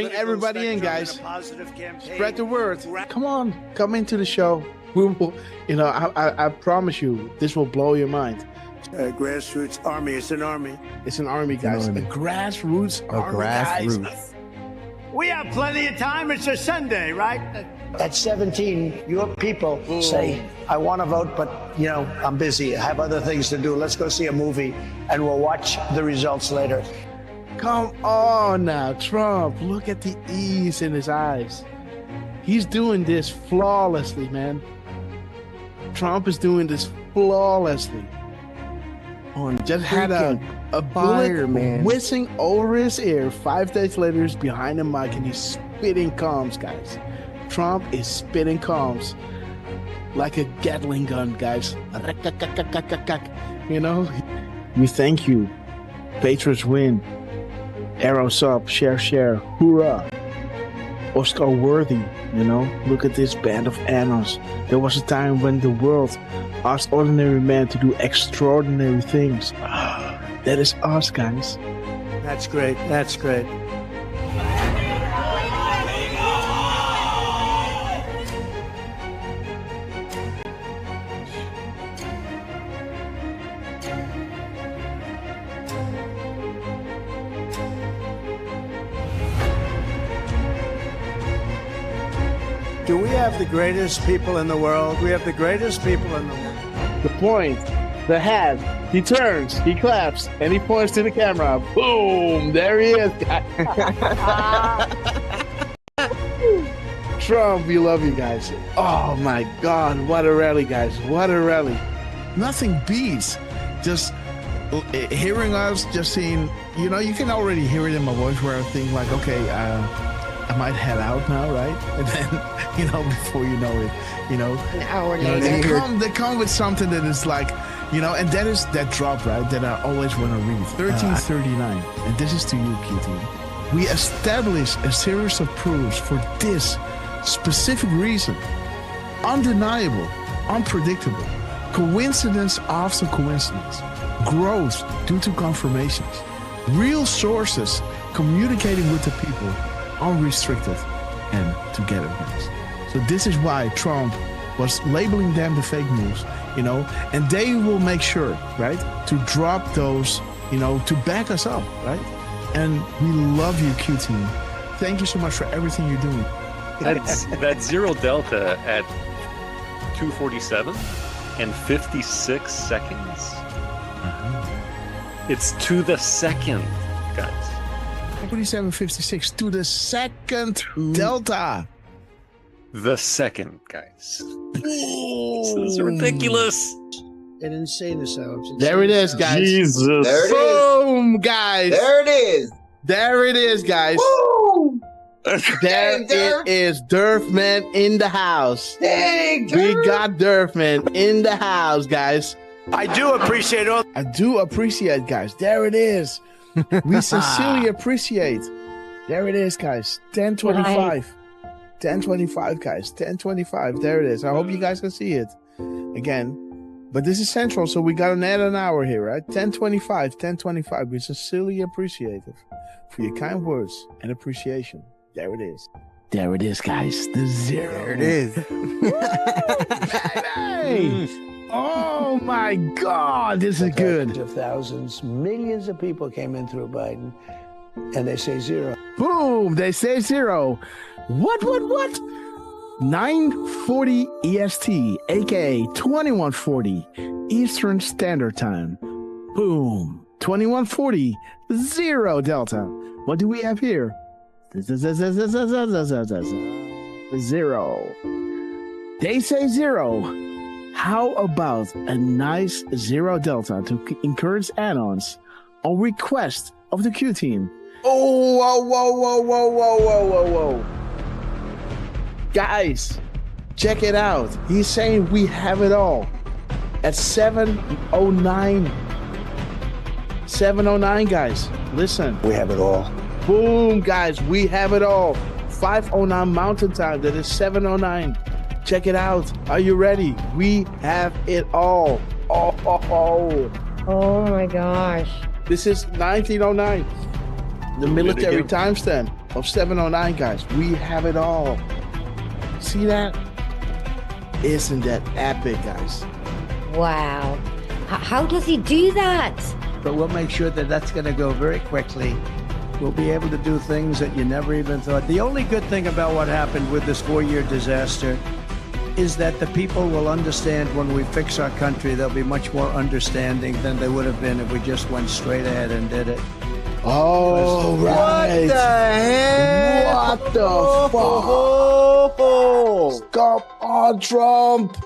Bring everybody in, guys. Spread the word. Come on, come into the show. We will, you know, I promise you, this will blow your mind. Grassroots army. It's an army. It's an army, guys. A grassroots army, guys. We have plenty of time. It's a Sunday, right? At 17, your people say, I want to vote, but, you know, I'm busy. I have other things to do. Let's go see a movie, and we'll watch the results later. Come on now, Trump. Look at the ease in his eyes. He's doing this flawlessly, man. Trump is doing this flawlessly. Just had a bullet whizzing over his ear. 5 days later, he's behind the mic and he's spitting calms, guys. Trump is spitting calms like a Gatling gun, guys. You know, we thank you. Patriots win. Arrows up, share, hoorah. Oscar worthy, you know. Look at this band of annals. There was a time when the world asked ordinary men to do extraordinary things. That is us, guys. That's great. That's great. Do we have the greatest people in the world? We have the greatest people in the world. The point, the hat, he turns, he claps, and he points to the camera. Boom! There he is, guys. Trump, we love you guys. Oh my God, what a rally, guys. What a rally. Nothing beats just hearing us, just seeing, you know, you can already hear it in my voice where I think like, okay, I might head out now, right? And then, you know, before you know it, you know, an hour later, they come with something that is like, you know, and that is that drop, right? That I always want to read. 1339, and this is to you, QT. We establish a series of proofs for this specific reason, undeniable, unpredictable, coincidence after coincidence, growth due to confirmations, real sources communicating with the people, unrestricted and together, guys. So this is why Trump was labeling them the fake news, you know, and they will make sure, right, to drop those, you know, to back us up, right? And we love you, QT. Thank you so much for everything you're doing. That zero delta at 2:47 and 56 seconds. It's to the second, guys. 47.56 to the second delta. The second, guys. This is ridiculous. An insane asylum. There it is, guys. Jesus. There it Boom, guys. There it is. There it is, guys. Woo! There it is. Durfman in the house. Dang, We got Durfman in the house, guys. I do appreciate all. I do appreciate, guys. There it is. We sincerely appreciate. There it is, guys. 10:25. 10:25, guys. 10:25. There it is. I hope you guys can see it again. But this is central, so we got an add an hour here, right? 10:25. 10:25. We sincerely appreciate it for your kind words and appreciation. There it is. There it is, guys. The zero. There it is. Hey! Oh my God, this is good. Of thousands, millions of people came in through Biden, and they say zero. Boom, they say zero. What? 9:40 EST, aka 21:40 Eastern Standard Time. Boom, 21:40, zero Delta. What do we have here? Zero. They say zero. How about a nice zero delta to encourage add-ons on request of the Q team? Oh, whoa. Guys, check it out. He's saying we have it all at 7:09. 7:09, guys. Listen. We have it all. Boom, guys. We have it all. 5:09 Mountain Time. That is 7:09. Check it out. Are you ready? We have it all. Oh my gosh. This is 1909. The military timestamp. of 709, guys. We have it all. See that? Isn't that epic, guys? Wow. How does he do that? But we'll make sure that that's going to go very quickly. We'll be able to do things that you never even thought. The only good thing about what happened with this 4-year disaster is that the people will understand when we fix our country. They'll be much more understanding than they would have been if we just went straight ahead and did it. Oh, right. What the heck? What the fuck? Stop on Trump.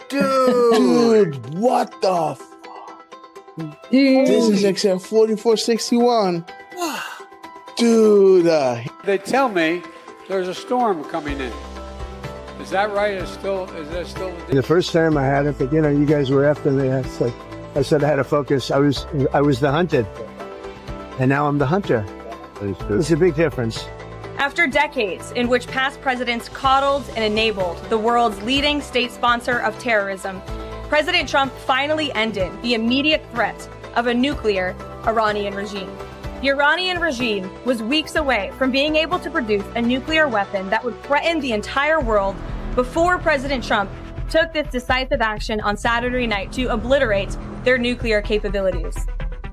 Dude, what the fuck? This is XM 4461. Dude. They tell me there's a storm coming in. Is that right? Is there still The first time I had it, but you guys were after me. I said I had to focus. I was the hunted, and now I'm the hunter. It's a big difference. After decades in which past presidents coddled and enabled the world's leading state sponsor of terrorism, President Trump finally ended the immediate threat of a nuclear Iranian regime. The Iranian regime was weeks away from being able to produce a nuclear weapon that would threaten the entire world before President Trump took this decisive action on Saturday night to obliterate their nuclear capabilities.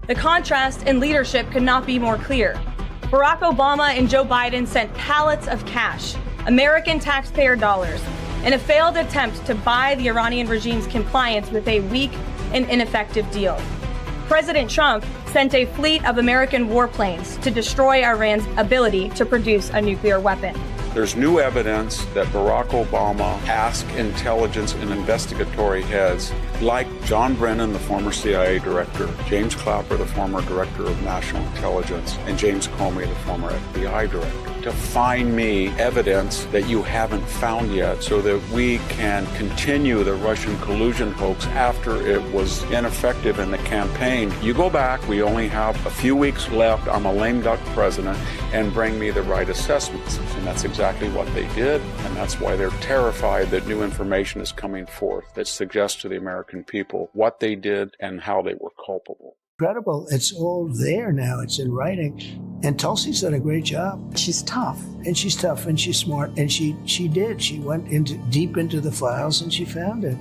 The contrast in leadership could not be more clear. Barack Obama and Joe Biden sent pallets of cash, American taxpayer dollars, in a failed attempt to buy the Iranian regime's compliance with a weak and ineffective deal. President Trump sent a fleet of American warplanes to destroy Iran's ability to produce a nuclear weapon. There's new evidence that Barack Obama asked intelligence and investigatory heads like John Brennan, the former CIA director, James Clapper, the former director of national intelligence, and James Comey, the former FBI director, to find me evidence that you haven't found yet so that we can continue the Russian collusion hoax after it was ineffective in the campaign. You go back, we only have a few weeks left, I'm a lame duck president, and bring me the right assessments. And that's exactly what they did, and that's why they're terrified that new information is coming forth that suggests to the American people what they did and how they were culpable. Incredible. It's all there now. It's in writing. And Tulsi's done a great job. She's tough. And she's tough and she's smart. And she did. She went deep into the files and she found it.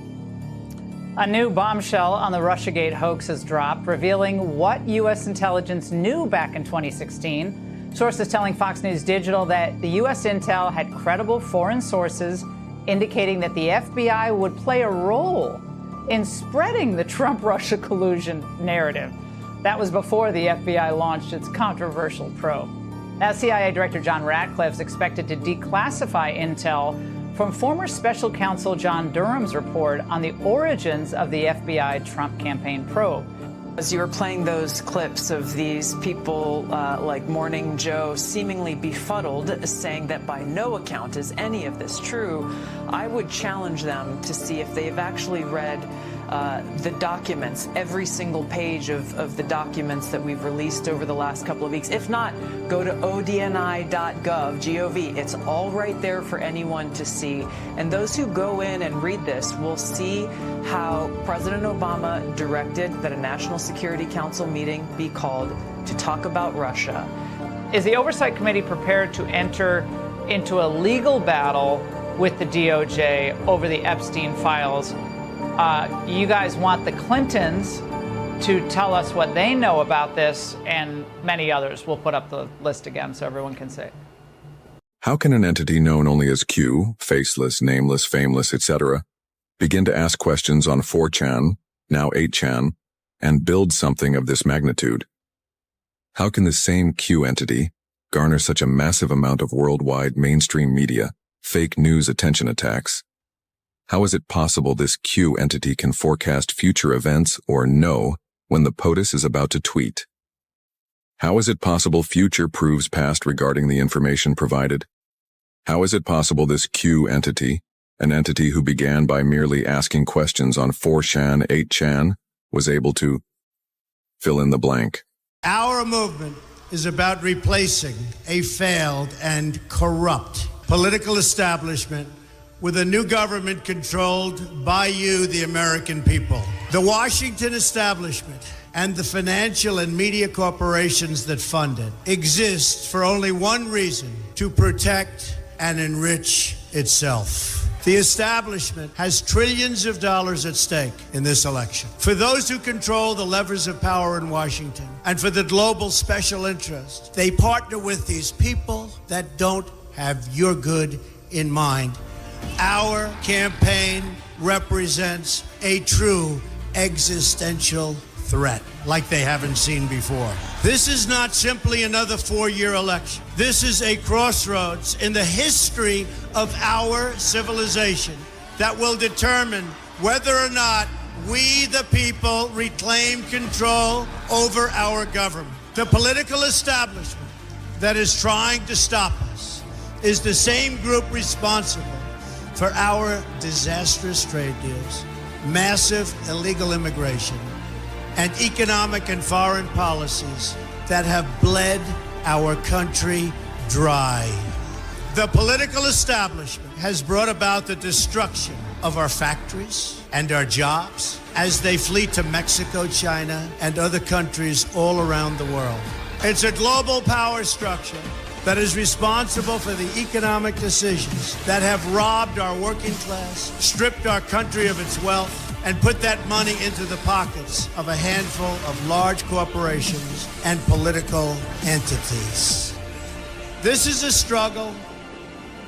A new bombshell on the Russiagate hoax has dropped, revealing what U.S. intelligence knew back in 2016. Sources telling Fox News Digital that the U.S. intel had credible foreign sources indicating that the FBI would play a role in spreading the Trump-Russia collusion narrative. That was before the FBI launched its controversial probe. Now, CIA Director John Ratcliffe is expected to declassify intel from former special counsel John Durham's report on the origins of the FBI Trump campaign probe. As you were playing those clips of these people like Morning Joe seemingly befuddled, saying that by no account is any of this true, I would challenge them to see if they've actually read the documents, every single page of the documents that we've released over the last couple of weeks. If not, go to odni.gov, G-O-V. It's all right there for anyone to see. And those who go in and read this will see how President Obama directed that a National Security Council meeting be called to talk about Russia. Is the Oversight Committee prepared to enter into a legal battle with the DOJ over the Epstein files? You guys want the Clintons to tell us what they know about this and many others. We'll put up the list again so everyone can see. How can an entity known only as Q, faceless, nameless, fameless, etc., begin to ask questions on 4chan, now 8chan, and build something of this magnitude? How can the same Q entity garner such a massive amount of worldwide mainstream media, fake news attention attacks? How is it possible this Q entity can forecast future events or know when the POTUS is about to tweet? How is it possible future proves past regarding the information provided? How is it possible this Q entity, an entity who began by merely asking questions on 4chan, 8chan, was able to fill in the blank? Our movement is about replacing a failed and corrupt political establishment with a new government controlled by you, the American people. The Washington establishment and the financial and media corporations that fund it exist for only one reason: to protect and enrich itself. The establishment has trillions of dollars at stake in this election. For those who control the levers of power in Washington and for the global special interests, they partner with these people that don't have your good in mind. Our campaign represents a true existential threat like they haven't seen before. This is not simply another four-year election. This is a crossroads in the history of our civilization that will determine whether or not we, the people, reclaim control over our government. The political establishment that is trying to stop us is the same group responsible for our disastrous trade deals, massive illegal immigration, and economic and foreign policies that have bled our country dry. The political establishment has brought about the destruction of our factories and our jobs as they flee to Mexico, China, and other countries all around the world. It's a global power structure that is responsible for the economic decisions that have robbed our working class, stripped our country of its wealth, and put that money into the pockets of a handful of large corporations and political entities. This is a struggle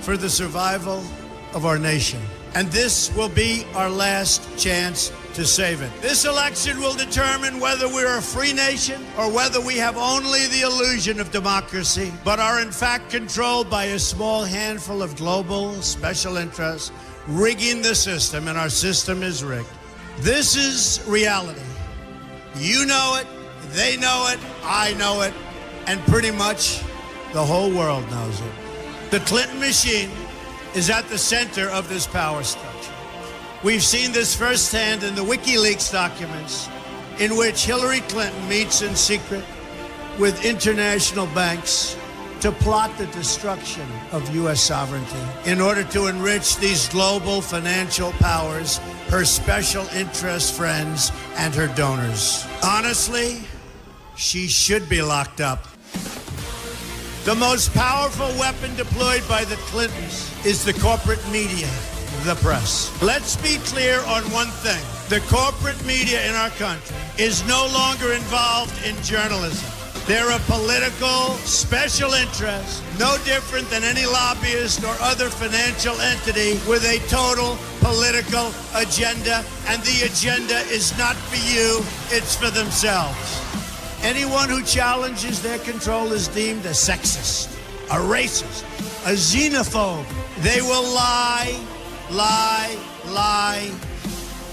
for the survival of our nation, and this will be our last chance to save it. This election will determine whether we're a free nation or whether we have only the illusion of democracy, but are in fact controlled by a small handful of global special interests rigging the system, and our system is rigged. This is reality. You know it, they know it, I know it, and pretty much the whole world knows it. The Clinton machine is at the center of this power structure. We've seen this firsthand in the WikiLeaks documents, in which Hillary Clinton meets in secret with international banks to plot the destruction of U.S. sovereignty in order to enrich these global financial powers, her special interest friends, and her donors. Honestly, she should be locked up. The most powerful weapon deployed by the Clintons is the corporate media, the press. Let's be clear on one thing. The corporate media in our country is no longer involved in journalism. They're a political special interest, no different than any lobbyist or other financial entity with a total political agenda, and the agenda is not for you, it's for themselves. Anyone who challenges their control is deemed a sexist, a racist, a xenophobe. They will lie,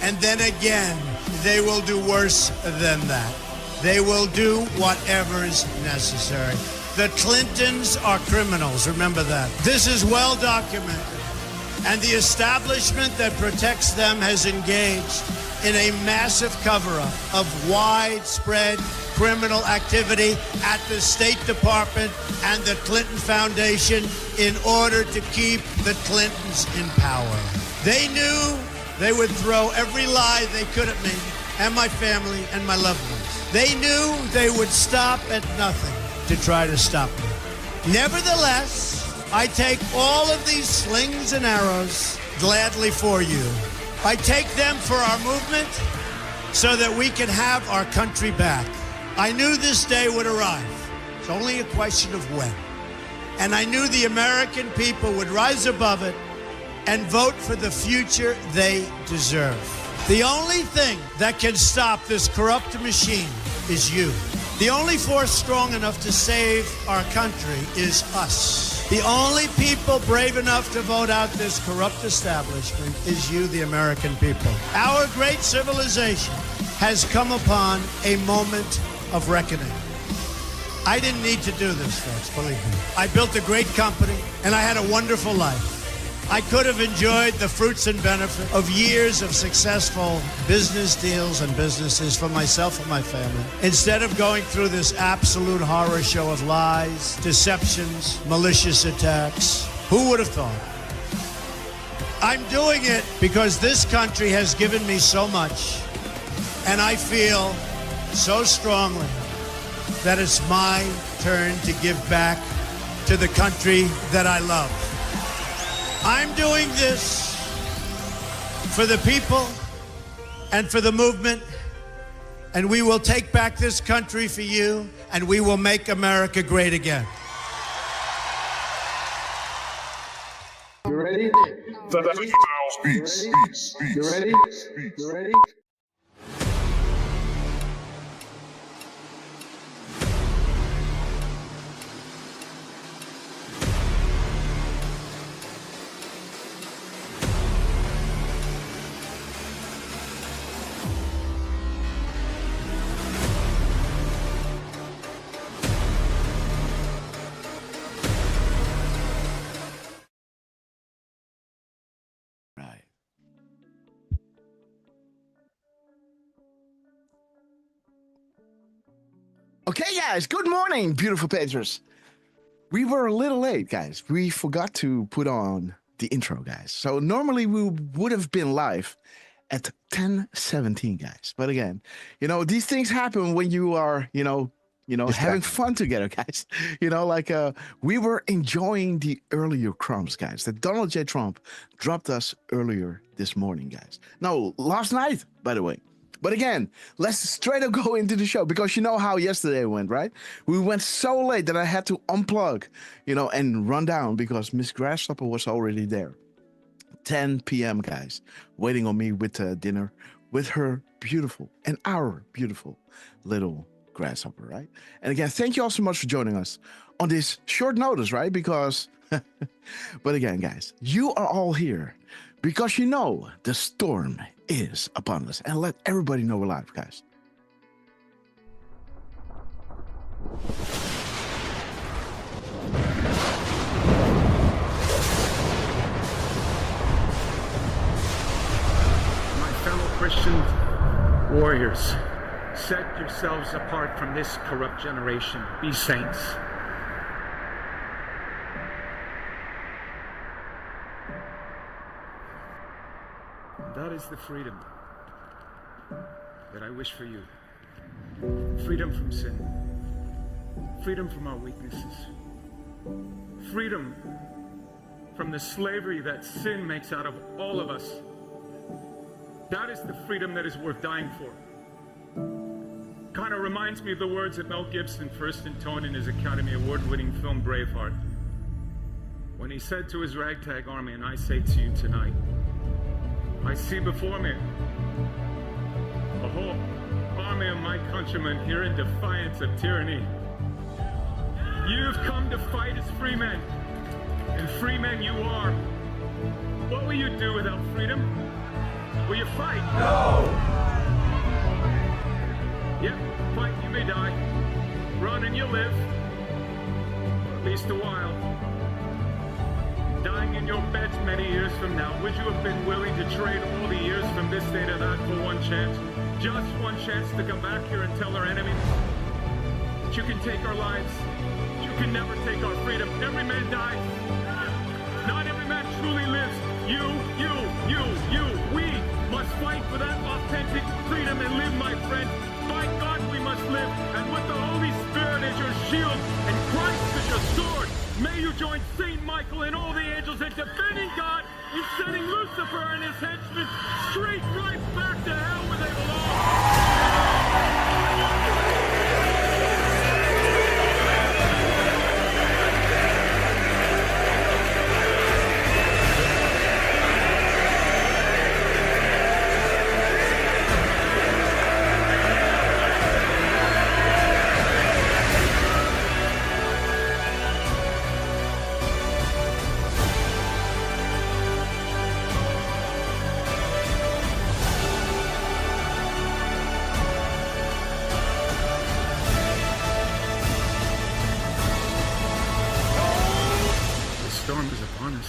and then again, they will do worse than that. They will do whatever is necessary. The Clintons are criminals, remember that. This is well documented, and the establishment that protects them has engaged in a massive cover-up of widespread criminal activity at the State Department and the Clinton Foundation in order to keep the Clintons in power. They knew they would throw every lie they could at me and my family and my loved ones. They knew they would stop at nothing to try to stop me. Nevertheless, I take all of these slings and arrows gladly for you. I take them for our movement so that we can have our country back. I knew this day would arrive. It's only a question of when. And I knew the American people would rise above it and vote for the future they deserve. The only thing that can stop this corrupt machine is you. The only force strong enough to save our country is us. The only people brave enough to vote out this corrupt establishment is you, the American people. Our great civilization has come upon a moment of reckoning. I didn't need to do this, folks, believe me. I built a great company, and I had a wonderful life. I could have enjoyed the fruits and benefit of years of successful business deals and businesses for myself and my family, instead of going through this absolute horror show of lies, deceptions, malicious attacks. Who would have thought? I'm doing it because this country has given me so much, and I feel so strongly that it's my turn to give back to the country that I love. I'm doing this for the people and for the movement, and we will take back this country for you, and we will make America great again. You ready? Beats. You ready? You ready? Right. Okay, guys. Good morning, beautiful Patriots. We were a little late, guys. We forgot to put on the intro, guys. So normally we would have been live at 10:17, guys. But again, these things happen when you are, having fun together, guys. We were enjoying the earlier crumbs, guys, that Donald J. Trump dropped us earlier this morning, guys. No, last night, by the way. But again, let's straight up go into the show, because you know how yesterday went, right? We went so late that I had to unplug, and run down because Miss Grasshopper was already there. 10 p.m., guys, waiting on me with dinner with her beautiful and our beautiful little Grasshopper, right? And again, thank you all so much for joining us on this short notice, right? Because, but again, guys, you are all here because the storm is upon us. And let everybody know we're live, guys. My fellow Christian warriors, set yourselves apart from this corrupt generation. Be saints. That is the freedom that I wish for you. Freedom from sin. Freedom from our weaknesses. Freedom from the slavery that sin makes out of all of us. That is the freedom that is worth dying for. Kind of reminds me of the words that Mel Gibson first intoned in his Academy Award-winning film Braveheart, when he said to his ragtag army, and I say to you tonight, I see before me a whole army of my countrymen here in defiance of tyranny. You've come to fight as free men, and free men you are. What will you do without freedom? Will you fight? No! Yep, fight, you may die. Run and you'll live. Or at least a while. Dying in your beds many years from now, would you have been willing to trade all the years from this day to that for one chance? Just one chance to come back here and tell our enemies that you can take our lives, that you can never take our freedom. Every man dies. Not every man truly lives. You. We must fight for that authentic freedom and live, my friend. By God, we must live. And with the Holy Spirit as your shield and Christ as your sword, may you join Saint Michael and all the angels in defending God and sending Lucifer and his henchmen straight right back to hell where they belong. storm is upon us.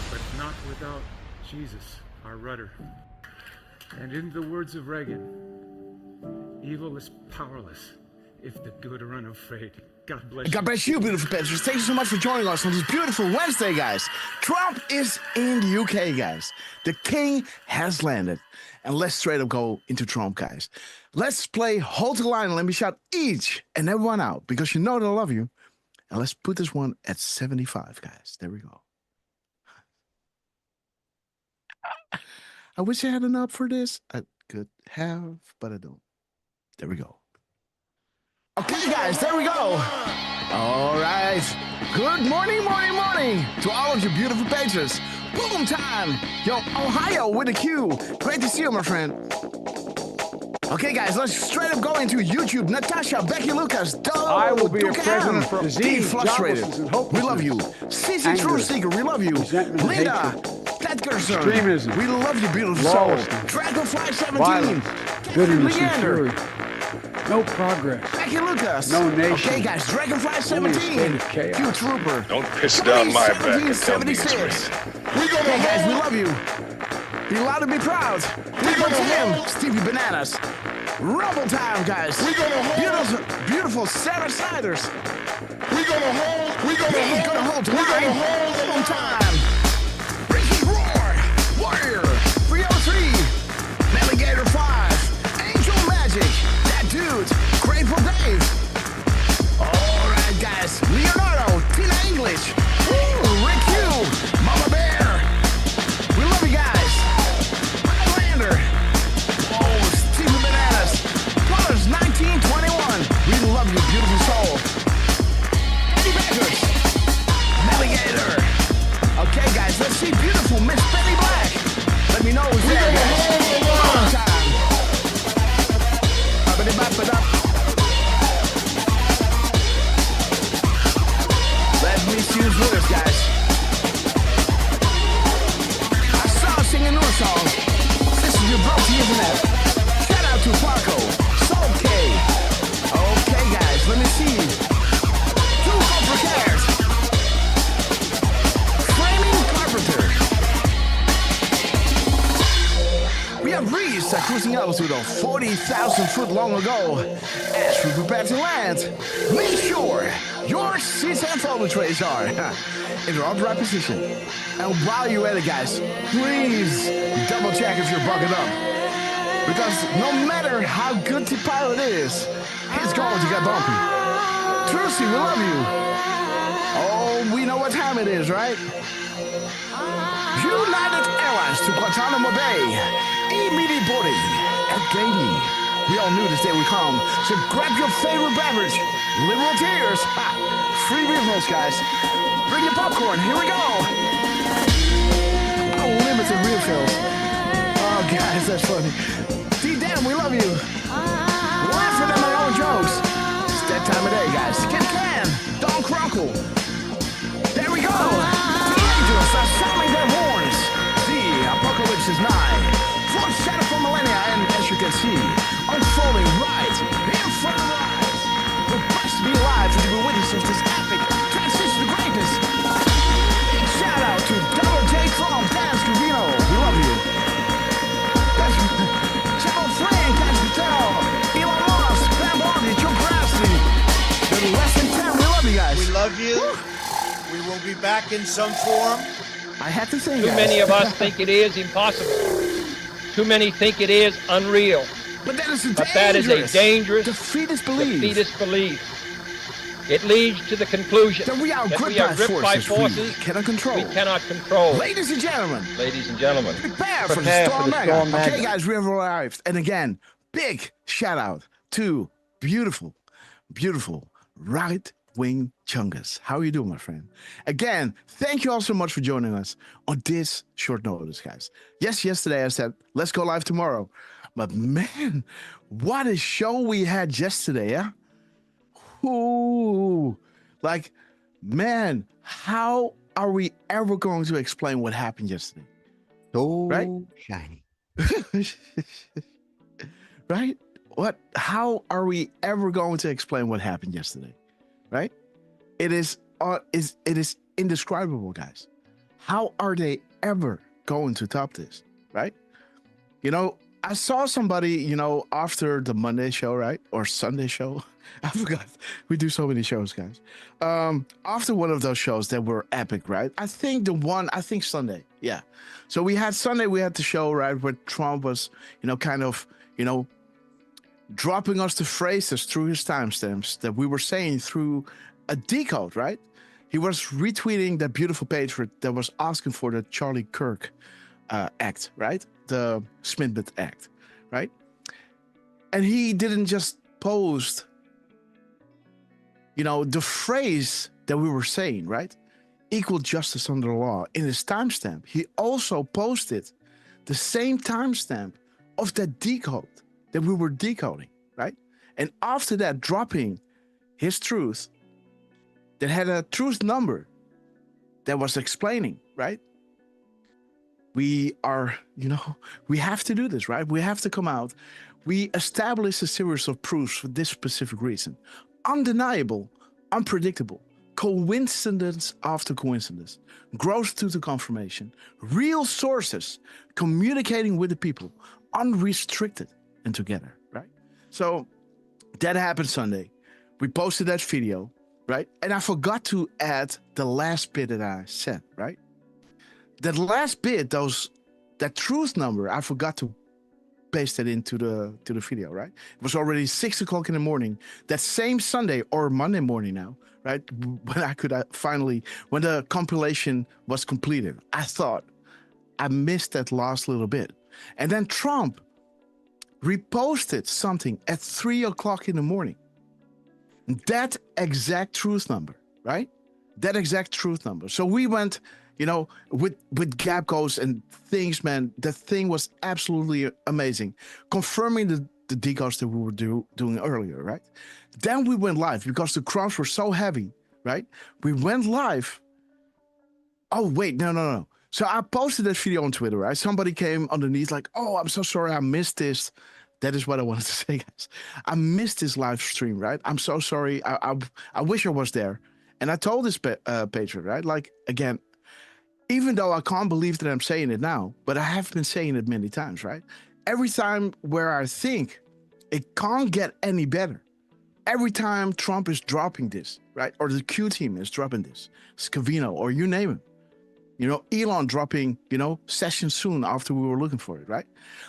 But not without Jesus, our rudder. And in the words of Reagan, evil is powerless if the good are unafraid. God bless you. God bless you, beautiful Patriots. Thank you so much for joining us on this beautiful Wednesday, guys. Trump is in the UK, guys. The king has landed. And let's straight up go into Trump, guys. Let's play Hold the Line and let me shout each and every one out because you know that I love you. And let's put this one at 75, guys. There we go. I wish I had an up for this. I could have, but I don't. There we go. Okay, guys, there we go. All right. Good morning, morning, morning to all of you beautiful patrons. Boom time. Yo, Ohio with a Q. Great to see you, my friend. Okay, guys, let's straight up go into YouTube. Natasha, Becky Lucas, I will be a president for disease, Frustrated. joblessness, and We love you. CC True Seeker, we love you. Linda, Tedgerson, extremism, we love you, beautiful soul. lawlessness, Dragonfly 17, violence, bitterness, and Leander, fury. No progress. Becky Lucas. No nation. Okay, guys, Dragonfly Only a state 17, of chaos. Q Trooper. Don't piss down my back. 1776. Okay, guys, we love you. Be loud and be proud. People Tim, Stevie Bananas. Rumble time, guys. Beautiful Sarah Sliders. We're gonna hold tonight. On time. Ricky Roar. Warrior. 303. Navigator 5. Angel Magic. That dude. Grateful Dave. Alright, guys. Leonardo. Tina English. Rick Hugh. Mama Bear. We love you guys. Lander. Oh, Stevie Bananas. Colors 1921. We love you, beautiful soul. Eddie Baggers. Navigator. Okay, guys, let's see beautiful Miss Penny Black. Let me know who's there, guys. One time. Let me see who's with us, guys. I saw her singing a new song. This is your broke the internet. Shout out to Paco. Soul K. Okay, guys, let me see. Two Copper Cares. Flaming Carpenter. We have Reese cruising altitude of 40,000 foot long ago. As we prepare to land, make sure your seats and follow trays are in the upright position. And while you're at it, guys, please double check if you're buckled up. Because no matter how good the pilot is, he's going to get bumpy. Trucy, we love you. Oh, we know what time it is, right? United Airlines to Guantanamo Bay. Immediate boarding at Gate. We all knew this day would come, so grab your favorite beverage. Liberal tears. Ha! Free refills, guys. Bring your popcorn. Here we go. Unlimited refills. Oh, guys, that's funny. D-Damn, we love you. Laughing at my own jokes. It's that time of day, guys. Can. Don Crunkle. There we go. The angels are sounding their horns. The apocalypse is nigh. Foreshadow for millennia, and as you can see, unfolding right in front of our eyes. We're blessed to be alive and to be witness of this epic transition to greatness. Big shout out to Double J Trump, Dan Scavino. We love you. That's Channel Frank, Cash Patel, Elon Musk, Pam Bondi, Joe Grassley. The lesson 10. We love you guys. We love you. We will be back in some form. I have to say, Too many of us think it is impossible. Too many think it is unreal. But that is a dangerous defeatist belief. It leads to the conclusion that we are gripped by forces we cannot control. Ladies and gentlemen, prepare for the Storm Mega. Okay, guys, we have arrived. And again, big shout out to beautiful right-wing chungus. How are you doing, my friend? Again, thank you all so much for joining us on this short notice, guys. Yes, yesterday I said, let's go live tomorrow. But man, what a show we had yesterday, yeah? Ooh, like, man, how are we ever going to explain what happened yesterday? So right? shiny. Right? What? How are we ever going to explain what happened yesterday? Right? It is indescribable, guys. How are they ever going to top this? Right? You know, I saw somebody, you know, after the Monday show, right? Or Sunday show. I forgot. We do so many shows, guys. After one of those shows that were epic, right? I think Sunday. Yeah. So we had Sunday, we had the show, right? Where Trump was, you know, kind of, you know, dropping us the phrases through his timestamps that we were saying through a decode, right? He was retweeting that beautiful page that was asking for the Charlie Kirk act, right? The Smith act, right? And he didn't just post, you know, the phrase that we were saying, right? Equal justice under the law in his timestamp. He also posted the same timestamp of that decode that we were decoding, right? And after that, dropping his truth that had a truth number that was explaining, right? We are, you know, we have to do this, right? We have to come out. We establish a series of proofs for this specific reason. Undeniable, unpredictable, coincidence after coincidence, growth to the confirmation, real sources communicating with the people, unrestricted and together, right? So that happened Sunday. We posted that video, right? And I forgot to add the last bit that I said, right? That last bit, that truth number, I forgot to paste it into the video, right? It was already 6 o'clock in the morning. That same Sunday or Monday morning now, right? When I could when the compilation was completed, I thought I missed that last little bit. And then Trump reposted something at 3 o'clock in the morning. That exact truth number, right? That exact truth number. So we went, you know, with gap codes and things, man. The thing was absolutely amazing, confirming the decodes that we were doing earlier, right? Then we went live because the crumbs were so heavy, right? We went live. Oh wait, no. So I posted that video on Twitter, right? Somebody came underneath like, "Oh, I'm so sorry, I missed this." That is what I wanted to say, guys. I missed this live stream, right? I'm so sorry. I wish I was there. And I told this patron, right? Like, again, even though I can't believe that I'm saying it now, but I have been saying it many times, right? Every time where I think it can't get any better, every time Trump is dropping this, right? Or the Q team is dropping this, Scavino, or you name it. You know, Elon dropping, you know, session soon after we were looking for it, right?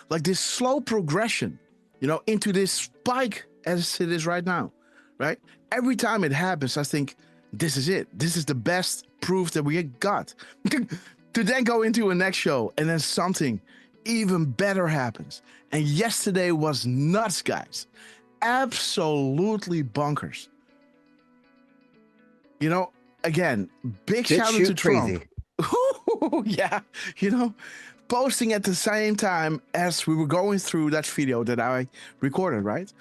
Like this slow progression, you know, into this spike as it is right now, right? Every time it happens, I think this is it. This is the best proof that we got. To then go into a next show and then something even better happens. And yesterday was nuts, guys. Absolutely bonkers. You know, again, big shout out to Trump. Yeah, you know, posting at the same time as we were going through that video that I recorded, right?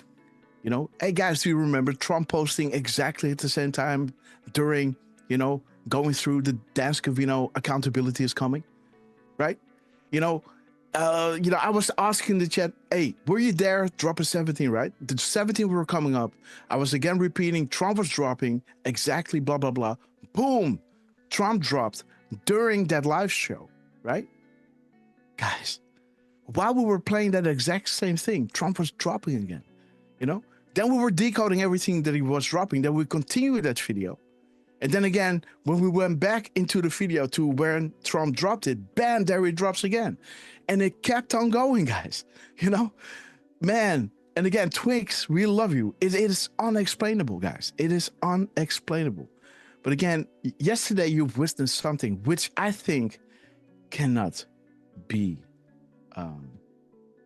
You know, hey guys, do you remember Trump posting exactly at the same time during, you know, going through the Dan Scavino accountability is coming, right? You know, I was asking the chat, hey, were you there? Drop a 17, right? The 17 were coming up. I was again repeating, Trump was dropping exactly blah, blah, blah. Boom, Trump dropped during that live show, right? Guys, while we were playing that exact same thing, Trump was dropping again, you know? Then we were decoding everything that he was dropping. Then we continued that video. And then again, when we went back into the video to where Trump dropped it, bam, there he drops again. And it kept on going, guys, you know? Man, and again, Twix, we love you. It is unexplainable, guys. It is unexplainable. But again, yesterday you've witnessed something which I think cannot be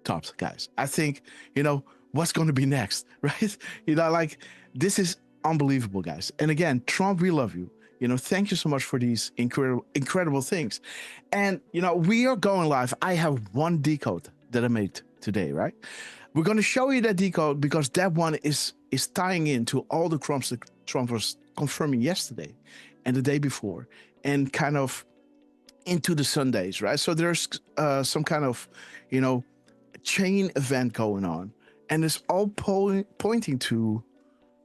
topped, guys. I think, you know, what's going to be next, right? You know, like, this is unbelievable, guys. And again, Trump, we love you. You know, thank you so much for these incredible things. And, you know, we are going live. I have one decode that I made today, right? We're going to show you that decode because that one is tying into all the crumbs that Trump was confirming yesterday and the day before and kind of into the Sundays, right? So there's some kind of, you know, chain event going on, and it's all pointing to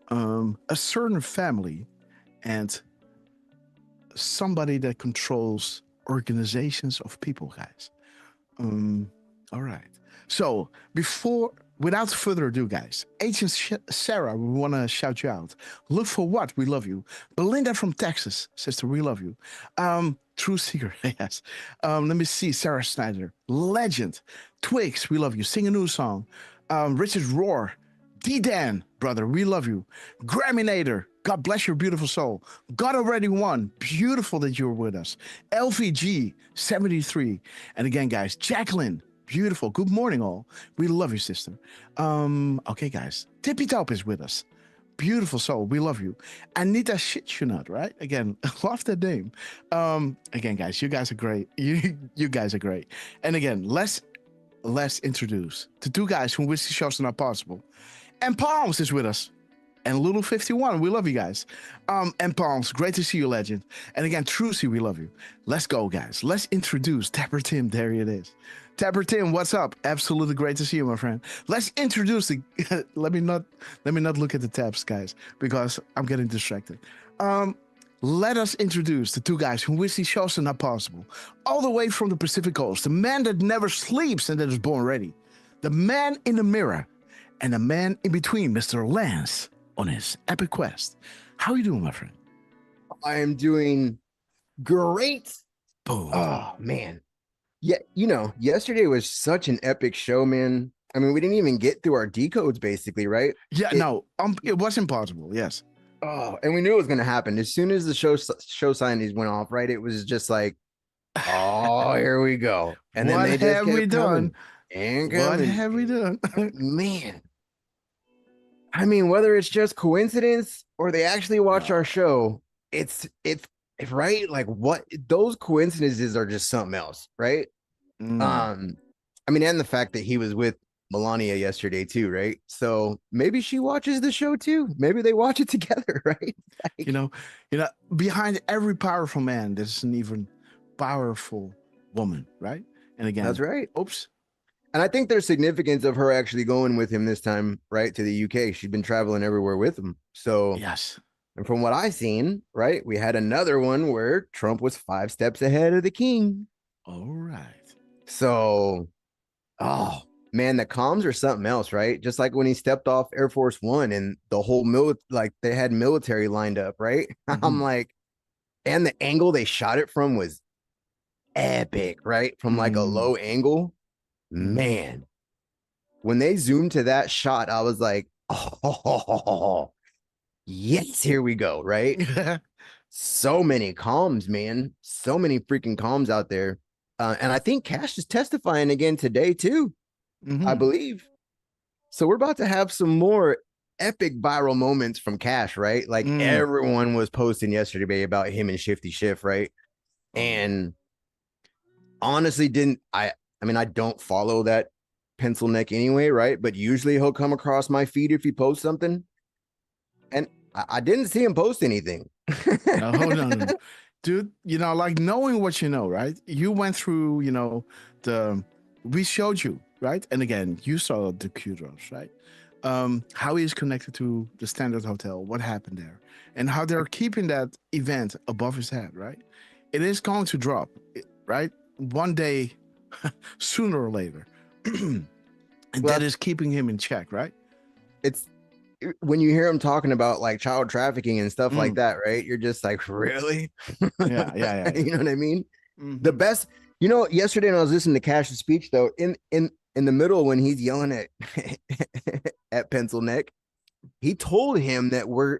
a certain family and somebody that controls organizations of people, guys. All right. So without further ado, guys, Agent Sarah, we want to shout you out. Look for what? We love you. Belinda from Texas, sister, we love you. True Seeker, yes. Let me see. Sarah Snyder, Legend. Twigs, we love you. Sing a new song. Richard Roar, D-Dan, brother, we love you. Graminator, God bless your beautiful soul. God already won. Beautiful that you're with us. LVG 73. And again, guys, Jacqueline, beautiful. Good morning, all. We love you, sister. Okay, guys. Tippy Top is with us. Beautiful soul. We love you. Anita Shitchunut, right? Again, love that name. Again, guys, you guys are great. You guys are great. And again, let's introduce the two guys from Whiskey Shows Are Not Possible. And Palms is with us. And Lulu 51, we love you guys. And Palms, great to see you, legend. And again, Trucy, we love you. Let's go, guys. Let's introduce Tapper Tim. There it is. Tapper Tim, what's up? Absolutely great to see you, my friend. Let's introduce the. let me not look at the tabs, guys, because I'm getting distracted. Let us introduce the two guys who wish these shows are not possible. All the way from the Pacific Coast, the man that never sleeps and that is born ready, the man in the mirror, and the man in between, Mr. Lance, on his epic quest. How are you doing, my friend? I am doing great. Boom. Oh, man. Yeah, yesterday was such an epic show, man. I mean, we didn't even get through our decodes, basically, right? Yeah, it was impossible, yes. Oh, and we knew it was going to happen. As soon as the show signings went off, right, it was just like, oh, here we go. And then they just kept coming and coming. What have we done? Man. I mean, whether it's just coincidence or they actually watch our show, it's right. Like what those coincidences are just something else, right? I mean, and the fact that he was with Melania yesterday too, right? So maybe she watches the show too. Maybe they watch it together, right? Like, behind every powerful man, there's an even powerful woman, right? And again, that's right. Oops. And I think there's significance of her actually going with him this time, right, to the UK. She's been traveling everywhere with him. So, yes. And from what I've seen, right, we had another one where Trump was 5 steps ahead of the king. All right. So, oh, man, the comms are something else, right? Just like when he stepped off Air Force One and the whole they had military lined up, right? Mm-hmm. I'm like, and the angle they shot it from was epic, right? From like a low angle. Man, when they zoomed to that shot, I was like, oh, yes, here we go, right? So many comms, man. So many freaking comms out there. And I think Cash is testifying again today, too, I believe. So we're about to have some more epic viral moments from Cash, right? Like everyone was posting yesterday about him and Shifty Schiff, right? And honestly, I mean, I don't follow that pencil neck anyway, right? But usually he'll come across my feed if he posts something. And I didn't see him post anything. No. Dude, like knowing what you know, right? You went through, we showed you, right? And again, you saw the kudos, right? How he's connected to the Standard Hotel, what happened there, and how they're keeping that event above his head, right? It is going to drop, right? One day, sooner or later. And that is keeping him in check, right? It's when you hear him talking about like child trafficking and stuff like that, right? You're just like, really? Yeah. You know what I mean? The best, yesterday when I was listening to Cash's speech, though, in the middle when he's yelling at Pencil Neck, he told him that we're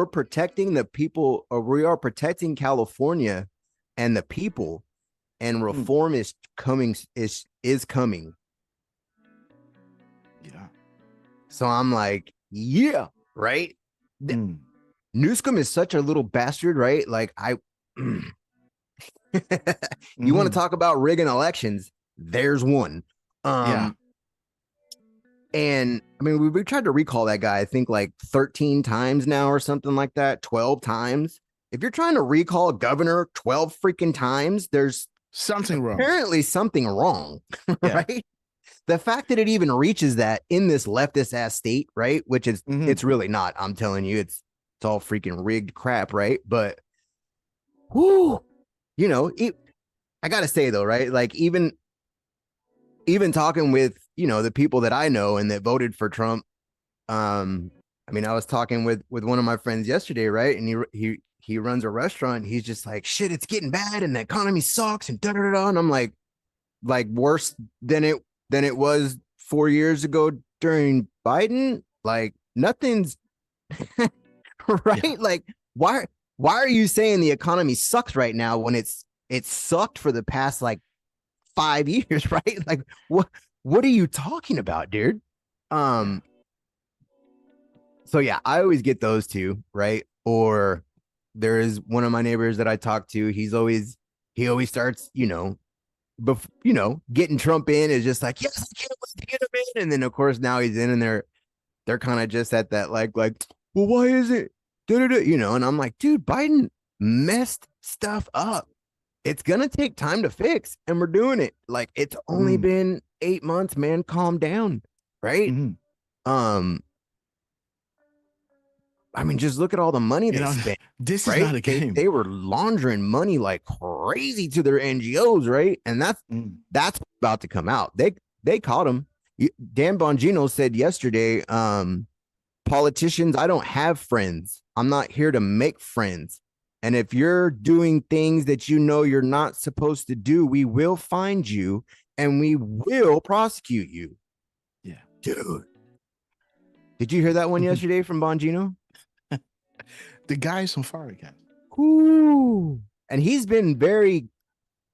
protecting the people, or we are protecting California and the people, and reform is coming. Is coming. Yeah. So I'm like, yeah, right. Newscomb is such a little bastard, right? Like you want to talk about rigging elections? There's one. Yeah. And I mean, we tried to recall that guy, I think like 13 times now or something like that, 12 times. If you're trying to recall a governor 12 freaking times, there's something wrong. Apparently something wrong, right? The fact that it even reaches that in this leftist ass state, right? Which is, it's really not. I'm telling you, it's all freaking rigged crap, right? But, whoo, I gotta say though, right? Like even talking with, the people that I know and that voted for Trump. I mean, I was talking with one of my friends yesterday, right? And he runs a restaurant. And he's just like, shit, it's getting bad, and the economy sucks, and da da da. And I'm like worse than it was 4 years ago during Biden. Like nothing's right. Yeah. Like why are you saying the economy sucks right now when it's sucked for the past like 5 years, right? Like what are you talking about, dude? So yeah, I always get those two, right? Or there is one of my neighbors that I talk to. He always starts, getting Trump in is just like, yes, I can't wait to get him in. And then of course now he's in, and they're kind of just at that like, well, why is it? And I'm like, dude, Biden messed stuff up. It's gonna take time to fix, and we're doing it. Like it's only been 8 months, man. Calm down, right? I mean, just look at all the money they spent. This is not a game. They were laundering money like crazy to their NGOs, right? And that's about to come out. They caught him. Dan Bongino said yesterday, politicians, I don't have friends. I'm not here to make friends. And if you're doing things that you're not supposed to do, we will find you and we will prosecute you. Yeah. Dude. Did you hear that one yesterday from Bongino? The guy's on fire again. Ooh. And he's been very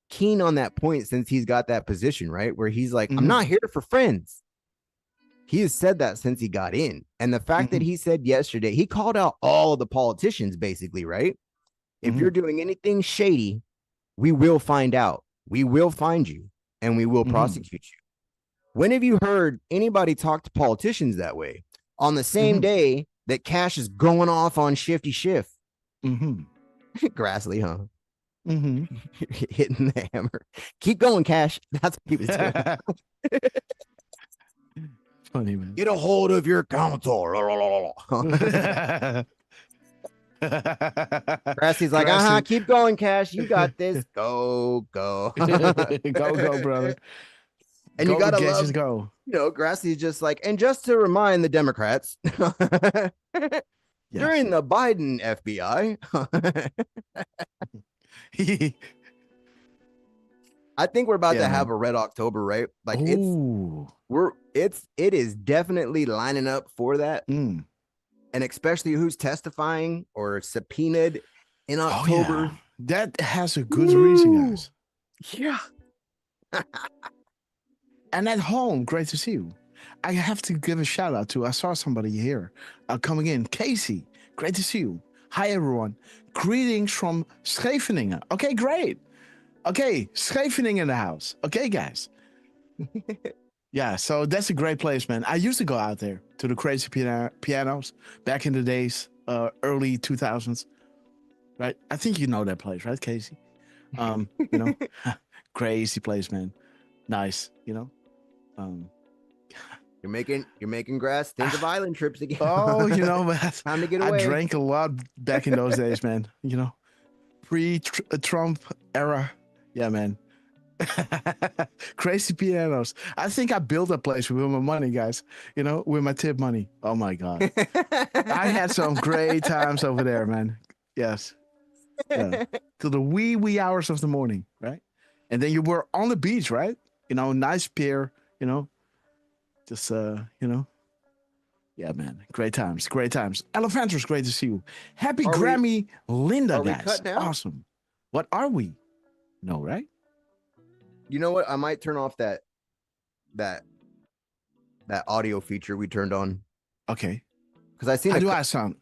keen on that point since he's got that position, right? Where he's like, I'm not here for friends. He has said that since he got in. And the fact that he said yesterday, he called out all of the politicians basically, right? If you're doing anything shady, we will find out. We will find you and we will prosecute you. When have you heard anybody talk to politicians that way? On the same day that Cash is going off on Shifty Schiff. Grassley, huh? Hitting the hammer. Keep going, Cash. That's what he was doing. Funny, man. Get a hold of your counsel. Grassley's like, keep going, Cash. You got this. Go. Go, brother. And you gotta love, go. Grassley's just like, and just to remind the Democrats, during the Biden FBI, I think we're about to have a red October, right? Like it is definitely lining up for that. And especially who's testifying or subpoenaed in October. That has a good reason, guys. Yeah. And at home, great to see you. I have to give a shout out to, I saw somebody here coming in. Casey, great to see you. Hi, everyone. Greetings from Scheveningen. Okay, great. Okay, Scheveningen in the house. Okay, guys. Yeah, so that's a great place, man. I used to go out there to the crazy pianos back in the days, early 2000s. Right? I think you know that place, right, Casey? Crazy place, man. Nice, You're making Grass think of island trips again. Oh, man. Time to get away. I drank a lot back in those days, man. Pre-Trump era. Yeah, man. Crazy pianos. I think I built a place with my money, guys. With my tip money. Oh my God. I had some great times over there, man. Yes. Yeah. Till the wee hours of the morning, right? And then you were on the beach, right? Nice pier, just yeah, man. Great times. Elephantus, great to see you. Happy Grammy, Linda, guys. Awesome. What are we? No, right? You know what? I might turn off that audio feature we turned on. Okay. Because I seen how do I sound?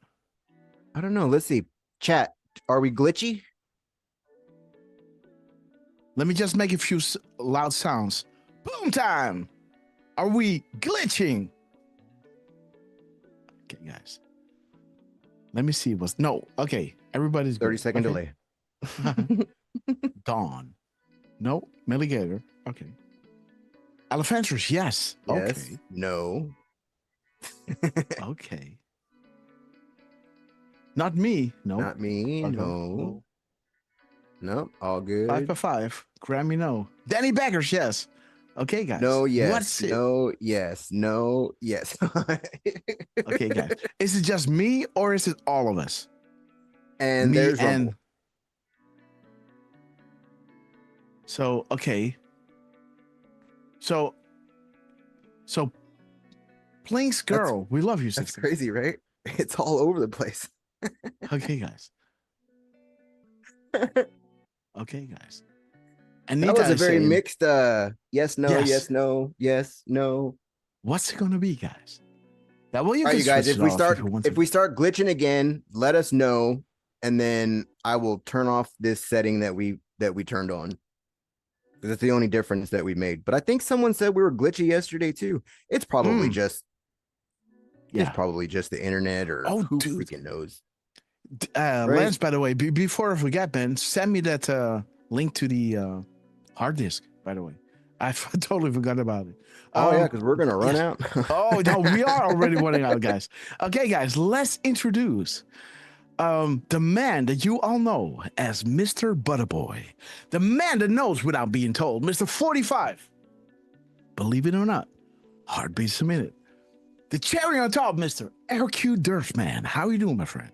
I don't know. Let's see. Chat. Are we glitchy? Let me just make a few loud sounds. Boom time. Are we glitching? Okay, guys. Let me see what's no. Okay, everybody's 30-second delay. Dawn. No, Milligator. Okay. Elephantus, yes. Okay. No. Okay. Not me. No. Not me. Okay. No. Nope. All good. 5 for 5. Grammy, no. Danny Baggers, yes. Okay, guys. No, yes. What's it? No, yes. No, yes. Okay, guys. Is it just me or is it all of us? And Me there's and. Rumble. So okay. So Plank's girl, we love you, That's sister. crazy, right? It's all over the place. Okay, guys. Okay, guys. That was a very saying, mixed yes, no, Yes. yes, no, yes, no. What's it gonna be, guys? That way you All can right, you guys, switch if it we off start you want if to. we start glitching again, let us know, and then I will turn off this setting that we turned on. Because it's the only difference that we made. But I think someone said we were glitchy yesterday too. It's probably just Yeah. it's probably just the internet or Oh, who dude. freaking knows. Right? Lance, by the way, before I forget, man, send me that link to the hard disk, by the way. I totally forgot about it. Oh, yeah, because we're going to run out. Oh, no, we are already running out, guys. Okay, guys, let's introduce the man that you all know as Mr. Butterboy. The man that knows without being told, Mr. 45. Believe it or not, heartbeats a minute. The cherry on top, Mr. LQ Durfman. How you doing, my friend?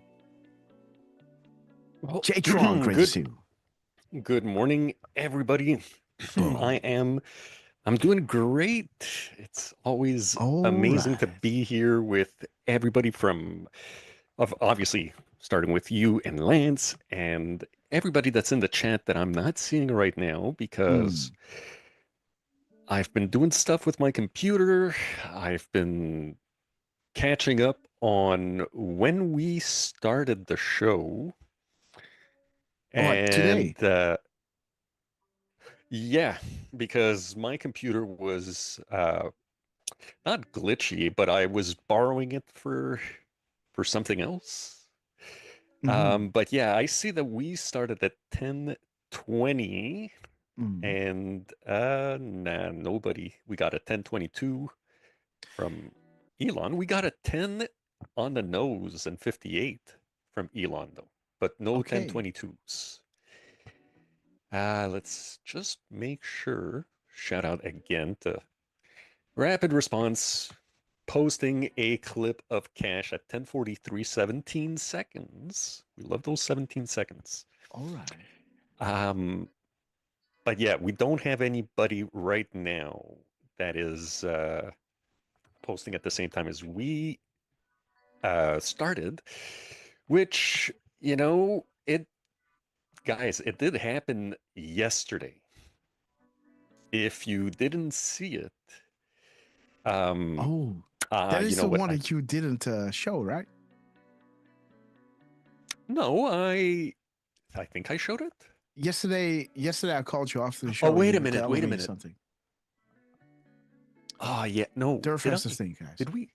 Well, Jay Tron, great to see you. Good morning, everybody. I'm doing great. It's always amazing to be here with everybody obviously starting with you and Lance and everybody that's in the chat that I'm not seeing right now because I've been doing stuff with my computer. I've been catching up on when we started the show. Today? Yeah, because my computer was not glitchy, but I was borrowing it for something else. But yeah, I see that we started at 10:20, and nah, nobody. We got a 10:22 from Elon. We got a 10 on the nose and 58 from Elon though, but no 10:22s. Let's just make sure. Shout out again to Rapid Response posting a clip of Cash at 10:43, 17 seconds. We love those 17 seconds. All right. But yeah, we don't have anybody right now that is posting at the same time as we started, which, guys, it did happen yesterday. If you didn't see it, that is the one that you didn't show, right? No, I think I showed it. Yesterday I called you after the show. Oh, wait a You were minute, telling me something. Oh, yeah, no. Durf has this thing, guys. Did we?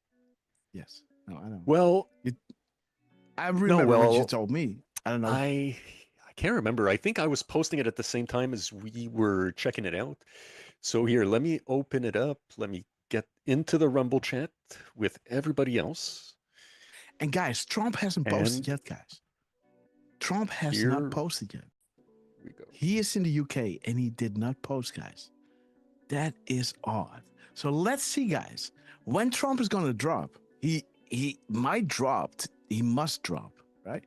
Yes. No, I know. Well, I remember what you told me. I don't know. I can't remember. I think I was posting it at the same time as we were checking it out. So here, let me open it up. Let me get into the Rumble chat with everybody else. And guys, Trump hasn't posted yet, guys. Trump has not posted yet. We go. He is in the UK and he did not post, guys. That is odd. So let's see, guys. When Trump is going to drop, he might drop. He must drop, right?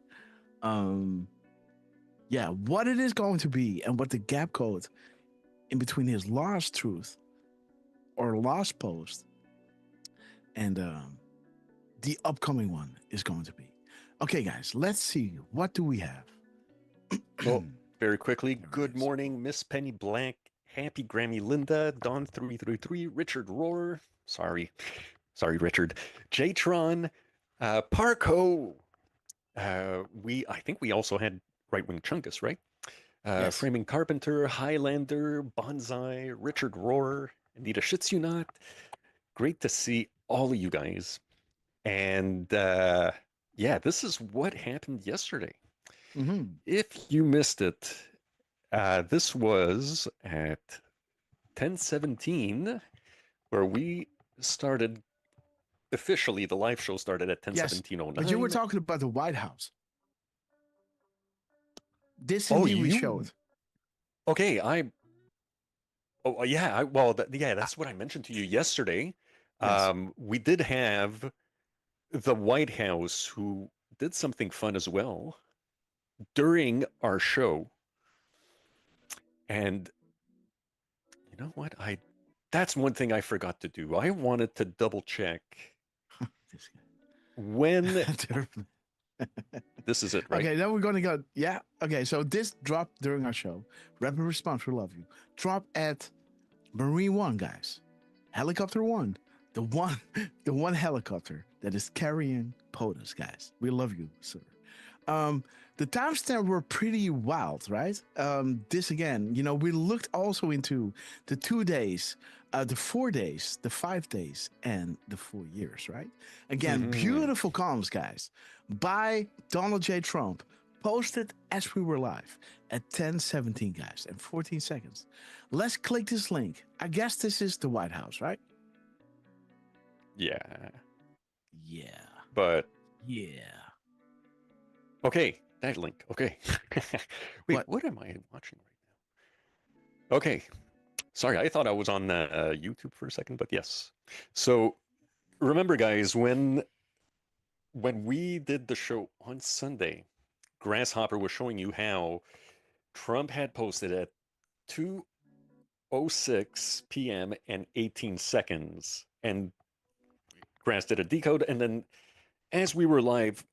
Yeah, what it is going to be and what the gap code in between his lost truth or lost post and the upcoming one is going to be. Okay, guys, let's see. What do we have? Well, very quickly. Good morning, Miss Penny Black. Happy Grammy Linda. Don333. Richard Rohr. Sorry, Richard. J-Tron. Parco. I think we also had Right Wing Chunkus, right? Yes. Framing Carpenter, Highlander, Bonsai, Richard Rohr, Anita Shitsunat. Great to see all of you guys. And yeah, this is what happened yesterday. If you missed it, this was at 10:17, where we started officially. The live show started at 10:17:09. But you were talking about the White House. This indeed we showed. Okay, Oh, yeah. Well, that's what I mentioned to you yesterday. Yes. We did have the White House who did something fun as well during our show. And you know what? That's one thing I forgot to do. I wanted to double check This guy. when this is it, right? Okay, then we're gonna go. Yeah. Okay, so this dropped during our show. Rapid response, we love you. Drop at Marine One, guys. Helicopter One, the one helicopter that is carrying POTUS, guys. We love you, sir. The timestamp were pretty wild, right? This again, we looked also into the 2 days, the 4 days, the 5 days, and the 4 years, right? Again, beautiful columns, guys, by Donald J. Trump, posted as we were live at 10:17, guys, and 14 seconds. Let's click this link. I guess this is the White House, right? Yeah. Yeah. But yeah. Okay, that link. Okay. Wait, what am I watching right now? Okay. Sorry, I thought I was on YouTube for a second, but yes. So remember, guys, when we did the show on Sunday, Grasshopper was showing you how Trump had posted at 2:06 p.m. and 18 seconds, and Grass did a decode, and then as we were live,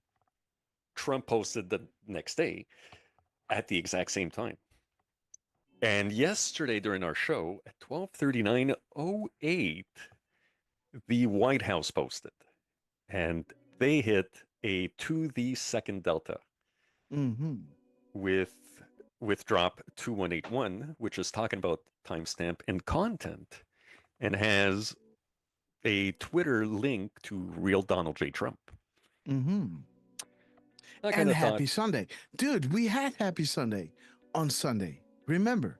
Trump posted the next day at the exact same time. And yesterday during our show at 12:39:08, the White House posted, and they hit a to the second delta with drop 2181, which is talking about timestamp and content, and has a Twitter link to real Donald J. Trump. And Happy Sunday. Dude, we had Happy Sunday on Sunday. Remember?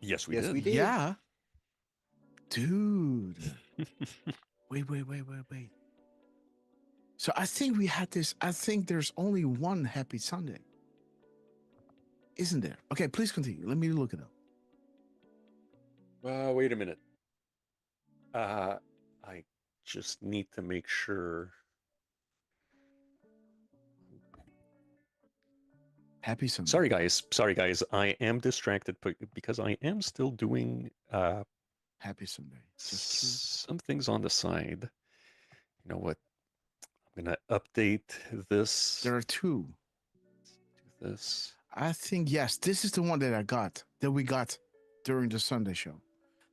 Yes, we did. Yeah. Dude. Wait. So I think we had this. I think there's only one Happy Sunday. Isn't there? Okay, please continue. Let me look it up. Wait a minute. I just need to make sure. Happy Sunday. Sorry, guys. I am distracted because I am still doing Happy Sunday. Some things on the side. You know what? I'm gonna update this. There are two. Do this. I think yes. This is the one that we got during the Sunday show.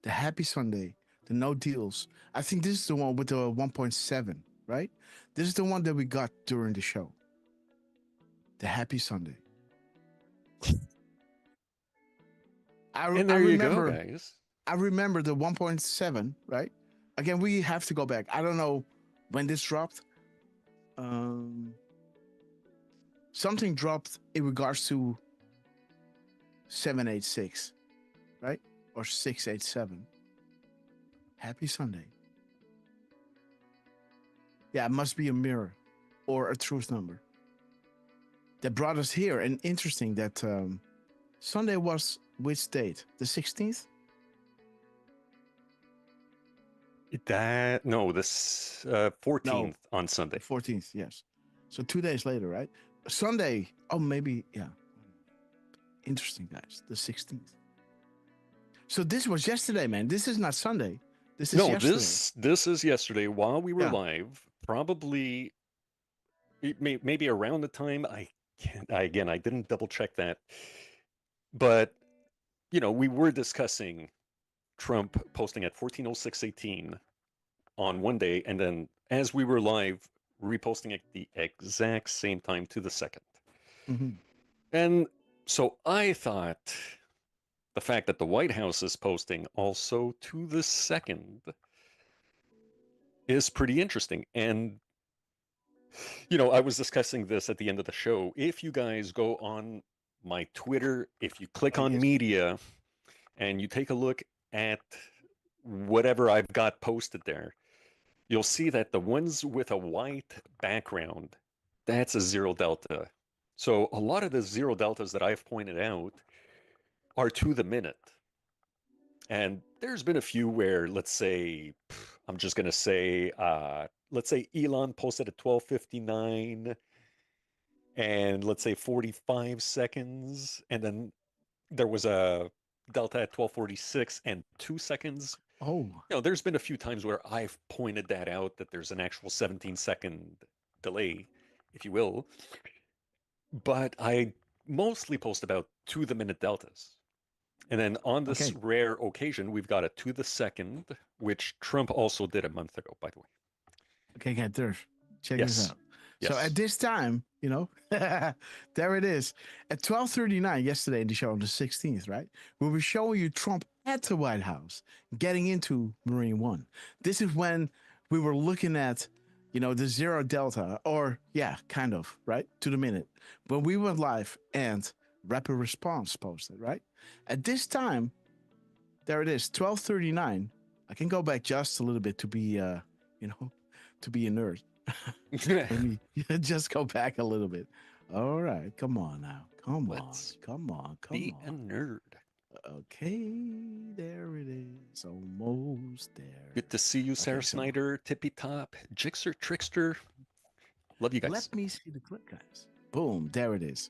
The Happy Sunday, the no deals. I think this is the one with the 1.7, right? This is the one that we got during the show. The Happy Sunday. And there you go, guys. I remember the 1.7, right? Again, we have to go back. I don't know when this dropped. Something dropped in regards to 786, right? Or 687. Happy Sunday. Yeah, it must be a mirror or a truth number that brought us here. And interesting that Sunday was which date? The 16th? This 14th on Sunday. 14th, yes. So 2 days later, right? Sunday. Oh, maybe, yeah. Interesting, guys. The 16th. So this was yesterday, man. This is not Sunday. This is yesterday. This is yesterday while we were live. Probably, maybe around the time. I didn't double check that. But, we were discussing Trump posting at 14:06:18 on one day, and then as we were live, reposting at the exact same time to the second. And so I thought the fact that the White House is posting also to the second is pretty interesting. And, I was discussing this at the end of the show. If you guys go on my Twitter, if you click on media and you take a look at whatever I've got posted there, you'll see that the ones with a white background, that's a zero delta. So a lot of the zero deltas that I've pointed out are to the minute. And there's been a few where, let's say, I'm just gonna say, let's say Elon posted at 12:59, and let's say 45 seconds, and then there was a delta at 12:46 and 2 seconds. Oh, There's been a few times where I've pointed that out, that there's an actual 17-second delay, if you will. But I mostly post about to the minute deltas. And then on this okay. rare occasion, we've got a to the second, which Trump also did a month ago, by the way. Okay, get there. Check this Yes. out. So Yes. at this time, there it is. At 12:39 yesterday in the show on the 16th, right? We were showing you Trump at the White House getting into Marine One. This is when we were looking at, the zero delta, or kind of, right? To the minute. When we went live and rapid response posted, right? At this time, there it is, 12:39. I can go back just a little bit to be to be a nerd. Let me just go back a little bit. All right, come on now. Come on. Be a nerd. Okay, there it is. Almost there. Good to see you, Sarah Snyder, Tippy Top, Jixer, Trickster. Love you guys. Let me see the clip, guys. Boom, there it is.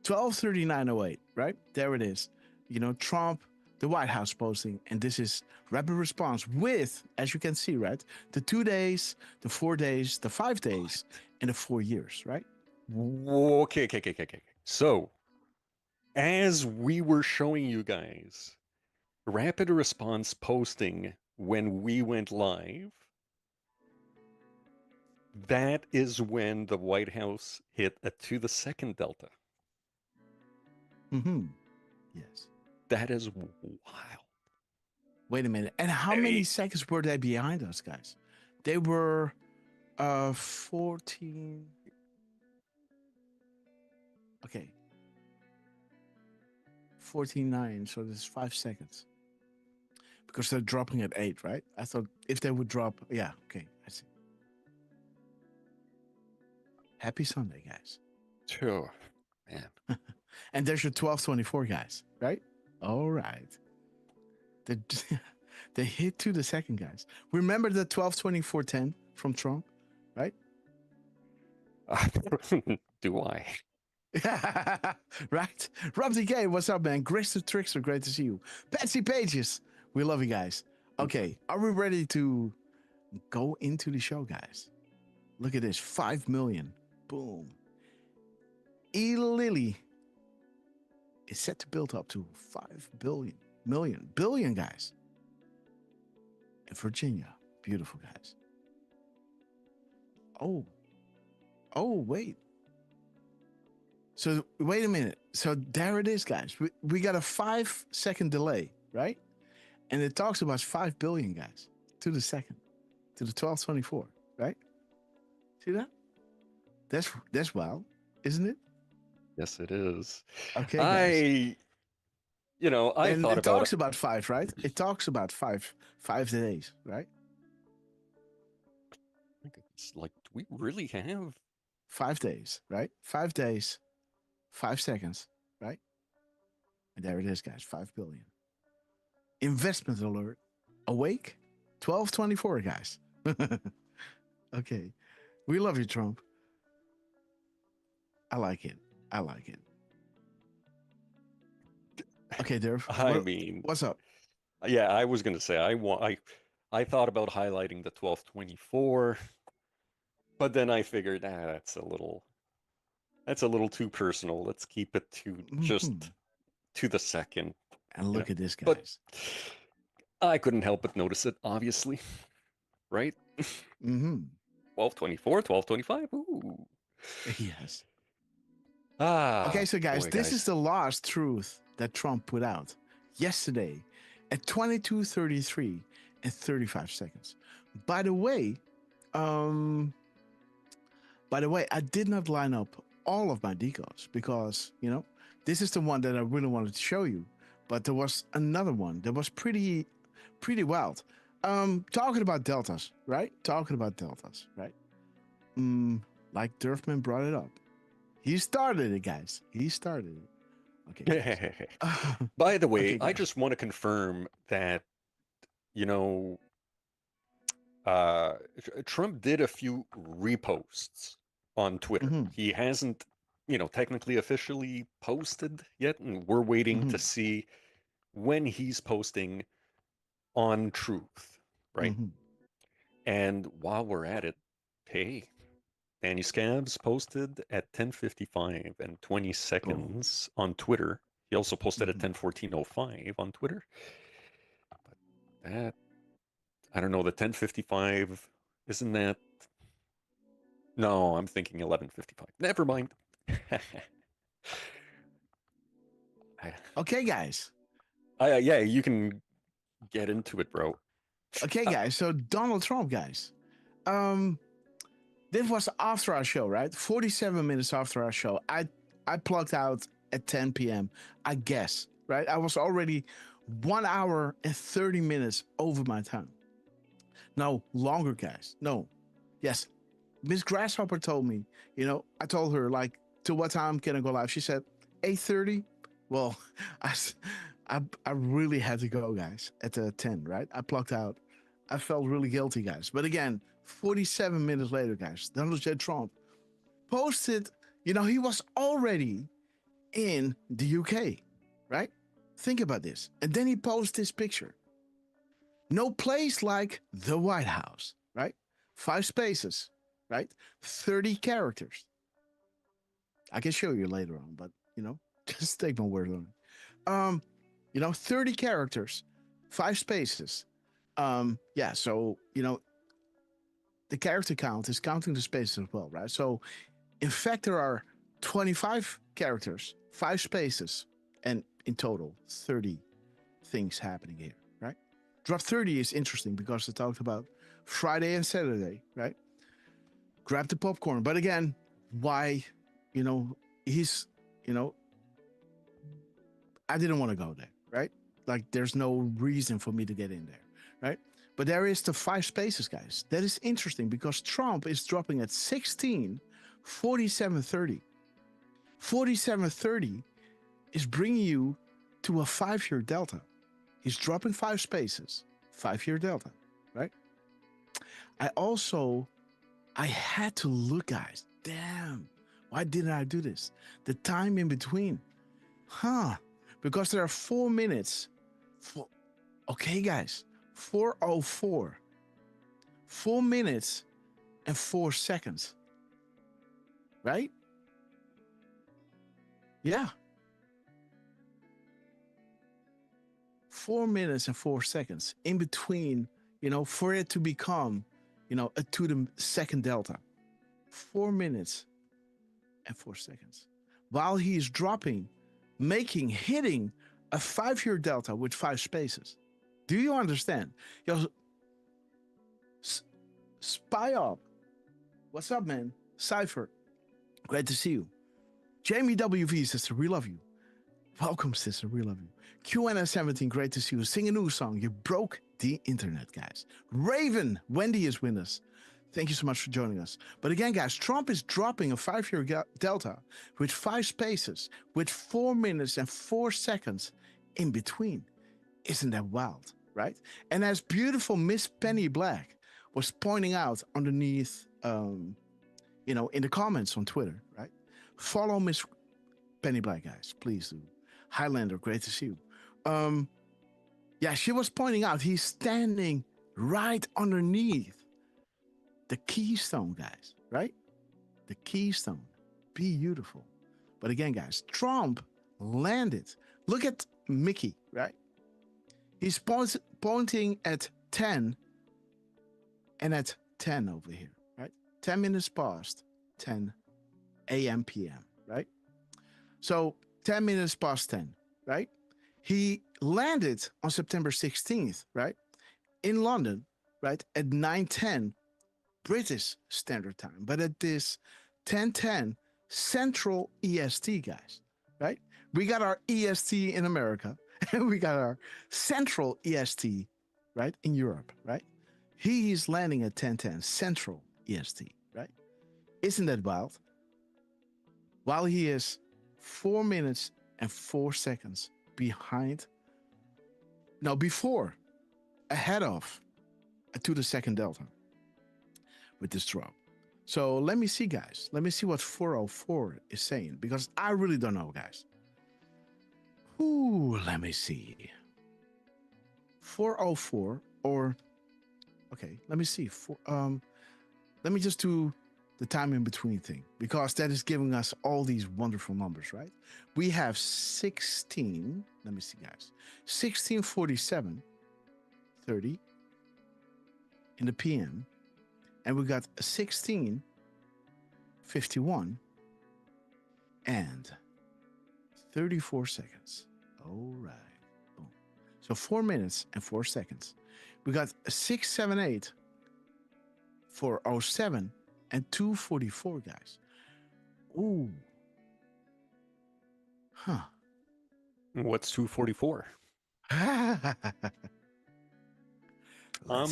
12:39:08, right? There it is. Trump, the White House posting, and this is rapid response with, as you can see, right, the 2 days, the 4 days, the 5 days, and the 4 years, right? Okay. So, as we were showing you guys, rapid response posting when we went live, that is when the White House hit a to the second delta. Yes. That is wild. Wait a minute. And how many seconds were they behind us, guys? They were 14. Okay. 14.9. So this is 5 seconds. Because they're dropping at 8, right? I thought if they would drop. Yeah. Okay. I see. Happy Sunday, guys. Sure. Man. And there's your 12:24, guys. Right? All right. They hit to the second, guys. Remember the 12:24:10 from Trump, right? Do I? Right? Rob DK, what's up, man? Grace the Trickster, great to see you. Patsy Pages, we love you guys. Okay, are we ready to go into the show, guys? Look at this, 5 million. Boom. E. Lilly is set to build up to 5 billion, guys. In Virginia. Beautiful, guys. Oh, wait. So, wait a minute. So, there it is, guys. We got a 5-second delay, right? And it talks about 5 billion, guys, to the second, to the 12:24, right? See that? That's wild, isn't it? Yes, it is. Okay, guys. I thought it talks about 5, right? It talks about 5 days, right? It's like, do we really have 5 days, right? 5 days, 5 seconds, right? And there it is, guys. 5 billion. Investment alert. Awake. 12:24, guys. Okay. We love you, Trump. I like it. Okay, Derv. What's up? Yeah, I was going to say, I thought about highlighting the 12:24, but then I figured, that's a little too personal. Let's keep it to just to the second. And look at this, guys. But I couldn't help but notice it, obviously. Right? 12:24, 12:25. Ooh. Yes. Okay, so guys, this is the last truth that Trump put out yesterday at 22:33 and 35 seconds. By the way, I did not line up all of my decodes because, this is the one that I really wanted to show you. But there was another one that was pretty wild. Talking about deltas, right? Like Durfman brought it up. He started it, guys. Okay. By the way, Okay, I guys. just want to confirm that, you know, Trump did a few reposts on Twitter. Mm-hmm. He hasn't, technically officially posted yet, and we're waiting to Mm-hmm. see when he's posting on Truth, right? Mm-hmm. And while we're at it, hey, Danny Scabs posted at 10:55 and 20 seconds on Twitter. He also posted at 10:14:05 on Twitter. But that, I don't know, the 10:55, isn't that? No, I'm thinking 11:55. Never mind. Okay, guys. Yeah, you can get into it, bro. Okay, guys. So Donald Trump, guys. This was after our show, right? 47 minutes after our show. I plugged out at 10 p.m. I guess, right? I was already 1 hour and 30 minutes over my time. No, longer, guys. No. Yes. Miss Grasshopper told me, I told her, like, to what time can I go live? She said 8:30. Well, I really had to go, guys, at 10, right? I plugged out. I felt really guilty, guys. But again, 47 minutes later, guys, Donald J. Trump posted, he was already in the UK, right? Think about this. And then he posted this picture. No place like the White House, right? 5 spaces, right? 30 characters. I can show you later on, but, just take my word on it. 30 characters, 5 spaces. Yeah, so, the character count is counting the spaces as well, right? So, in fact, there are 25 characters, 5 spaces, and in total, 30 things happening here, right? Drop 30 is interesting because it talked about Friday and Saturday, right? Grab the popcorn. But again, why, he's, I didn't want to go there, right? Like, there's no reason for me to get in there, right? But there is the 5 spaces, guys. That is interesting because Trump is dropping at 16, 47:30. 47:30 is bringing you to a 5-year delta. He's dropping 5 spaces, 5-year delta, right? I had to look, guys. Damn, why didn't I do this? The time in between. Because there are 4 minutes. Okay, guys, 4:04. 4 minutes and 4 seconds. Right? Yeah. 4 minutes and 4 seconds in between, for it to become, to the second delta. 4 minutes and 4 seconds. While he's dropping, hitting a 5-year delta with 5 spaces. Do you understand? Spy Up. What's up, man? Cypher. Great to see you. Jamie WV, sister, we love you. Welcome, sister, we love you. QNS17, great to see you. Sing a new song. You broke the internet, guys. Raven, Wendy is with us. Thank you so much for joining us. But again, guys, Trump is dropping a 5-year delta with 5 spaces, with 4 minutes and 4 seconds in between. Isn't that wild, right? And as beautiful Miss Penny Black was pointing out underneath, in the comments on Twitter, right? Follow Miss Penny Black, guys. Please do. Highlander, great to see you. Yeah, she was pointing out he's standing right underneath the keystone, guys, right? The keystone. Beautiful. But again, guys, Trump landed. Look at Mickey, right? He's pointing at 10 and at 10 over here, right? 10 minutes past 10 a.m. p.m., right? So 10 minutes past 10, right? He landed on September 16th, right? In London, right? At 9:10 British Standard Time. But at this 10:10 Central EST, guys, right? We got our EST in America and we got our Central EST, right? In Europe, right? He is landing at 10:10 Central EST, right? Isn't that wild? While he is 4 minutes and 4 seconds behind. No, before, ahead of, to the second delta with this drop. So let me see, guys. Let me see what 404 is saying, because I really don't know, guys. Ooh, let me see. 404 or okay, let me see. Let me just do the time in between thing, because that is giving us all these wonderful numbers, right? We have 16. Let me see, guys. 16:47, 30 in the PM, and we got 16:51 and 34 seconds. All right. Boom. So 4 minutes and 4 seconds. We got 678, 407, and 244, guys. Ooh. Huh. What's 244?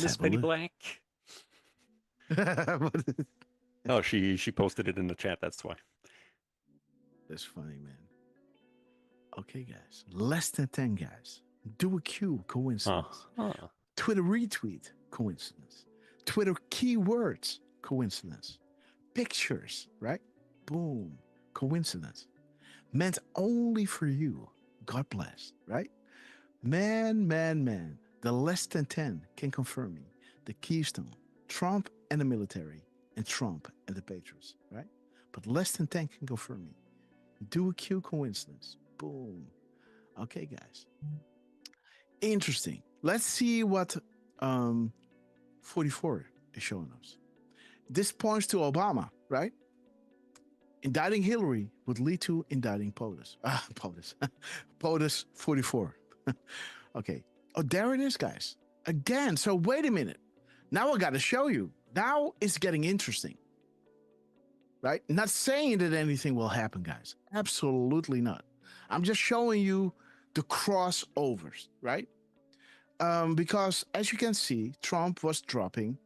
Miss Penny Black. Oh, she posted it in the chat. That's why. That's funny, man. Okay, guys. Less than 10, guys. Do a Q, coincidence. Twitter retweet, coincidence. Twitter keywords, coincidence. Pictures, right? Boom, coincidence. Meant only for you. God bless, right? Man. The less than 10 can confirm me. The Keystone, Trump and the military, and Trump and the Patriots, right? But less than 10 can confirm me. Do a Q coincidence. Boom. Okay, guys. Interesting. Let's see what 44 is showing us. This points to Obama, right? Indicting Hillary would lead to indicting POTUS. POTUS. POTUS 44. Okay. Oh, there it is, guys. Again. So wait a minute. Now I got to show you. Now it's getting interesting. Right? Not saying that anything will happen, guys. Absolutely not. I'm just showing you the crossovers, right? Because as you can see, Trump was dropping.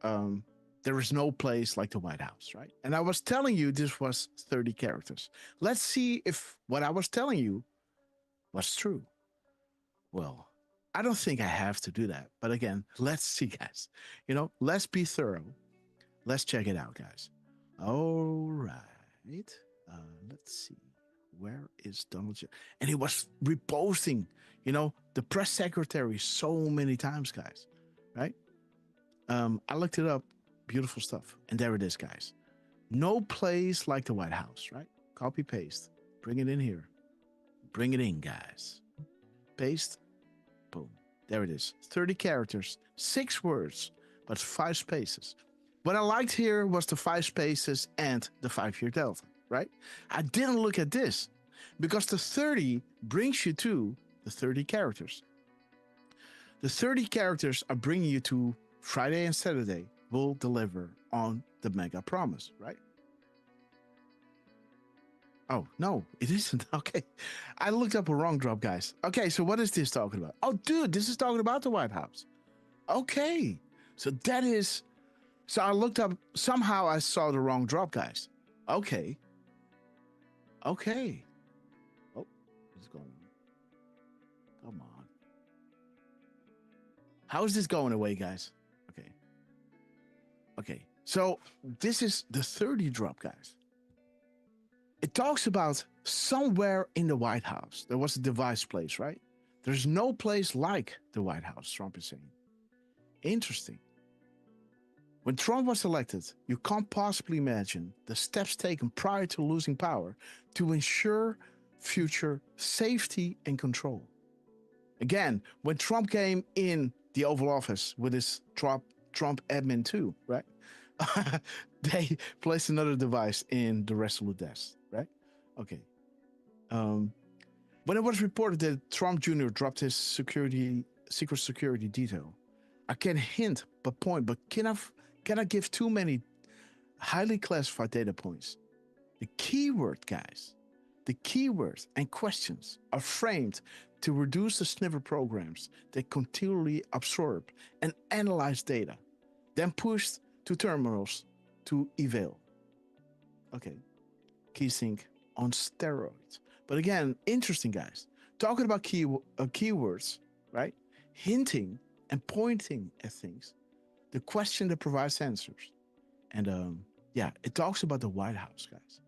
There is no place like the White House, right? And I was telling you this was 30 characters. Let's see if what I was telling you was true. Well, I don't think I have to do that. But again, let's see, guys. You know, let's be thorough. Let's check it out, guys. All right. Let's see. Where is Donald Trump? And he was reposting, you know, the press secretary so many times, guys. Right? I looked it up. Beautiful stuff. And there it is, guys. No place like the White House, right? Copy, paste. Bring it in here. Bring it in, guys. Paste. Boom. There it is. 30 characters, 6 words, but 5 spaces. What I liked here was the 5 spaces and the 5-year delta, right? I didn't look at this because the 30 brings you to the 30 characters. The 30 characters are bringing you to Friday and Saturday will deliver on the mega promise, right? Oh, no, it isn't. Okay. I looked up a wrong drop, guys. Okay, so what is this talking about? Oh, dude, this is talking about the White House. Okay. So that is... So I looked up... Somehow I saw the wrong drop, guys. Okay. Okay. Oh, what's going on? Come on. How is this going away, guys? Okay. Okay. So this is the 30 drop, guys. It talks about somewhere in the White House. There was a device place, right? There's no place like the White House, Trump is saying. Interesting. When Trump was elected, you can't possibly imagine the steps taken prior to losing power to ensure future safety and control. Again, when Trump came in the Oval Office with his Trump admin 2, right? They placed another device in the rest of the desk, right? Okay. When it was reported that Trump Jr. dropped his secret security detail, I can hint but point, but cannot give too many highly classified data points. The keyword, guys, the keywords and questions are framed to reduce the sniffer programs that continually absorb and analyze data, then pushed to terminals to evaluate. Okay, key sync on steroids. But again, interesting, guys. Talking about keywords, right? Hinting and pointing at things. The question that provides answers. And yeah, it talks about the White House, guys.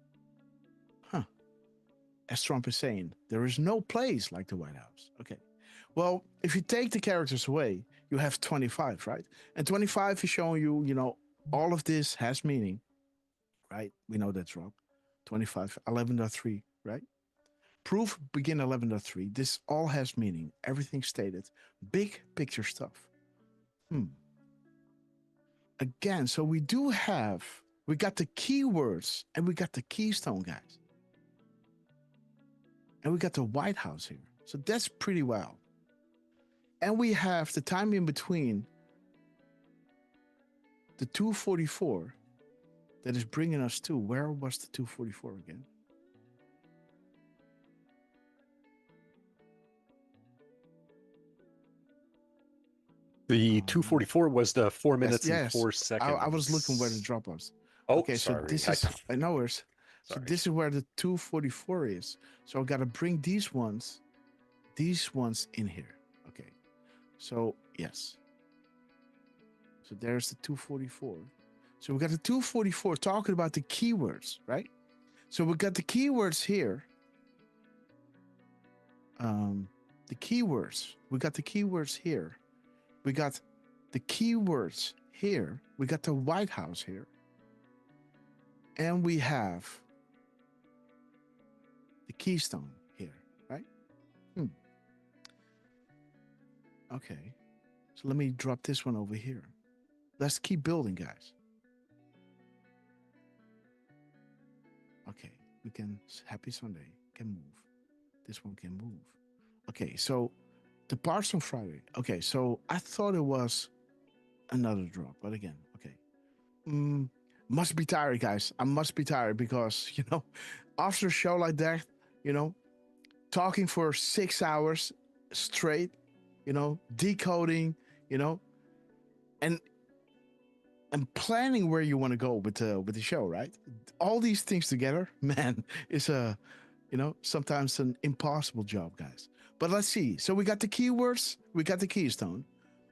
Huh. As Trump is saying, there is no place like the White House. Okay. Well, if you take the characters away, you have 25, right? And 25 is showing you, all of this has meaning, right? We know that's wrong. 25, 11.3, right? Proof begin 11.3. This all has meaning. Everything stated. Big picture stuff. Again, so we got the keywords and we got the keystone, guys. And we got the White House here. So that's pretty wild. And we have the time in between the 244 that is bringing us to, where was the 244 again? The 244 was the 4 minutes and 4 seconds. I was looking where the drop was. Oh, okay, sorry. So this is, I know where. So this is where the 244 is. So I got to bring these ones in here. Okay. So, yes. So there's the 244. So we got the 244 talking about the keywords, right? So we got the keywords here. The keywords. We got the keywords here. We got the keywords here. We got the White House here. And we have the keystone here, right? Okay. So let me drop this one over here. Let's keep building, guys. Okay. We can, happy Sunday, can move. This one can move. Okay, so the parts on Friday. Okay, so I thought it was another drop, but again, okay. Must be tired, guys. I must be tired because, after a show like that, talking for 6 hours straight, decoding, and planning where you want to go with the show, right? All these things together, man, is sometimes an impossible job, guys. But let's see. So we got the keywords, we got the keystone.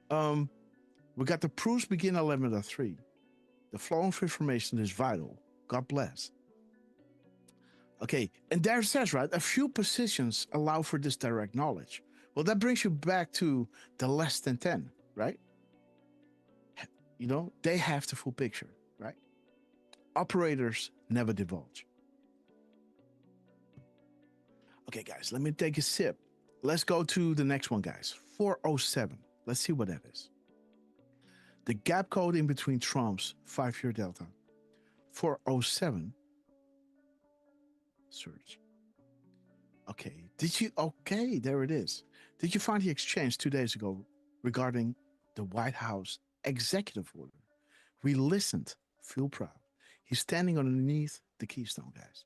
We got the proofs begin 11.3. The flow of information is vital. God bless. Okay, and there it says, right, a few positions allow for this direct knowledge. Well, that brings you back to the less than 10, right? They have the full picture, right? Operators never divulge. Okay, guys, let me take a sip. Let's go to the next one, guys. 407. Let's see what that is. The gap code in between Trump's 5-year delta. 407. Search. Okay. Okay, there it is. Did you find the exchange 2 days ago regarding the White House executive order? We listened. Feel proud. He's standing underneath the keystone, guys.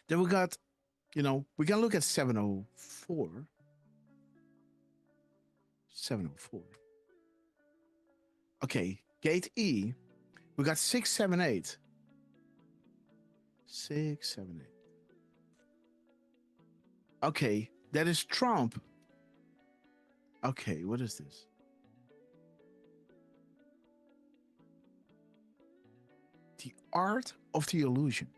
Then we got, we can look at 704. 704. Okay, gate E. We got 678. 678. Okay, that is Trump. Okay, what is this? The art of the illusion.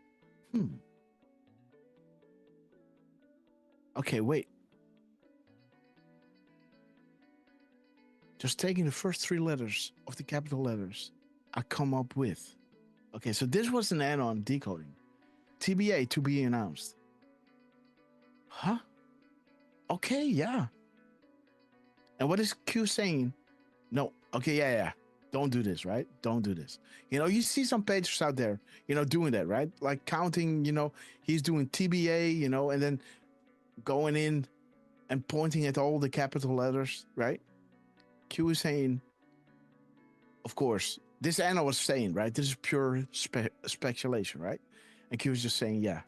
Okay, wait. Just taking the first 3 letters of the capital letters I come up with. Okay, so this was an add-on decoding. TBA, to be announced. Huh? Okay, yeah. And what is Q saying? No. Okay, yeah. Don't do this, right? Don't do this. You see some pages out there, doing that, right? Like counting, he's doing TBA, and then going in and pointing at all the capital letters, right? Q is saying, of course, this Anna was saying, right? This is pure speculation, right? And Q was just saying, yeah,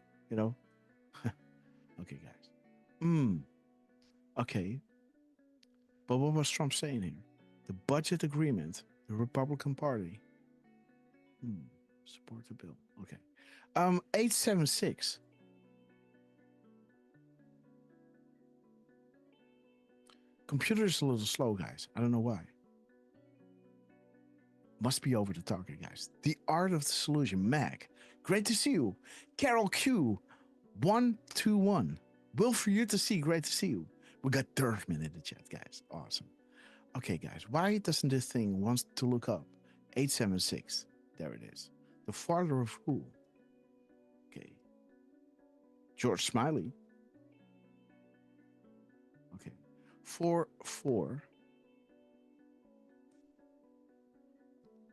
Okay, guys. Okay. But what was Trump saying here? The budget agreement, the Republican Party. Support the bill. Okay. 876. Computer is a little slow, guys. I don't know why. Must be over the talker, guys. The Art of the Solution, Mac. Great to see you. Carol Q, 121. Will for you to see. Great to see you. We got Durfman in the chat, guys. Awesome. Okay, guys. Why doesn't this thing want to look up? 876. There it is. The father of who? Okay. George Smiley. Okay. 4-4.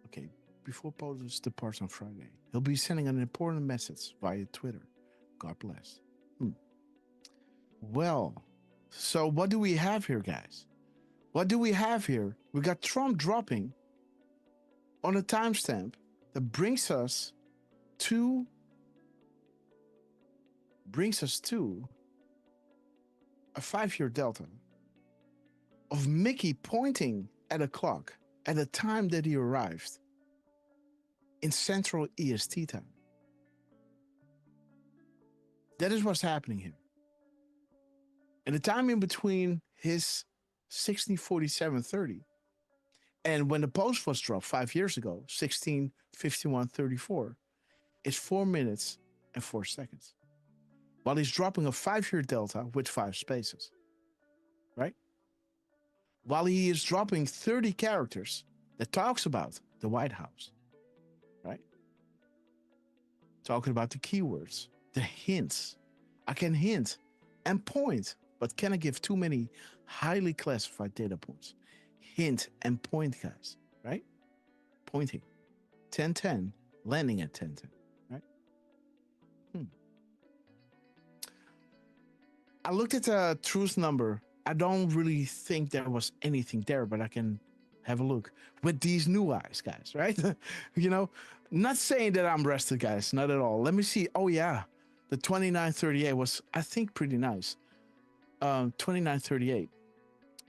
Okay. Before Poses departs on Friday, he'll be sending an important message via Twitter. God bless. Well, so what do we have here, guys? What do we have here? We got Trump dropping on a timestamp that brings us to a 5-year delta of Mickey pointing at a clock at the time that he arrived in Central EST time. That is what's happening here. And the time in between his 16:47:30 and when the post was dropped 5 years ago, 16:51:34, is 4 minutes and 4 seconds. While he's dropping a 5-year delta with 5 spaces, right? While he is dropping 30 characters that talks about the White House, right? Talking about the keywords, the hints. I can hint and point, but can I give too many highly classified data points? Hint and point, guys, right? Pointing. 10-10, landing at 10-10, right? I looked at the truth number. I don't really think there was anything there, but I can have a look with these new eyes, guys, right? You know, not saying that I'm rested, guys, not at all. Let me see. Oh, yeah. The 2938 was, I think, pretty nice. 2938.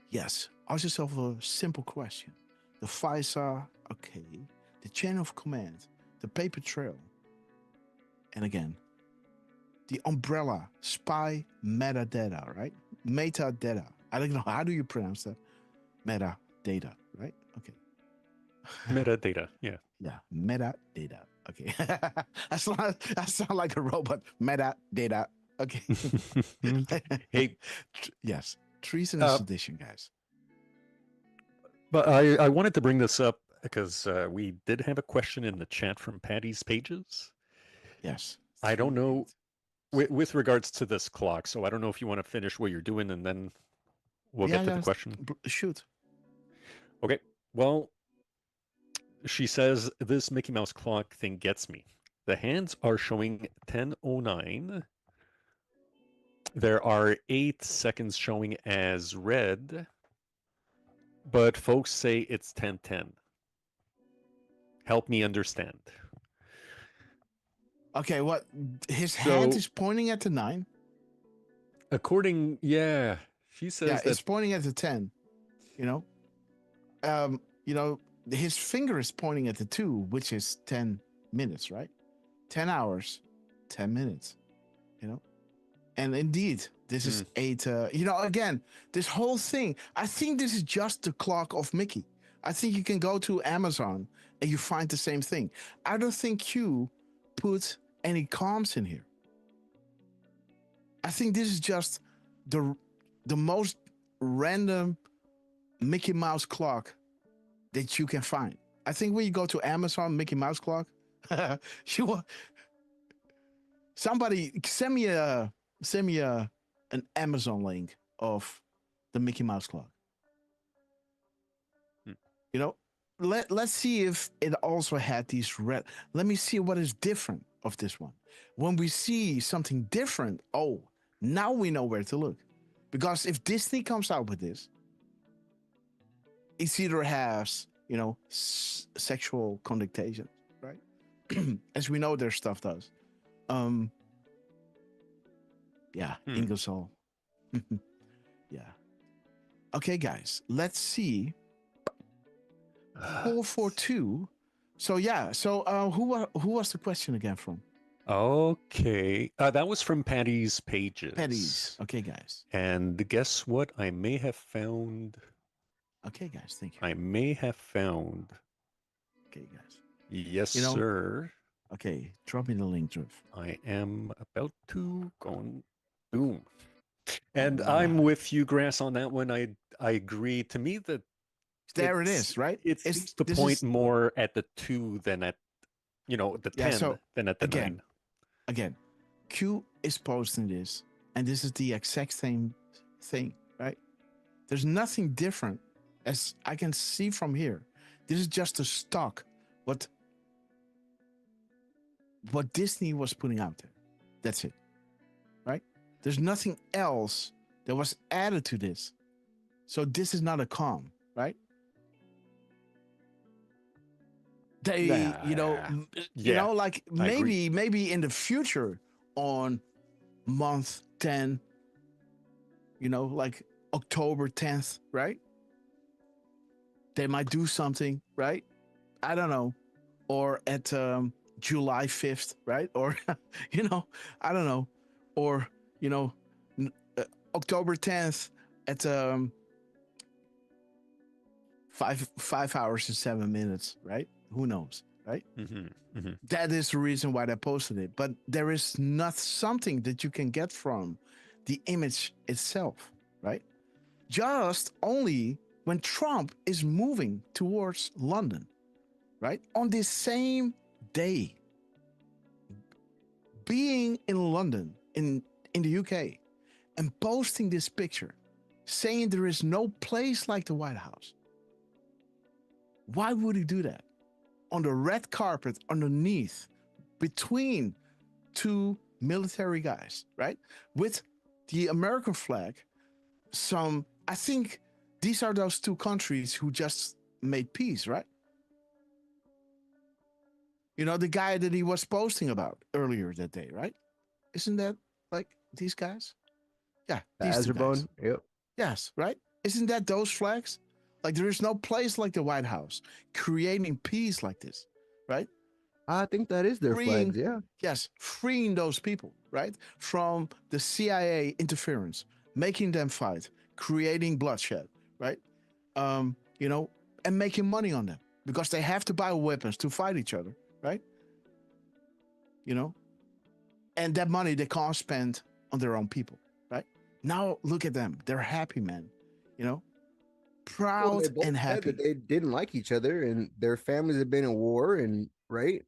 Yes. Ask yourself a simple question. The FISA, okay. The chain of command, the paper trail. And again, the umbrella, spy metadata, right? Metadata. I don't know. How do you pronounce that? Metadata, right? Okay. Metadata, yeah. Yeah, metadata. Okay. I sound like a robot. Metadata. Okay. Hey. Yes. Treasonous edition, guys. But I wanted to bring this up because we did have a question in the chat from Patty's Pages. Yes. I don't know with regards to this clock. So I don't know if you want to finish what you're doing and then we'll get to the question. Shoot. Okay. Well, she says this Mickey Mouse clock thing gets me. The hands are showing 10:09. There are 8 seconds showing as red, but folks say it's 10:10. Help me understand. Okay, what? His hand is pointing at the 9? According, yeah, she says that it's pointing at the 10. You know, his finger is pointing at the 2, which is 10 minutes, right? 10 hours, 10 minutes, you know? And indeed, this is 8, you know, again, this whole thing, I think this is just the clock of Mickey. I think you can go to Amazon and you find the same thing. I don't think Q put any comms in here. I think this is just the most random Mickey Mouse clock that you can find. I think when you go to Amazon Mickey Mouse clock, somebody send me an Amazon link of the Mickey Mouse clock. You know, let's see if it also had these red. Let me see what is different of this one. When we see something different, oh, now we know where to look. Because if Disney comes out with this, it either has, you know, sexual connotations, right? As we know their stuff does. Yeah, Ingersoll. Yeah. Okay, guys, let's see. 442. So yeah, so who was the question again from? Okay. That was from Patty's Pages. Patty's. Okay, guys. And guess what? I may have found. Okay, guys. Thank you. I may have found. Okay, guys. Yes, You know, sir. Okay, drop me the link, Drift. I am about to go on. Boom. And I'm with you, Grass, on that one. I agree. To me, that there it is, right? It seems to point more at the 2 than at, the 10 than at the 9. Again, Q is posting this, and this is the exact same thing, right? There's nothing different as I can see from here. This is just a stock, what Disney was putting out there. That's it, right? There's nothing else that was added to this. So this is not a com, right? They, like maybe in the future on month 10, like October 10th, right? They might do something, right? I don't know. Or at July 5th, right? Or, I don't know. Or, October 10th at 5 hours and 7 minutes, right? Who knows, right? That is the reason why they posted it. But there is not something that you can get from the image itself, right? Just only when Trump is moving towards London, right? On this same day, being in London, in the UK, and posting this picture, saying there is no place like the White House. Why would he do that? On the red carpet, underneath, between 2 military guys, right? With the American flag, I think these are those 2 countries who just made peace, right? The guy that he was posting about earlier that day, right? Isn't that like these guys? Yeah, these 2 guys. Yep. Yes, right? Isn't that those flags? Like there is no place like the White House creating peace like this, right? I think that is their flags, yeah. Yes, freeing those people, right? From the CIA interference, making them fight, creating bloodshed, right? And making money on them because they have to buy weapons to fight each other, right? And that money they can't spend on their own people, right? Now look at them. They're happy, man. Proud and happy. That they didn't like each other and their families have been in war and right?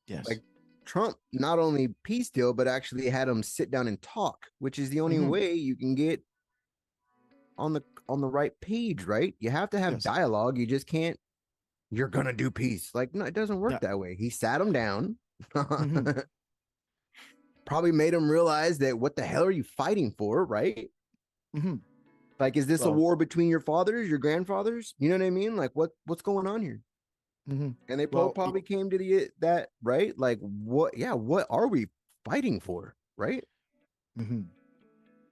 Yes. Like Trump not only peace deal, but actually had them sit down and talk, which is the only way you can get on the right page, right? You have to have dialogue. You just can't, you're gonna do peace. Like, no, it doesn't work that way. He sat them down. Probably made them realize that what the hell are you fighting for, right? Like, is this a war between your fathers, your grandfathers? You know what I mean? Like, what's going on here? And they probably came to that, right? Like, what are we fighting for, right?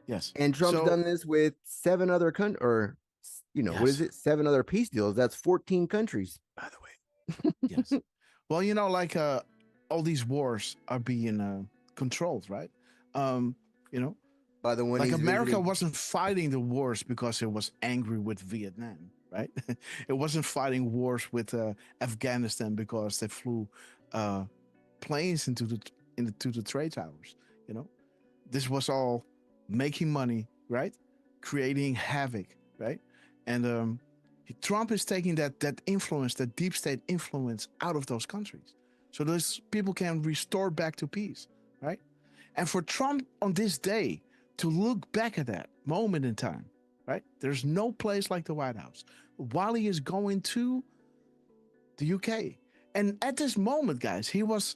Yes. And Trump's done this with 7 other countries, or, what is it? 7 other peace deals. That's 14 countries, by the way. Yes. Well, like all these wars are being controlled, right? By the one, like America wasn't fighting the wars because it was angry with Vietnam, right? It wasn't fighting wars with Afghanistan because they flew planes into the trade towers. This was all making money, right? Creating havoc, right? And Trump is taking that influence, that deep state influence, out of those countries, so those people can restore back to peace, right? And for Trump on this day to look back at that moment in time, right? There's no place like the White House while he is going to the UK. And at this moment, guys, he was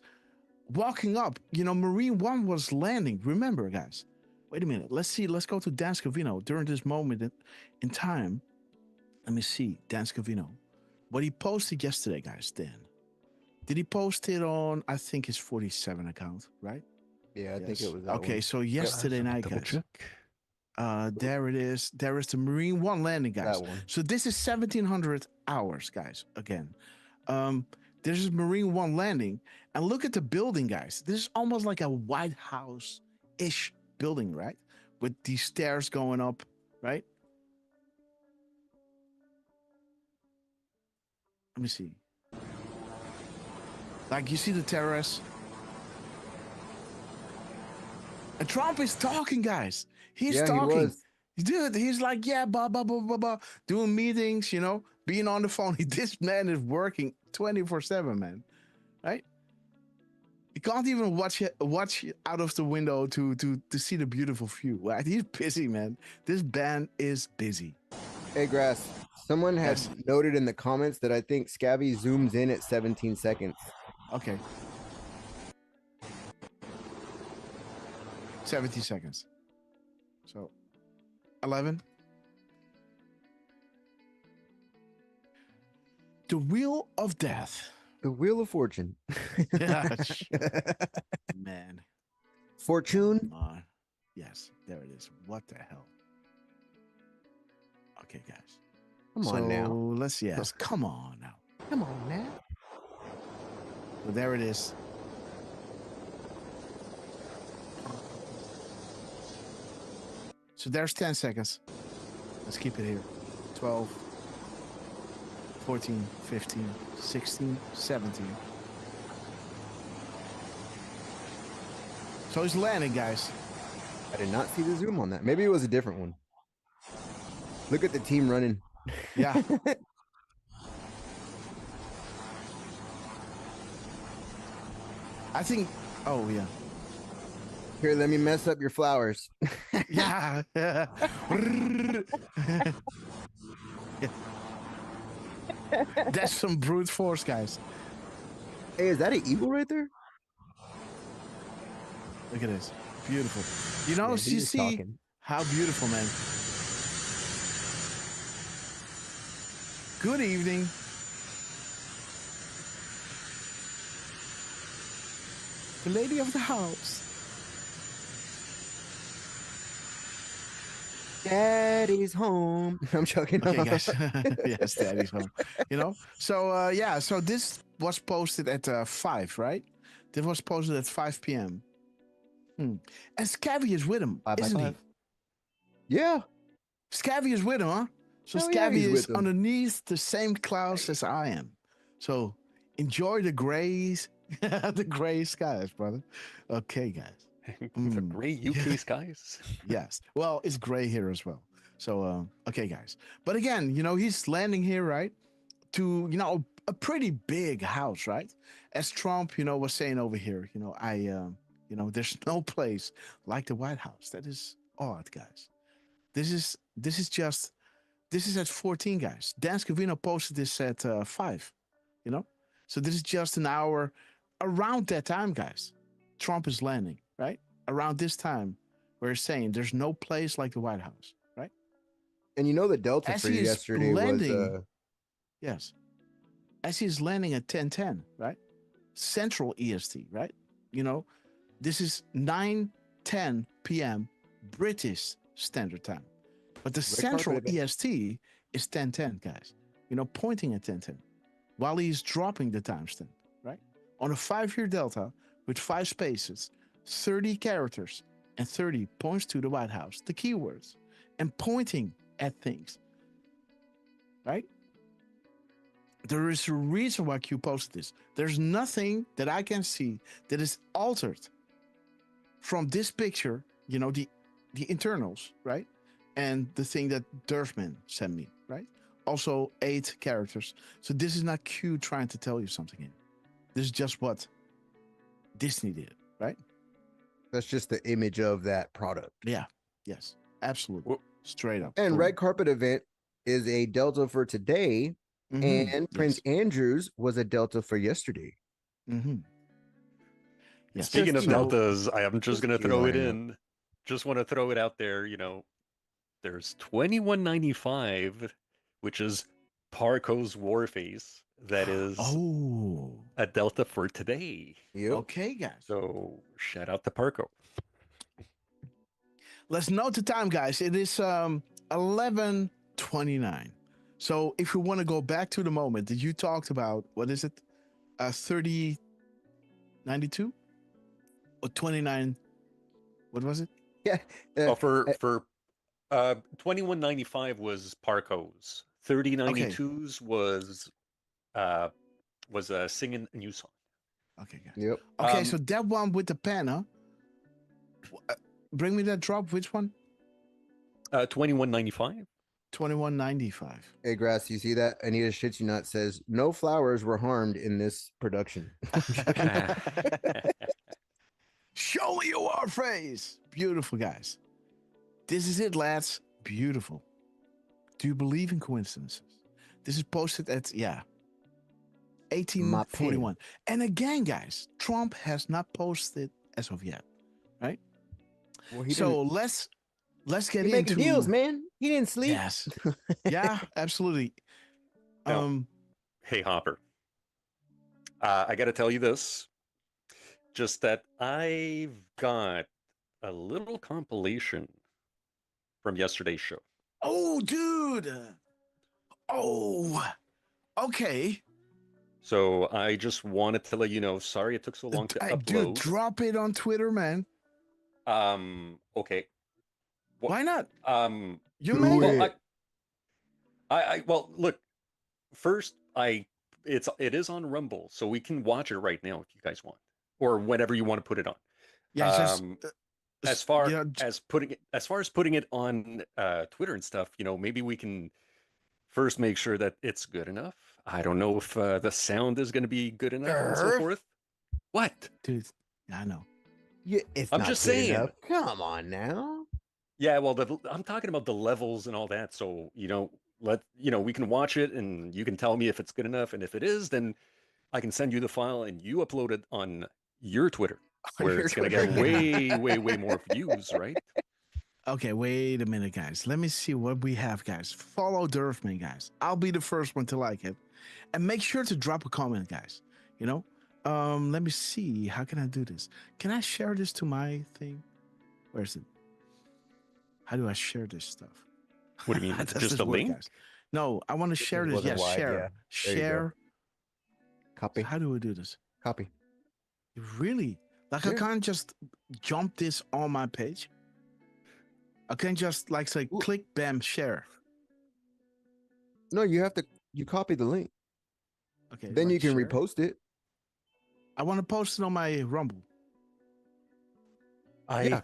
walking up. Marine One was landing. Remember, guys, wait a minute. Let's see. Let's go to Dan Scavino during this moment in time. Let me see. Dan Scavino. What he posted yesterday, guys, Dan. Did he post it on, I think, his 47 account, right? Yeah, I think it was that okay, one. so yesterday night, guys. There it is. There is the Marine One landing, guys. So this is 1700 hours, guys. Again, This is Marine One landing. And look at the building, guys. This is almost like a White House-ish building, right? With these stairs going up, right? Let me see. Like, you see the terrace? And Trump is talking, guys. He's talking. Dude, he's like, yeah, blah, blah, blah, blah, blah. Doing meetings, you know, being on the phone. This man is working 24/7, man. Right? You can't even watch out of the window to see the beautiful view. Right? He's busy, man. This band is busy. Hey, Grass. Someone has noted in the comments that I think Scabby zooms in at 17 seconds. Okay. 17 seconds. So, 11. The Wheel of Death. The Wheel of Fortune. Man. Fortune? Yes, there it is. What the hell? Okay, guys. Come on now. Let's, yes, come on now. Come on now. So there it is. So there's 10 seconds. Let's keep it here. 12, 14, 15, 16, 17. So he's landing, guys. I did not see the zoom on that. Maybe it was a different one. Look at the team running. Yeah. I think, oh, yeah. Here, let me mess up your flowers. Yeah. That's some brute force, guys. Hey, is that an eagle right there? Look at this. Beautiful. You know, you see how beautiful, man. Good evening. The lady of the house. Daddy's home. I'm joking. Okay, guys. Yes, Daddy's home. You know? So, yeah. So this was posted at 5, right? This was posted at 5 p.m. And Scabby is with him, isn't he? Yeah. Scabby is with him, huh? So Scabby is underneath the same clouds as I am. So enjoy the grays, the gray skies, brother. Okay, guys. The gray UK skies. Yes. Well, it's gray here as well. So, okay, guys. But again, you know, he's landing here, right? To, you know, a pretty big house, right? As Trump, you know, was saying over here, you know, you know, there's no place like the White House. That is odd, guys. This is at 14, guys. Dan Scavino posted this at 5, you know? So this is just an hour around that time, guys. Trump is landing, right? Around this time, we're saying there's no place like the White House, right? And you know the Delta for yesterday was... Yes. As he's landing at 10:10, right? Central EST, right? You know, this is 9:10 p.m. British Standard Time. But the Central EST is 10:10, guys. You know, pointing at 10:10. While he's dropping the timestamp, right? On a 5-year delta with 5 spaces, 30 characters, and 30 points to the White House, the keywords, and pointing at things, right? There is a reason why Q posted this. There's nothing that I can see that is altered from this picture, you know, the internals, right? And the thing that Durfman sent me, right? Also 8 characters. So this is not Q trying to tell you something here. This is just what Disney did, right? That's just the image of that product. Yeah. Yes. Absolutely. Straight up. And Red Carpet Event is a delta for today. And Prince Andrews was a delta for yesterday. Yes. Speaking of deltas, I am just going to throw it in. Just want to throw it out there. You know, there's 2195, which is Parco's Warface. That is a delta for today. Yep. Okay, guys. So shout out to Parco. Let's note the time, guys. It is 11:29. So if you want to go back to the moment that you talked about, what is it? 3092 or 29. What was it? Yeah. For 2195 was Parco's. 3092s was a singing a new song. Okay, guys. Yep. Okay, so that one with the pen, huh? Bring me that drop. Which one? 2195. 2195. Hey, Grass, you see that? Anita Shit You Not says no flowers were harmed in this production. Show me your war phrase. Beautiful, guys. This is it, lads. Beautiful. Do you believe in coincidences? This is posted at 1841. And again, guys, Trump has not posted as of yet, right? Well, so let's get into making deals, man. He didn't sleep. Yes. Yeah, absolutely. Hey, Hopper. I got to tell you this. Just that I've got a little compilation from yesterday's show. Oh, dude. Oh, okay. So I just wanted to let you know. Sorry it took so long to upload. Dude, drop it on Twitter, man. Okay. Why not? You made it. Well, look. First, it is on Rumble, so we can watch it right now if you guys want, or whenever you want to put it on. Yeah. As far as putting it on Twitter and stuff, maybe we can first make sure that it's good enough. I don't know if the sound is going to be good enough and so forth. What, dude? I know. Yeah, I'm just saying. Enough. Come on now. Yeah, well, I'm talking about the levels and all that. So we can watch it and you can tell me if it's good enough, and if it is, then I can send you the file and you upload it on your Twitter, where it's going to get way more views, right? Okay, wait a minute, guys. Let me see what we have, guys. Follow Durfman, guys. I'll be the first one to like it. And make sure to drop a comment, guys. Let me see. How can I do this? Can I share this to my thing? Where is it? How do I share this stuff? What do you mean? Just a link? Guys? No, I want to share this. Yes, share. Yeah. Share. Copy. So how do we do this? Copy. Really? Like I can't just jump this on my page? I can't just say click, bam, share. No, you copy the link. Okay. Then you can share. repost it. I want to post it on my Rumble.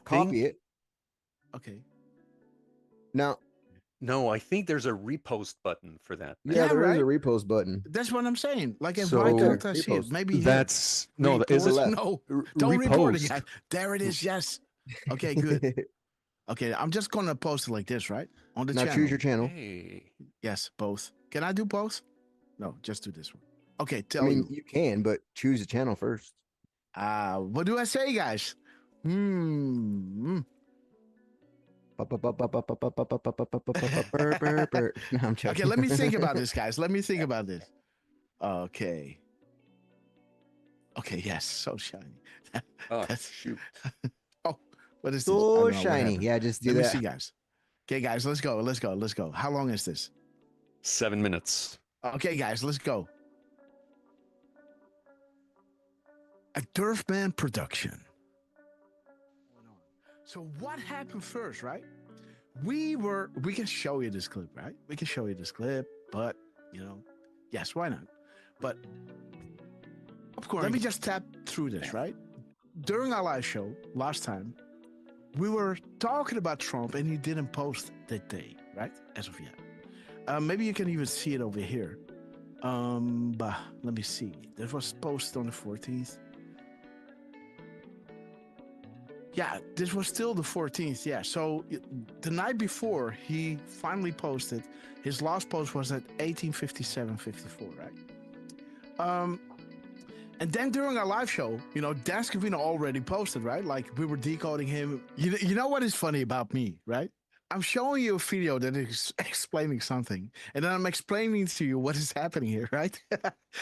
Copy it. Okay. Now, no, I think there's a repost button for that. Yeah, there is a repost button. That's what I'm saying. Like, why So- can't I see it? Maybe That's no. report. Is it? No, don't report it, repost. guys. There it is. Yes. Okay, good. Okay, I'm just gonna post it like this, right? On the Now channel. choose your channel. Hey. Yes, both. Can I do both? No, just do this one. Okay, I tell mean, me. you can, but choose the channel first. What do I say, guys? No, I'm joking. Okay, let me think about this, guys. Let me think about this. Okay. Okay, yes, so shiny. Oh, shoot. Oh, what is this? I So don't know what shiny. happened. Yeah, just do Let me that. see, guys. Okay, guys, let's go. How long is this? 7 minutes. Okay, guys, let's go. A Durfman production. So what happened first, right? We can show you this clip, right? We can show you this clip, but yes, why not? But of course, let me just tap through this, right? During our live show last time, we were talking about Trump and he didn't post that day, right? As of yet. Maybe you can even see it over here. But let me see. That was posted on the 14th. Yeah, this was still the 14th. Yeah, so the night before he finally posted, his last post was at 18:57:54, right? And then during our live show, Dan Scavino already posted, right? Like we were decoding him. You know what is funny about me, right? I'm showing you a video that is explaining something, and then I'm explaining to you what is happening here, right?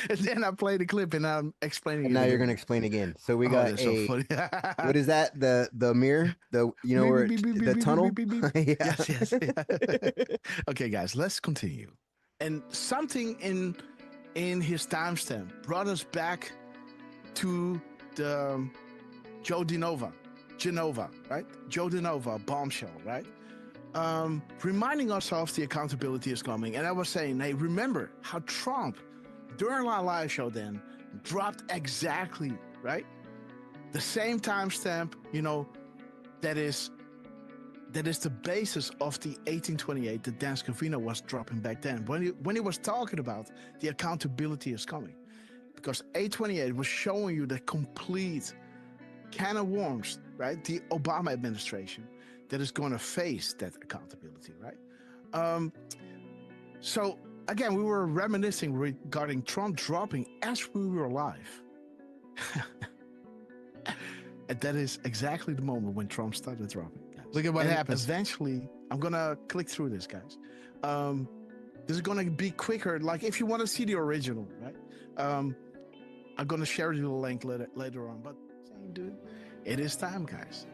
And then I play the clip, and I'm explaining. And now you're gonna explain again. So we got that's so funny. what is that? The mirror? Where the tunnel? Yes. Okay, guys, let's continue. And something in in his timestamp brought us back to the Genova, right? Joe DeNova bombshell, right? Reminding ourselves the accountability is coming. And I was saying, hey, remember how Trump, during our live show then, dropped exactly, right? The same timestamp, you know, that is the basis of the 1828 that Dan Scavino was dropping back then. When he was talking about the accountability is coming. Because 828 was showing you the complete can of worms, right? The Obama administration that is going to face that accountability, right? So again, we were reminiscing regarding Trump dropping as we were live. And that is exactly the moment when Trump started dropping. Guys. Look at what happens. Eventually, I'm going to click through this, guys. This is going to be quicker. Like if you want to see the original, right? I'm going to share you the link later on. But dude, it is time, guys.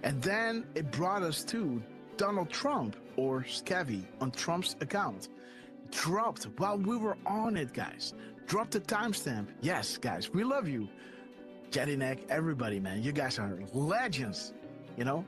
And then it brought us to Donald Trump, or Scavy, on Trump's account. Dropped while we were on it, guys. Dropped the timestamp. Yes, guys, we love you. Jedinek, everybody, man. You guys are legends. You know,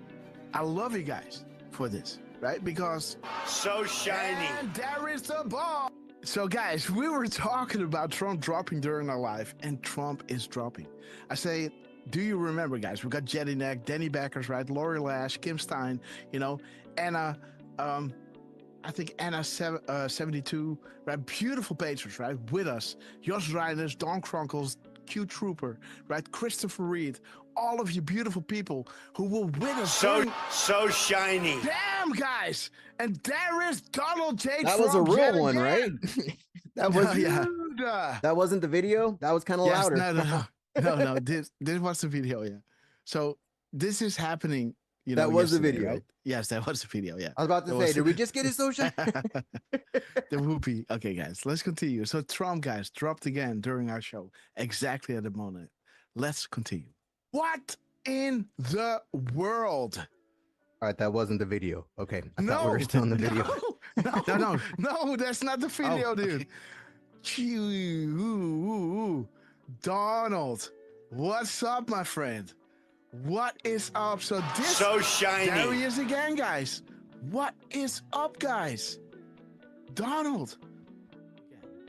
I love you guys for this, right? Because so shiny. And there is the ball. So, guys, we were talking about Trump dropping during our live, and Trump is dropping. I say, do you remember, guys? We got Jedinek, Danny Backers, right? Lori Lash, Kim Stein, you know, Anna, I think Anna 72, right? Beautiful patrons, right? With us. Jos Reiners, Don Kronkels, Q Trooper, right? Christopher Reed, all of you beautiful people who were with us. So shiny. Damn, guys. And there is Donald J. That Trump was a real one, again. right? That was That wasn't the video? That was kind of louder. No. This was the video, yeah. So this is happening. You know, that was the video, right? Yes, that was the video. Yeah. I was about to say, did we just get it so shiny? The whoopee. Okay, guys, let's continue. So Trump, guys, dropped again during our show, exactly at the moment. Let's continue. What in the world? All right, that wasn't the video. Okay, I thought we were still in the video. No, that's not the video, dude. Donald, what's up, my friend? What is up? So this so shiny. There he is again, guys. What is up, guys? Donald.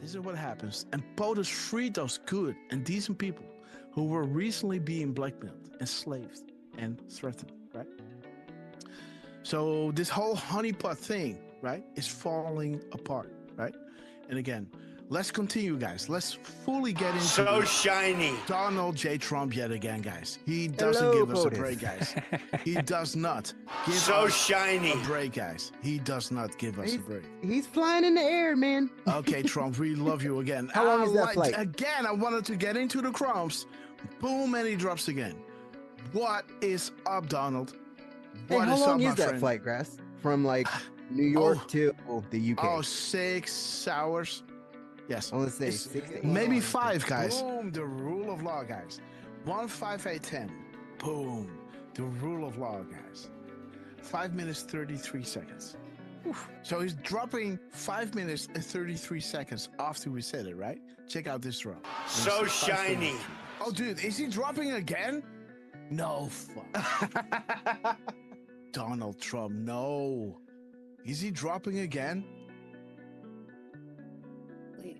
This is what happens. And POTUS freed those good and decent people who were recently being blackmailed, enslaved, and threatened, right? So this whole honeypot thing, right, is falling apart, right? And again, let's continue, guys. Let's fully get into so shiny. Donald J. Trump yet again, guys. He doesn't give us a break, guys. He does not give so us shiny. a break, guys. He does not give us a break. He's flying in the air, man. Okay, Trump, we love you again. How long is that flight? Again, I wanted to get into the crumbs. Boom, and he drops again. What is up, Donald? What how long is that flight, Grass? From like New York to the UK? Oh, 6 hours. Yes. I want to say 6 to 8. Maybe 5, guys. Boom, the rule of law, guys. 1, 5, 8, 10. Boom, the rule of law, guys. 5 minutes, 33 seconds. Oof. So he's dropping 5 minutes and 33 seconds after we said it, right? Check out this drop. So shiny. Oh, dude, is he dropping again? No, fuck. Donald Trump, no. Is he dropping again?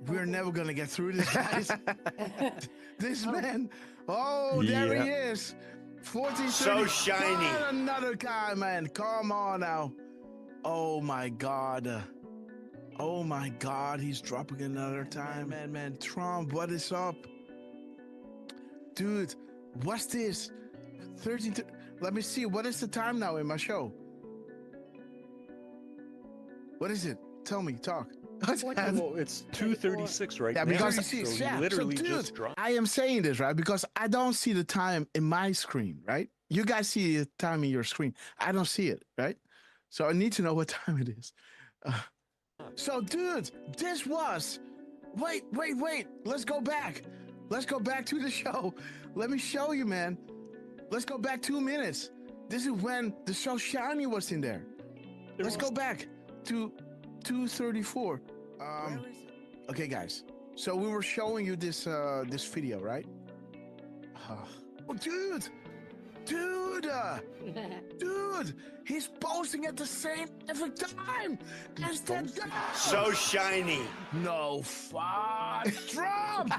We're never going to get through this, guys. This man. Oh, there he is. 1430. So shiny. God, another guy, man. Come on now. Oh, my God. Oh, my God. He's dropping another time. Man. Trump, what is up? Dude, what's this? 13. Let me see. What is the time now in my show? What is it? Tell me. Talk. Well, it's 2:36 right now. Because so he literally just dropped. I am saying this, right? Because I don't see the time in my screen, right? You guys see the time in your screen. I don't see it, right? So I need to know what time it is. So, dude, this was... Wait. Let's go back. Let's go back to the show. Let me show you, man. Let's go back 2 minutes. This is when the show Shiny was in there. Let's go back to 2:34. Okay, guys. So we were showing you this this video, right? Oh, dude, he's posting at the same every time as that guy. So shiny. No, fuck, Trump.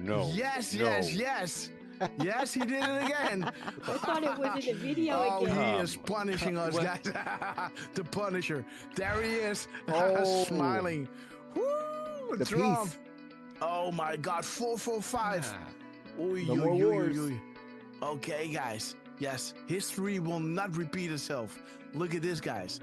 No. Yes, no. yes. Yes, he did it again. I thought it was in the video Oh, again. he is punishing us, guys. The Punisher. There he is, smiling. Woo, The Trump. peace. Oh my God, 445. Oy, No oy, more oy, wars. oy, oy. Okay, guys. Yes, history will not repeat itself. Look at this, guys.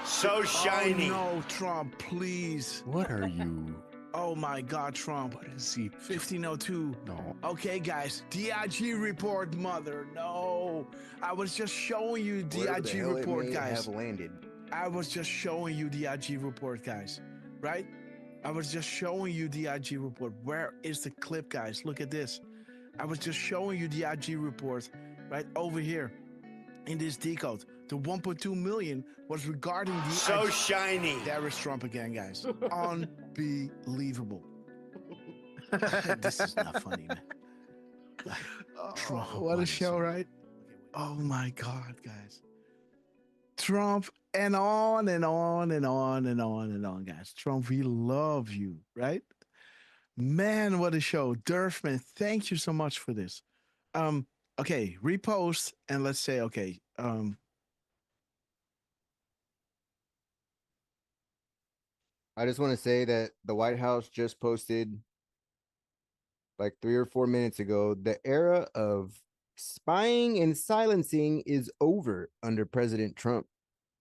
So shiny. Oh, no, Trump, please. What are you? Oh my God, Trump. What is he? 1502. No. Okay, guys. DIG report, mother. No. I was just showing you Where the DIG hell report, it may guys. have landed. I was just showing you DIG report, guys. Right? I was just showing you DIG report. Where is the clip, guys? Look at this. I was just showing you DIG report right over here in this decode. The 1.2 million was regarding the So shiny. There is Trump again, guys. Unbelievable. This is not funny, man. Trump, what a show, right? Oh my God, guys. Trump and on and on and on and on and on, guys. Trump, we love you, right? Man, what a show. Durfman, thank you so much for this. Okay, repost and let's say, okay, I just want to say that the White House just posted like 3 or 4 minutes ago, the era of spying and silencing is over under President Trump,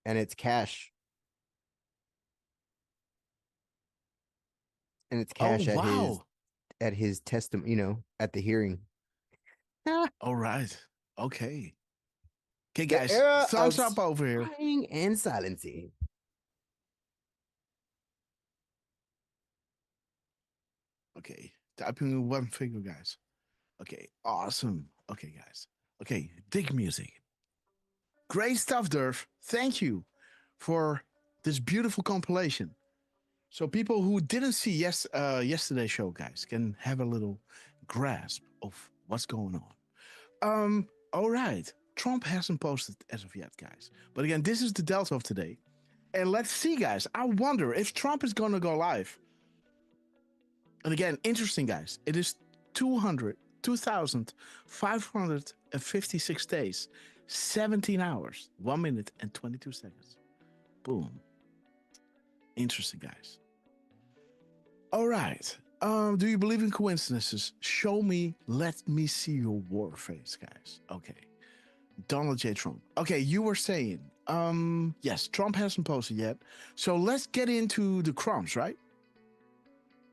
and it's cash. And it's cash at his testimony, at the hearing. All right. Okay. Okay, The guys, era thumbs of up over here. spying and silencing. Okay, typing with one finger, guys. Okay, awesome. Okay, guys. Okay, dig music. Great stuff, Durf. Thank you for this beautiful compilation. So people who didn't see yesterday's show, guys, can have a little grasp of what's going on. All right. Trump hasn't posted as of yet, guys. But again, this is the Delta of today. And let's see, guys. I wonder if Trump is going to go live. And again, interesting, guys. It is 2,556 days, 17 hours, 1 minute and 22 seconds. Boom. Interesting, guys. All right. Do you believe in coincidences? Show me, let me see your war face, guys. Okay. Donald J. Trump. Okay, you were saying, yes, Trump hasn't posted yet. So let's get into the crumbs, right?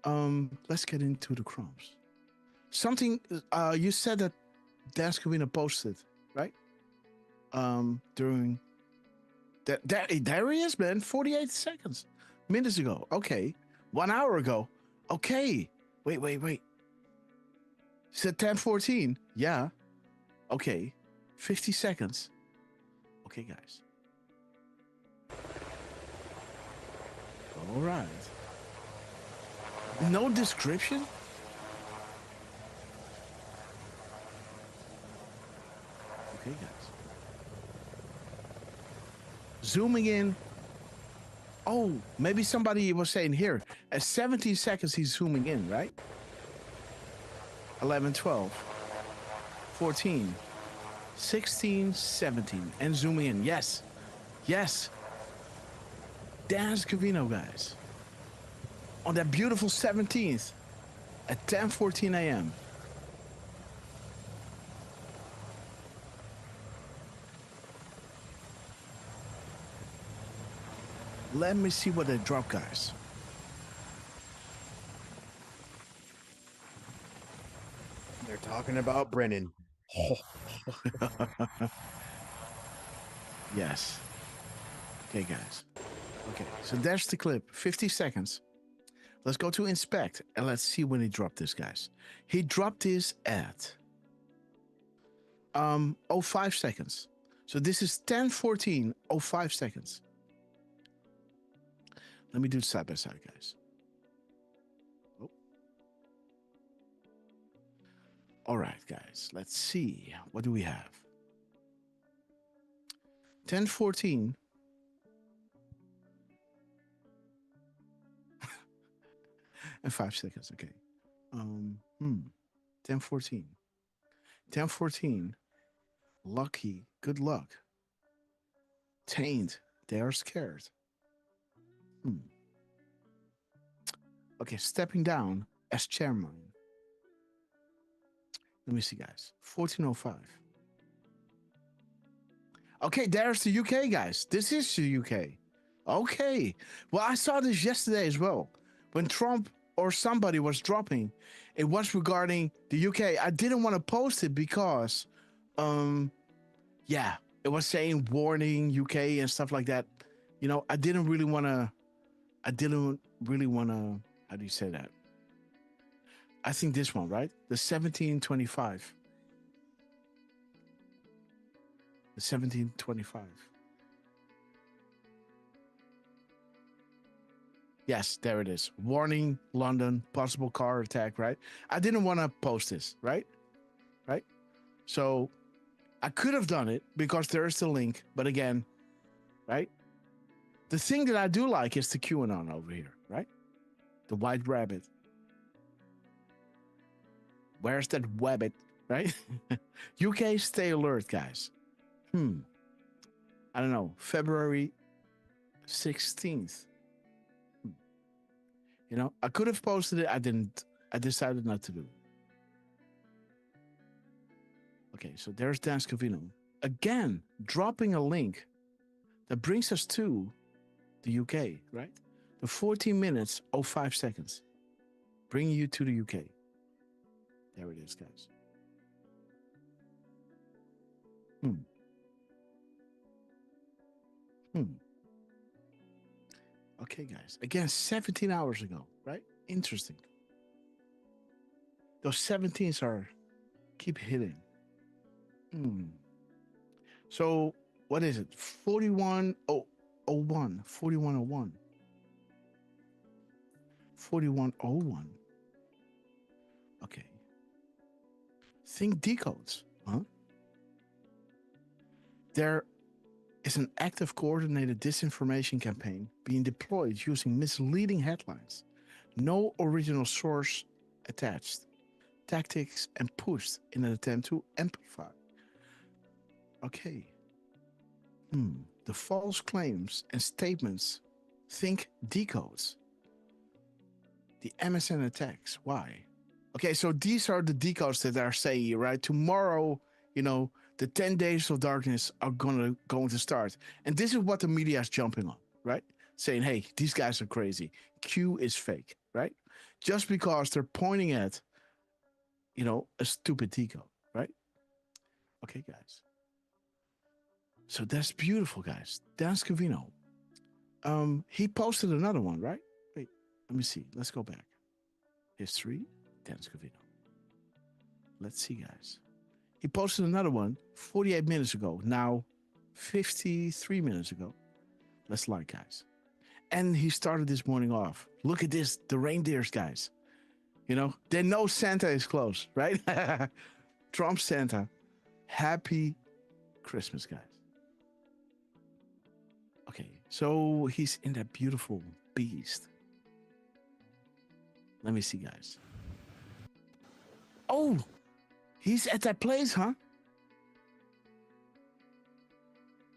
Let's get into the crumbs. Something, you said that Daskovina posted, right? During that, there he is, man, 48 seconds, minutes ago. Okay. 1 hour ago. Okay. Wait. Said 10:14. Yeah. Okay. 50 seconds. Okay, guys. All right. No description? Okay, guys. Zooming in. Oh, maybe somebody was saying here, at 17 seconds, he's zooming in, right? 11, 12, 14, 16, 17, and zooming in. Yes. Dance Cavino, guys. On that beautiful 17th at 10:14 a.m. Let me see what they drop, guys. They're talking about Brennan. Yes. Okay, guys. Okay, so there's the clip. 50 seconds. Let's go to inspect and let's see when he dropped this, guys. He dropped this at 05 seconds. So this is 10:14, 05 seconds. Let me do it side by side, guys. Oh. All right, guys. Let's see. What do we have? 10:14. And 5 seconds. Okay. 10:14. 10:14. Lucky. Good luck. Taint. They are scared. Okay, stepping down as chairman. Let me see, guys. 14:05. Okay, there's the UK, guys. This is the UK. Okay. Well, I saw this yesterday as well. When Trump or somebody was dropping, it was regarding the UK. I didn't want to post it because, yeah, it was saying warning UK and stuff like that. You know, I didn't really want to, how do you say that? I think this one, right? The 1725. The 1725. Yes, there it is. Warning, London, possible car attack, right? I didn't want to post this, right? Right? So I could have done it because there is the link, but again, right? The thing that I do like is the QAnon over here, right? The white rabbit. Where's that rabbit, right? UK, stay alert, guys. I don't know. February 16th. You know, I could have posted it. I didn't. I decided not to do it. Okay, so there's Dan Scavino. Again, dropping a link that brings us to the UK, right? The 14 minutes, 05 seconds. Bringing you to the UK. There it is, guys. Okay, guys. Again, 17 hours ago, right? Interesting. Those 17s are keep hitting. So, what is it? 4101. 4101. 4101. Okay. Think decodes, huh? There is an active coordinated disinformation campaign being deployed using misleading headlines, no original source attached, tactics and pushed in an attempt to amplify. Okay. The false claims and statements think decodes. The MSN attacks. Why? Okay, so these are the decodes that are saying, right? Tomorrow, you know, the 10 days of darkness are going to start. And this is what the media is jumping on, right? Saying, hey, these guys are crazy. Q is fake, right? Just because they're pointing at, you know, a stupid decode, right? Okay, guys. So that's beautiful, guys. Dan Scavino. He posted another one, right? Wait, let me see. Let's go back. History, Dan Scavino. Let's see, guys. He posted another one 48 minutes ago. Now, 53 minutes ago. Let's like, guys. And he started this morning off. Look at this. The reindeers, guys. You know, they know Santa is close, right? Trump Santa. Happy Christmas, guys. Okay, so he's in that beautiful beast. Let me see, guys. Oh, he's at that place, huh?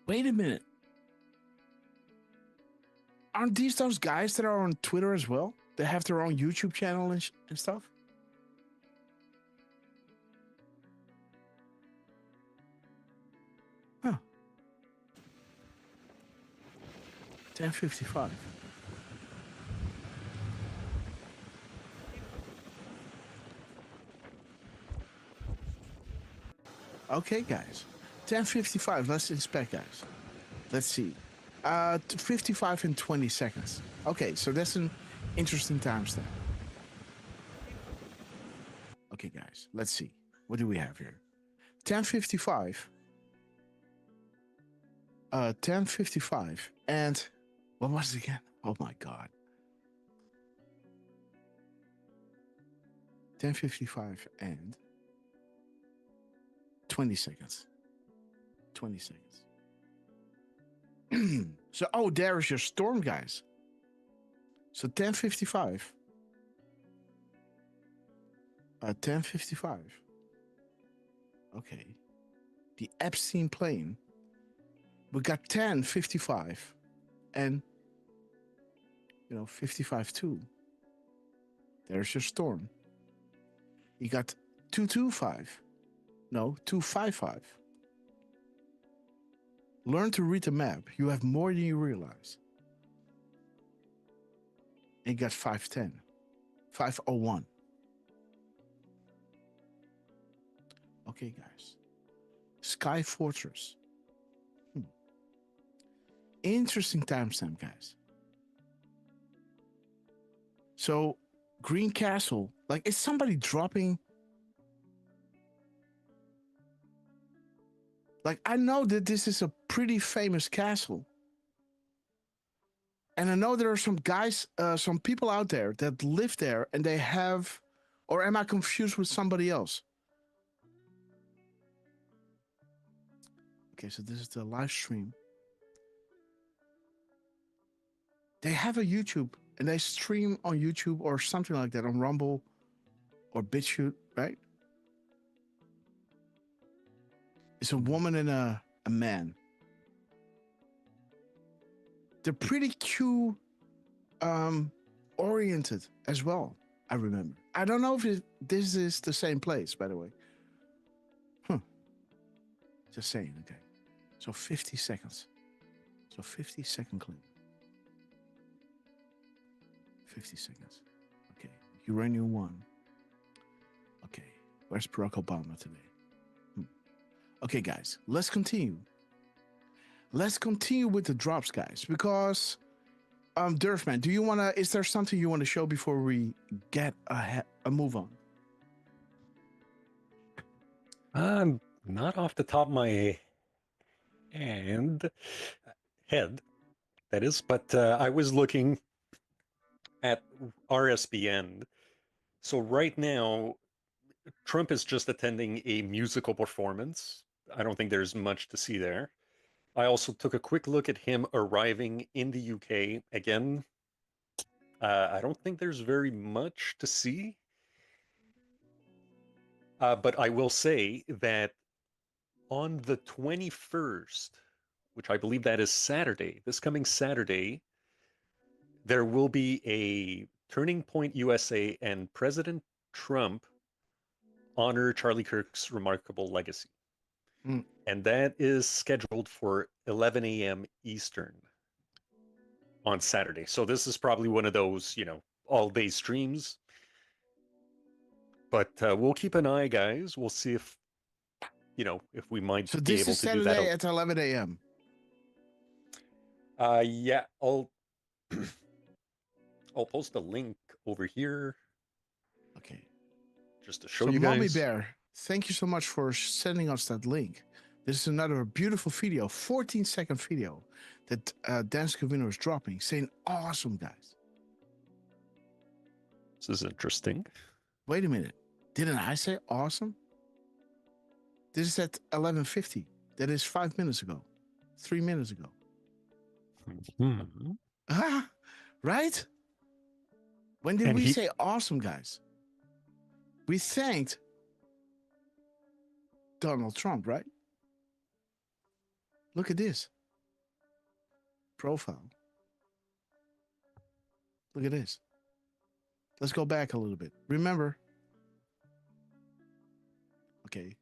Wait a minute. Aren't these those guys that are on Twitter as well? They have their own YouTube channel and stuff? Huh. 10:55. Okay, guys. 10:55. Let's inspect, guys. Let's see. 55 and 20 seconds. Okay, so that's an interesting timestamp. Okay, guys. Let's see. What do we have here? 10:55. 10:55 and what was it again? Oh my God. 10:55 and 20 seconds. 20 seconds. So, oh, there is your storm, guys. So 10:55. 10:55. Okay. The Epstein plane. We got 10:55 and 55-2. There's your storm. You got 225. No, 255. Learn to read the map. You have more than you realize. And you got 510. 501. Okay, guys. Sky Fortress. Interesting timestamp, guys. So, Green Castle, like, is somebody dropping? Like, I know that this is a pretty famous castle. And I know there are some guys, some people out there that live there and they have, or am I confused with somebody else? Okay, so this is the live stream. They have a YouTube and they stream on YouTube or something like that on Rumble or BitChute, right? It's a woman and a man. They're pretty Q oriented as well, I remember. I don't know if this is the same place, by the way. Just saying, okay. So 50 seconds. So 50-second clip. 50 seconds. Okay. Uranium 1. Okay. Where's Barack Obama today? Okay, guys. Let's continue. Let's continue with the drops, guys. Because, Durfman, do you want to... Is there something you want to show before we get a move on? Not off the top of my head, that is. But I was looking at RSBN. So right now, Trump is just attending a musical performance. I don't think there's much to see there. I also took a quick look at him arriving in the UK. Again, I don't think there's very much to see. But I will say that on the 21st, which I believe that is Saturday, this coming Saturday, there will be a Turning Point USA and President Trump honor Charlie Kirk's remarkable legacy. And that is scheduled for 11 a.m. Eastern on Saturday. So this is probably one of those, all-day streams. But we'll keep an eye, guys. We'll see if, if we might be able to do that. So this is Saturday at 11 a.m. Yeah, I'll post a link over here. Okay. Just to show you guys. Mommy Bear, thank you so much for sending us that link. This is another beautiful video, 14-second video that Dan Scavino is dropping, saying awesome, guys. This is interesting. Wait a minute. Didn't I say awesome? This is at 11:50. That is 5 minutes ago. 3 minutes ago. Right? When did we say awesome, guys? We thanked Donald Trump, right? Look at this. Profile. Look at this. Let's go back a little bit. Remember. Okay.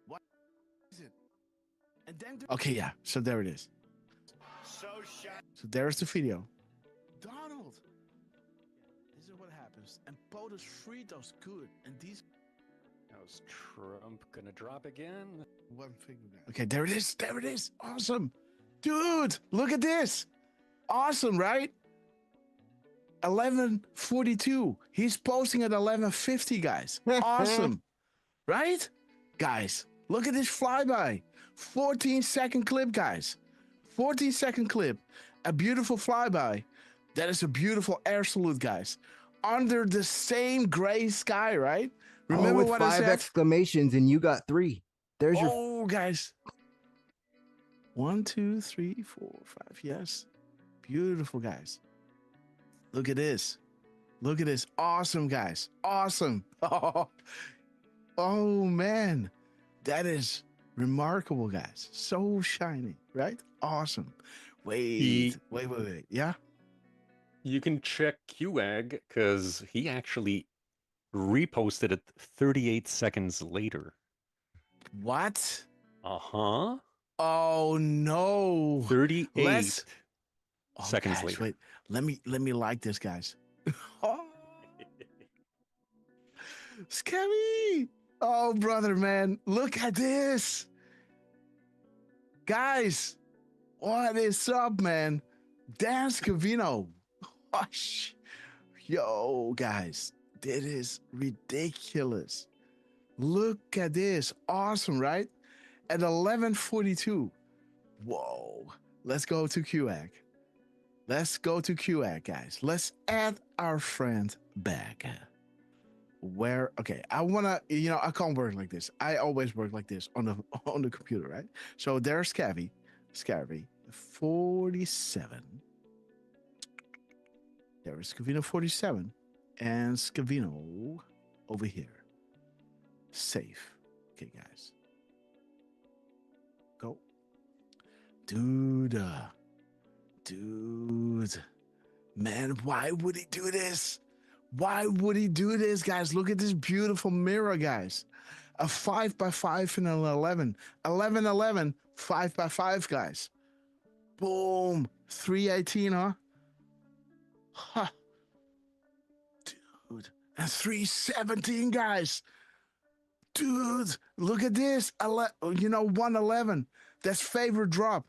What is it? And then okay, yeah. So there it is. So there's the video. Donald. This is what happens. And POTUS Fritos good. And these. How's Trump gonna drop again? One finger down. Okay, there it is. There it is. Awesome. Dude, look at this. Awesome, right? 11:42. He's posting at 11:50, guys. Awesome. Right? Guys, look at this flyby. 14-second clip, guys. 14-second clip. A beautiful flyby. That is a beautiful air salute, guys. Under the same gray sky, right? Remember with what I 5 said? exclamations and you got 3. There's your. Oh, guys. 1, 2, 3, 4, 5. Yes. Beautiful, guys. Look at this. Look at this. Awesome, guys. Awesome. Oh, man. That is remarkable, guys. So shiny, right? Awesome. Wait. Yeah? You can check QAG because he actually reposted it 38 seconds later. What? Uh-huh. Oh, no. 38 seconds guys, later. Wait. Let me like this, guys. Oh. Scabby. Oh, brother, man. Look at this. Guys, what is up, man? Dan Scavino. Yo, guys, that is ridiculous. Look at this. Awesome, right? At 11:42. Whoa. Let's go to QAG. Let's go to QAG, guys. Let's add our friend back. Where, okay, I wanna, I can't work like this. I always work like this on the computer, right? So there's Scabby 47. There is Scavino 47 and Scavino over here. Safe. Okay, guys. Go. Dude. Man, why would he do this? Why would he do this, guys? Look at this beautiful mirror, guys. A 5x5 and an 11. 11, 11, 5x5, guys. Boom. 318, huh? Huh. Dude. And 317, guys. Dude, look at this. 111. That's favorite drop.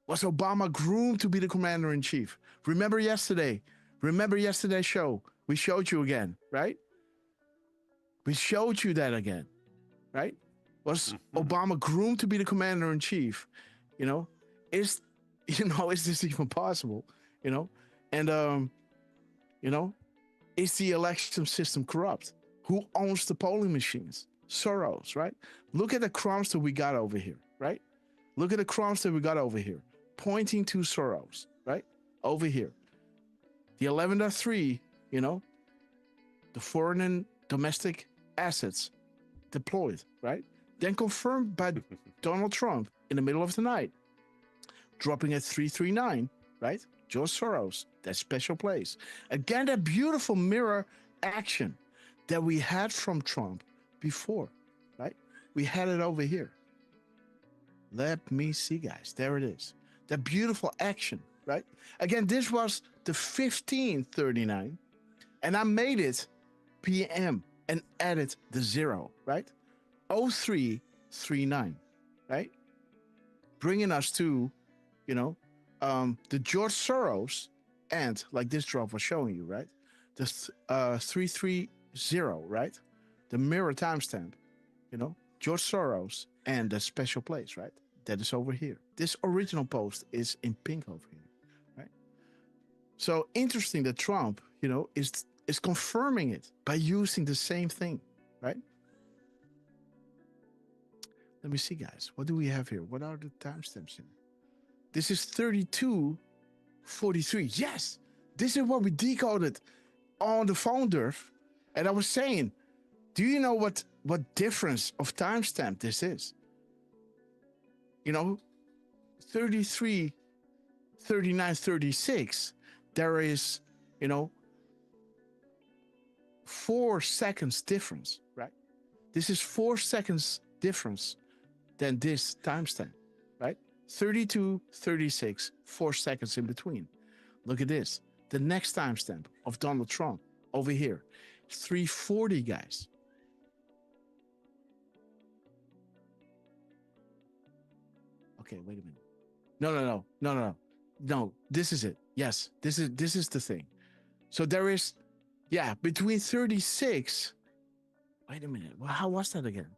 Was Obama groomed to be the commander-in-chief? Remember yesterday's show? We showed you again, right? We showed you that again, right? Was Obama groomed to be the commander-in-chief? Is this even possible? And is the election system corrupt? Who owns the polling machines? Soros, right? Look at the crumbs that we got over here, right? Look at the crumbs that we got over here, pointing to Soros, right? Over here. The 11.3, the foreign and domestic assets deployed, right? Then confirmed by Donald Trump in the middle of the night, dropping at 339, right? George Soros, that special place. Again, that beautiful mirror action that we had from Trump before, right? We had it over here. Let me see, guys. There it is. The beautiful action, right? Again, this was the 1539, and I made it PM and added the 0, right? 0339, right? Bringing us to, the George Soros and like this drop was showing you, right? The 330, right? The mirror timestamp, George Soros and the special place, right? That is over here. This original post is in pink over here, right? So interesting that Trump, is confirming it by using the same thing, right? Let me see, guys. What do we have here? What are the timestamps here? This is 32:43. Yes, this is what we decoded on the phone, Durf. And I was saying, do you know what difference of timestamp this is? 33, 39, 36. There is, 4 seconds difference, right? This is 4 seconds difference than this timestamp, right? 32, 36, 4 seconds in between. Look at this. The next timestamp of Donald Trump over here, 340, guys. Okay, wait a minute. No. This is it. Yes, this is the thing. So there is, between 36. Wait a minute. Well, how was that again?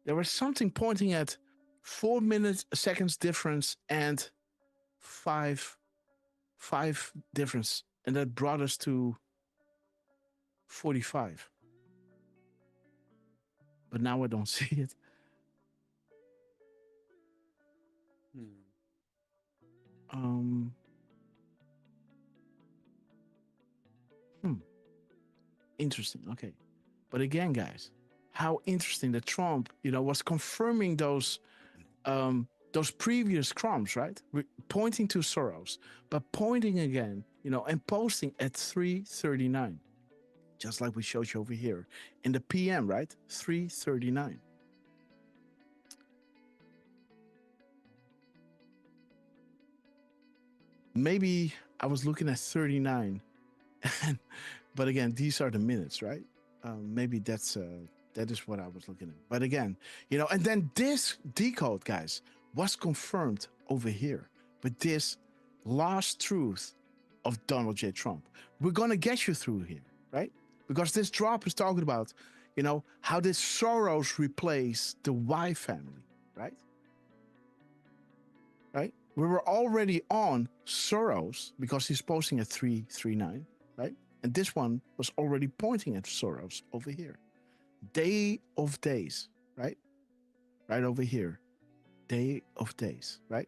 There was something pointing at 4 minutes, seconds difference and five difference. And that brought us to 45. But now I don't see it. Interesting. Okay. But again, guys, how interesting that Trump, was confirming those previous crumbs, right? Pointing to Soros, but pointing again, and posting at 3:39, just like we showed you over here in the PM, right? 3:39. Maybe I was looking at 39, but again, these are the minutes, right? Maybe that is what I was looking at. But again, and then this decode, guys, was confirmed over here with this last truth of Donald J. Trump. We're going to get you through here, right? Because this drop is talking about, how did Soros replace the Y family, right? Right? We were already on Soros because he's posting at 3:39, right? And this one was already pointing at Soros over here. Day of days, right? Right over here. Day of days, right?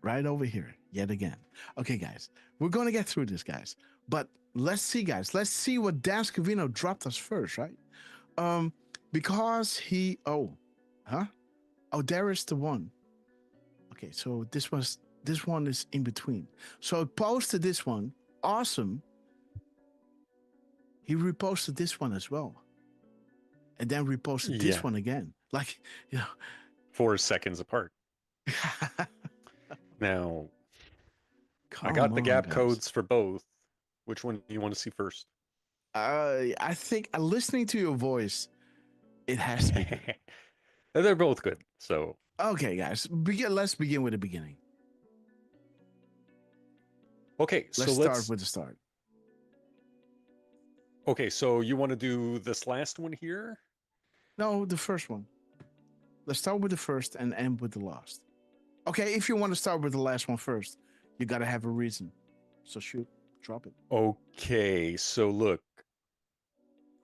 Right over here, yet again. Okay, guys, we're going to get through this, guys. But let's see, guys. Let's see what Dan Scavino dropped us first, right? Because he... Oh, there is the one. Okay, so this one is in between. So I posted this one. Awesome. He reposted this one as well. And then reposted this one again. 4 seconds apart. Now, I got the gap codes for both. Which one do you want to see first? I think listening to your voice, it has to be good. They're both good. So okay, guys, let's begin with the beginning. Okay, let's start with the start. Okay, so you want to do this last one here? No, the first one. Let's start with the first and end with the last. Okay, if you want to start with the last one first, you got to have a reason. So shoot, drop it. Okay, so look.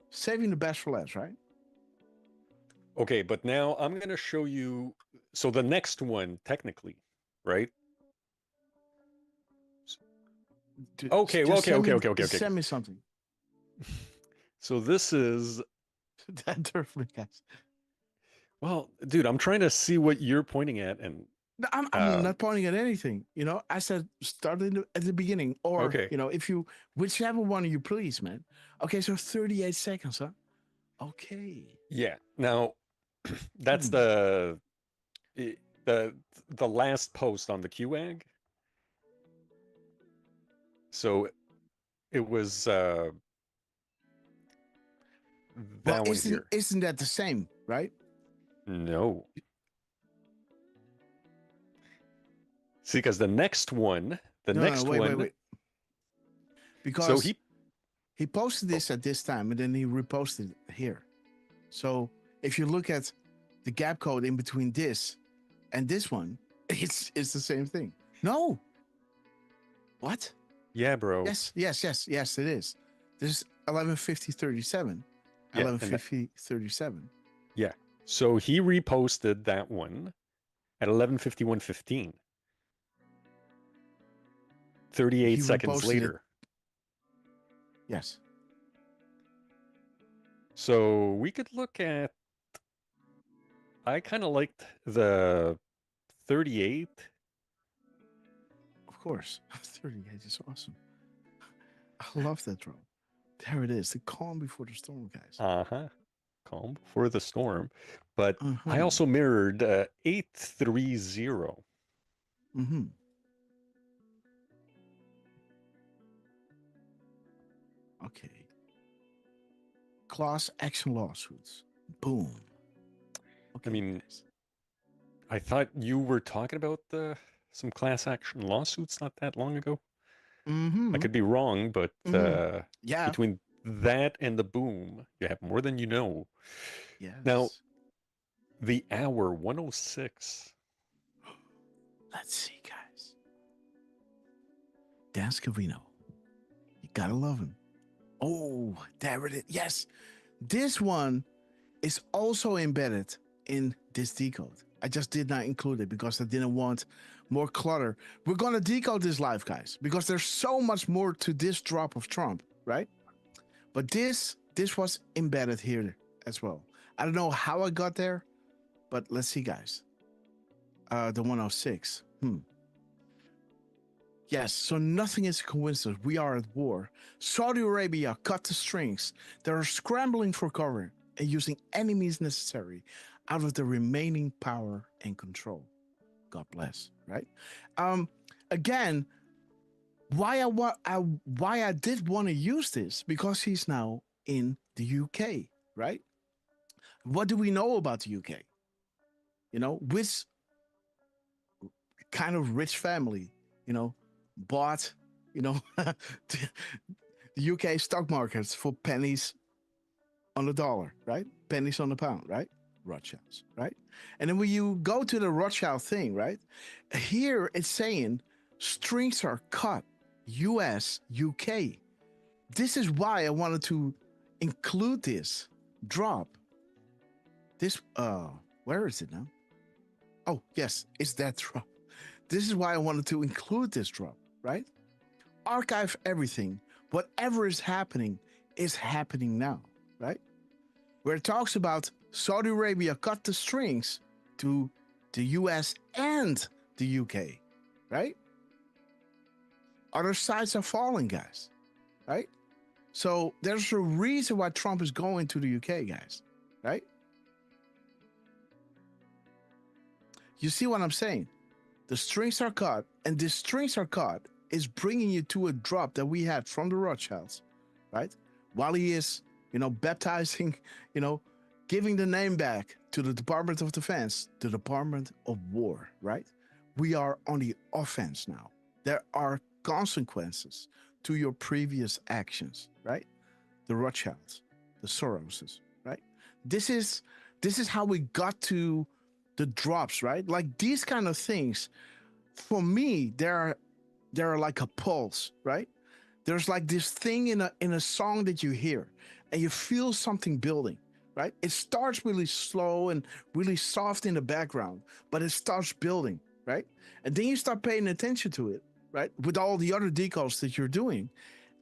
Saving the best for last, right? Okay, but now I'm going to show you. So the next one, technically, right? Okay. Send me something. So this is. That definitely, guys. Well, dude, I'm trying to see what you're pointing at, and no, I'm not pointing at anything. I said start at the beginning, or if you whichever one you please, man. Okay, so 38 seconds, huh? Okay. Yeah. Now, that's the last post on the QAG. So it was that one here. Isn't that the same, right? No. See, because the next one, wait. Because so he posted this at this time, and then he reposted it here. So if you look at the gap code in between this and this one, it's the same thing. No. What? Yeah, bro. Yes, it is. This is 11:50:37. 11:50:37. Yeah. So he reposted that one at 11:51:15. 38 seconds later. Yes. So we could look at. I kind of liked the 38. Of course. 38 is awesome. I love that drone. There it is. The calm before the storm, guys. Calm before the storm. But I also mirrored 830. Okay. Class action lawsuits. Boom. Okay, I mean, I thought you were talking about some class action lawsuits not that long ago. I could be wrong, but between that and the boom, you have more than you know. Yes. Now, The hour 106. Let's see, guys. Dan Scavino. You gotta love him. Oh, there it is. Yes. This one is also embedded in this decode. I just did not include it because I didn't want more clutter. We're going to decode this live, guys, because there's so much more to this drop of Trump, right? But this was embedded here as well. I don't know how I got there, but let's see, guys. The 106. Yes, so nothing is a coincidence. We are at war. Saudi Arabia cut the strings. They are scrambling for cover and using any means necessary out of the remaining power and control. God bless, right? Again, why I did want to use this, because he's now in the UK, right? What do we know about the UK? You know, which kind of rich family, you know, bought, you know, the UK stock markets for pennies on the dollar, right? Pennies on the pound, right? Rothschilds, right? And then when you go to the Rothschild thing, right? Here it's saying strings are cut, US, UK. This is why I wanted to include this drop. This, where is it now? Oh, yes, it's that drop. This is why I wanted to include this drop, right? Archive everything. Whatever is happening now, right? Where it talks about Saudi Arabia cut the strings to the US and the UK, right? Other sides are falling, guys, right? So there's a reason why Trump is going to the UK, guys, right? You see what I'm saying? The strings are cut, and this strings are cut is bringing you to a drop that we had from the Rothschilds, right? While he is, you know, baptizing, you know, giving the name back to the Department of Defense, the Department of War, right? We are on the offense now. There are consequences to your previous actions, right? The Rothschilds, the Soroses, right? This is how we got to the drops, right? Like these kind of things, for me, they're like a pulse, right? There's like this thing in a song that you hear and you feel something building, right? It starts really slow and really soft in the background, but it starts building, right? And then you start paying attention to it, right? With all the other decodes that you're doing.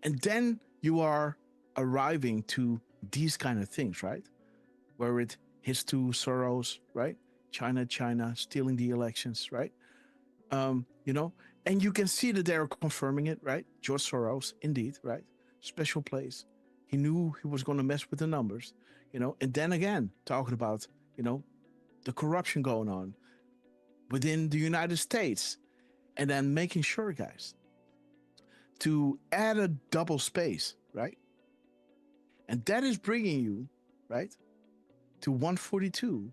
And then you are arriving to these kind of things, right? Where it hits to Soros, right? China stealing the elections, right? You know, and you can see that they're confirming it, right? George Soros, indeed, right? Special place. He knew he was going to mess with the numbers, you know, and then again, talking about, you know, the corruption going on within the United States, and then making sure, guys, to add a double space, right? And that is bringing you, right, to 142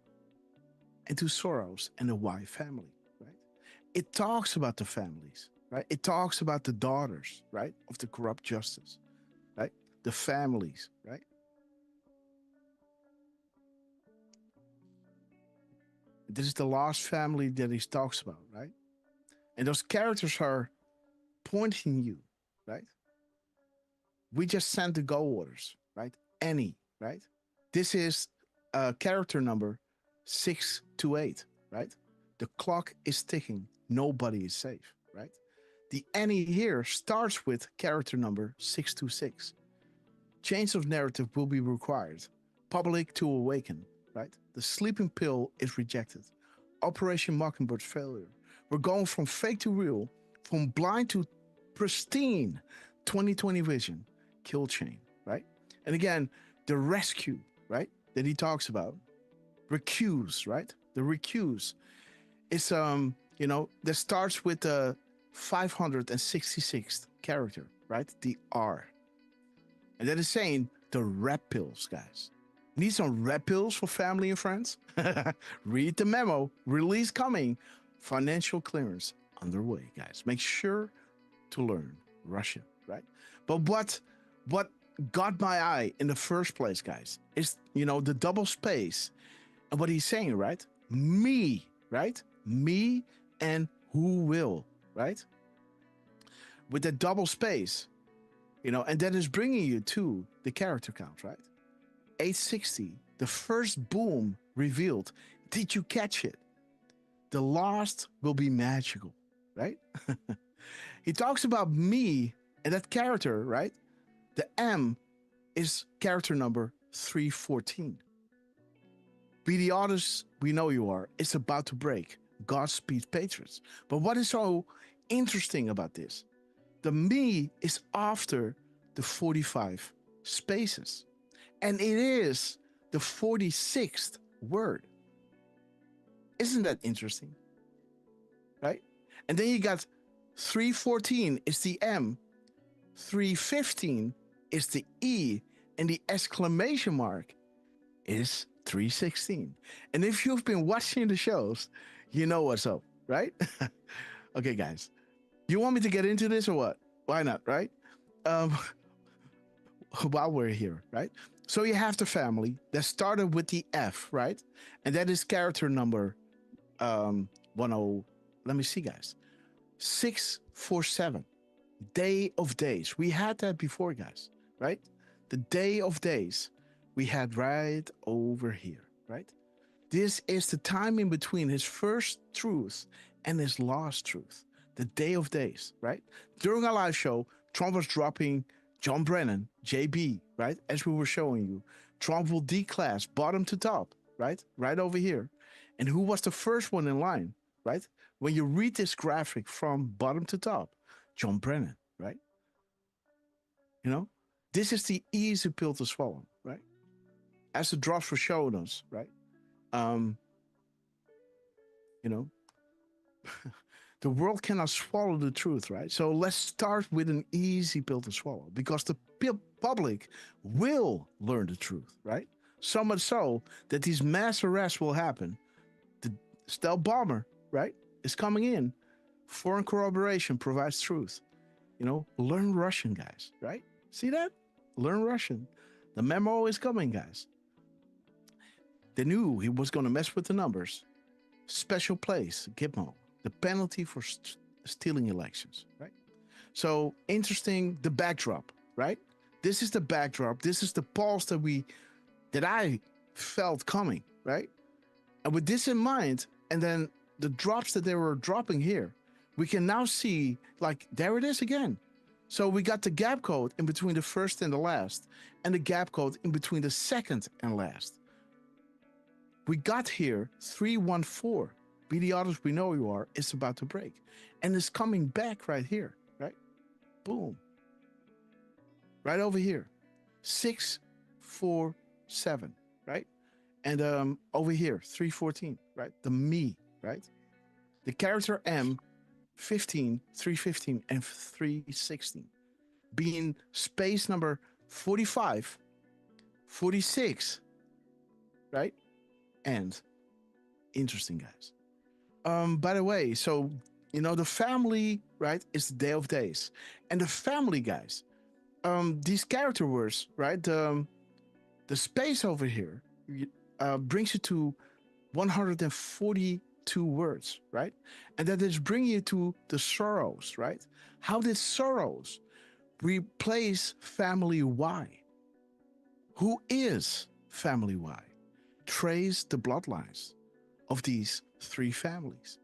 and to Soros and the Y family, right? It talks about the families, right? It talks about the daughters, right, of the corrupt justice, right? The families, right? This is the last family that he talks about, right? And those characters are pointing you, right? We just sent the go orders, right? Any, right? This is character number 628, right? The clock is ticking. Nobody is safe, right? The any here starts with character number 626. Change of narrative will be required. Public to awaken, right? The sleeping pill is rejected. Operation Mockingbird's failure. We're going from fake to real, from blind to pristine 2020 vision, kill chain, right? And again, the rescue, right? That he talks about. Recuse, right? The recuse is, you know, that starts with the 566th character, right? The R. And that is saying the red pills, guys. Need some red pills for family and friends? Read the memo. Release coming. Financial clearance underway, guys. Make sure to learn Russian, right? But what got my eye in the first place, guys, is, you know, the double space And what he's saying, right? Me, right? Me and who will, right? With that double space, and that is bringing you to the character count, right? 860, the first boom revealed. Did you catch it? The last will be magical, right? He talks about me and that character, right? The M is character number 314. Be the artist we know you are. It's about to break. Godspeed, Patriots. But what is so interesting about this? The me is after the 45 spaces. And it is the 46th word. Isn't that interesting? Right? And then you got 314 is the M, 315 is the E, and the exclamation mark is 316. And if you've been watching the shows, you know what's up, right? Okay, guys. You want me to get into this or what? Why not, right? While we're here, right? So you have the family that started with the F, right? And that is character number 10. Let me see, guys. 647. Day of days. We had that before, guys, right? The day of days we had right over here, right? This is the time in between his first truth and his last truth. The day of days, right? During our live show, Trump was dropping John Brennan, JB, right? As we were showing you. Trump will declass bottom to top, right? Right over here. And who was the first one in line, right? When you read this graphic from bottom to top, John Brennan, right? This is the easy pill to swallow, right? As the drops were showing us, right? The world cannot swallow the truth, right? So let's start with an easy pill to swallow because the public will learn the truth, right? So much so that these mass arrests will happen. The stealth bomber, right, is coming in. Foreign corroboration provides truth. Learn Russian, guys, right? See that? Learn Russian. The memo is coming, guys. They knew he was going to mess with the numbers. Special place, Gitmo. The penalty for stealing elections, right? So interesting, the backdrop, right? This is the backdrop. This is the pulse that I felt coming, right? And with this in mind, and then the drops that they were dropping here, we can now see, like, there it is again. So we got the gap code in between the first and the last, and the gap code in between the second and last. We got here 314. Be the artist we know you are. It's about to break. And it's coming back right here, right? Boom. Right over here. 647, right? And over here, 314, right? The me, right? The character M, 15, 315, and 316. Being space number 45, 46, right? And interesting, guys. By the way, so the family, right, is the day of days. And the family, guys, these character words, right? The space over here brings you to 142 words, right? And that is bringing you to the sorrows, right? How did sorrows replace family Y? Who is family Y? Trace the bloodlines of these three families.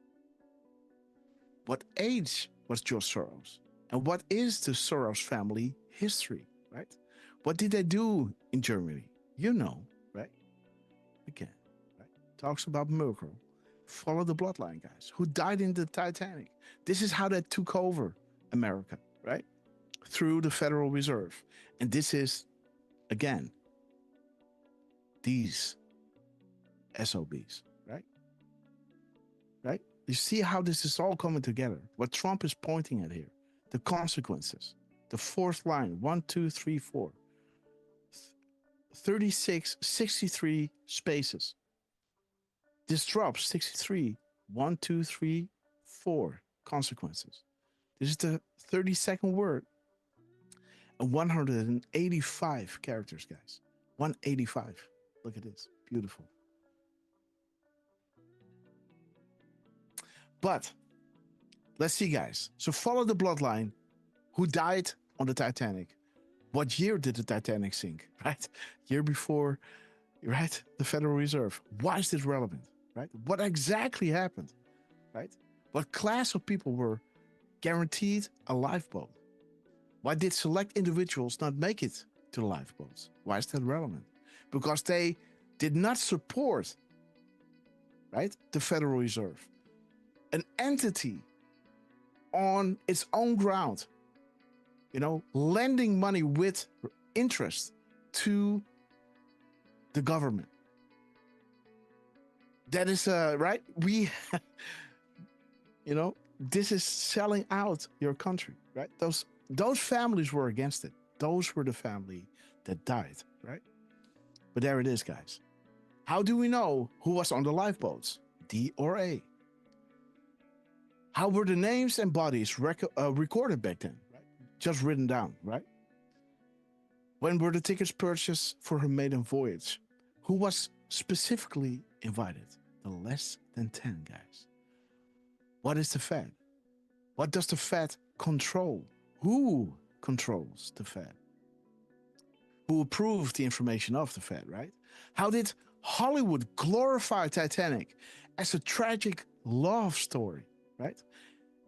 What age was George Soros? And what is the Soros family history, right? What did they do in Germany? Right? Again, right? Talks about Merkel. Follow the bloodline, guys. Who died in the Titanic? This is how they took over America, right? Through the Federal Reserve. And this is, again, these SOBs, right? Right? You see how this is all coming together. What Trump is pointing at here. The consequences. The fourth line, 1, 2, 3, 4. 36, 63 spaces. This drops 63, 1, 2, 3, 4 consequences. This is the 32nd word. And 185 characters, guys. 185. Look at this. Beautiful. But let's see, guys. So follow the bloodline. Who died on the Titanic? What year did the Titanic sink? Right? Year before, right? The Federal Reserve. Why is this relevant? Right? What exactly happened? Right? What class of people were guaranteed a lifeboat? Why did select individuals not make it to the lifeboats? Why is that relevant? Because they did not support, right, the Federal Reserve, an entity on its own ground, you know, lending money with interest to the government. That is right. We, you know, this is selling out your country, right? Those families were against it. Those were the family that died, right? But there it is, guys. How do we know who was on the lifeboats? D or A? How were the names and bodies recorded back then? Right? Just written down, right? When were the tickets purchased for her maiden voyage? Who was specifically invited? The less than 10, guys. What is the Fed? What does the Fed control? Who controls the Fed? Who approved the information of the Fed, right? How did Hollywood glorify Titanic as a tragic love story, right?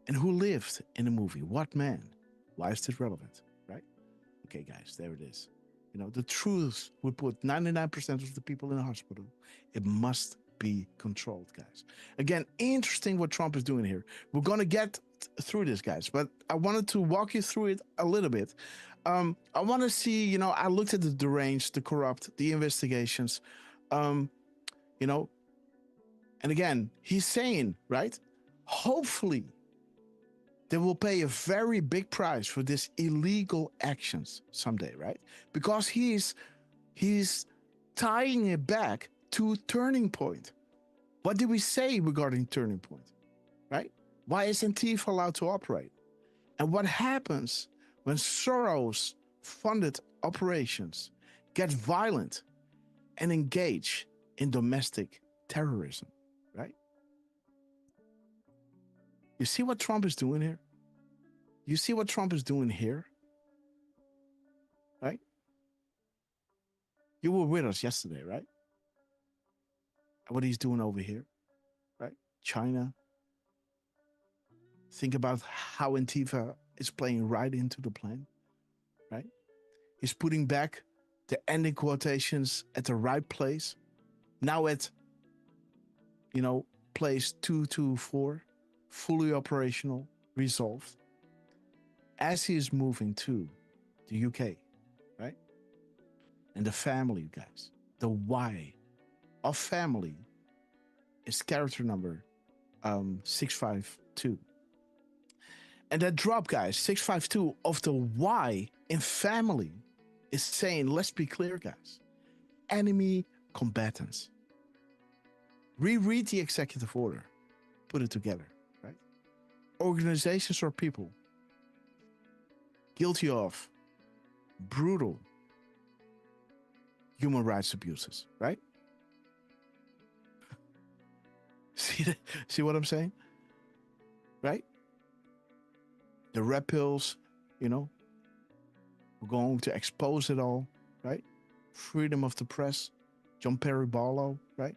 And who lived in the movie? What man? Why is this relevant, right? Okay, guys, there it is. You know, the truth would put 99% of the people in the hospital. It must be controlled, guys. Again, interesting what Trump is doing here. We're going to get through this, guys, but I wanted to walk you through it a little bit. I want to see, you know, I looked at the deranged, the corrupt, the investigations, you know, and again, he's saying, right, hopefully they will pay a very big price for this illegal actions someday, right? Because he's tying it back to Turning Point. What did we say regarding Turning Point, right? Why is Antifa allowed to operate? And what happens when Soros-funded operations get violent and engage in domestic terrorism, right? You see what Trump is doing here? You see what Trump is doing here? Right? You were with us yesterday, right? What he's doing over here, right? China. Think about how Antifa is playing right into the plan, right? He's putting back the ending quotations at the right place. Now at, you know, place 224, fully operational, resolved. As he is moving to the UK, right? And the family, guys, the why of family is character number 652. And that drop, guys, 652 of the why in family is saying, let's be clear, guys, enemy combatants. Reread the executive order, put it together, right? Organizations or people guilty of brutal human rights abuses, right? See what I'm saying? Right? The red pills, you know, we're going to expose it all, right? Freedom of the press, John Perry Barlow, right?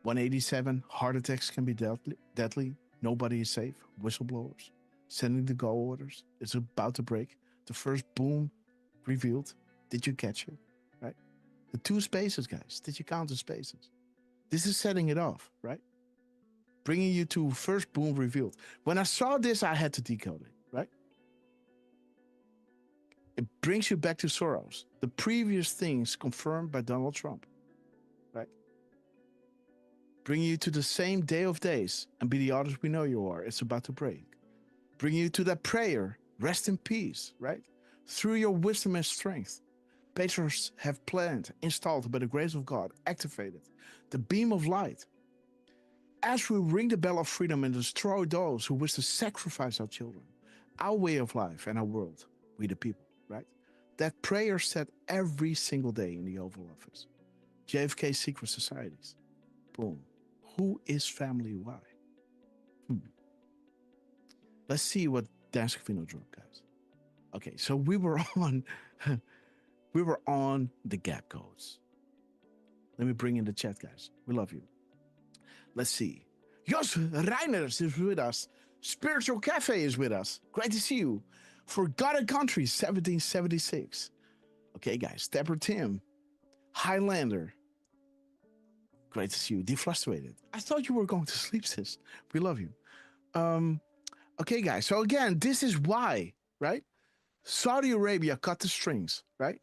187, heart attacks can be deadly. Nobody is safe. Whistleblowers, sending the go orders. It's about to break. The first boom revealed. Did you catch it? Right? The 2 spaces, guys. Did you count the spaces? This is setting it off, right? Bringing you to first boom revealed. When I saw this, I had to decode it, right? It brings you back to Soros. The previous things confirmed by Donald Trump, right? Bring you to the same day of days and be the artist we know you are. It's about to break. Bring you to that prayer. Rest in peace, right? Through your wisdom and strength, patrons have planned, installed by the grace of God, activated the beam of light. As we ring the bell of freedom and destroy those who wish to sacrifice our children, our way of life and our world, we the people, right? That prayer said every single day in the Oval Office. JFK secret societies. Boom. Who is family? Why? let's see what Dan Scavino dropped, guys. Okay, so we were on the gap codes. Let me bring in the chat, guys. We love you. Let's see. Jos Reiners is with us. Spiritual Cafe is with us. Great to see you. Forgotten Country 1776. Okay, guys. Stepper Tim. Highlander. Great to see you. Defrustrated. I thought you were going to sleep, sis. We love you. Okay, guys. So again, this is why, right? Saudi Arabia cut the strings, right?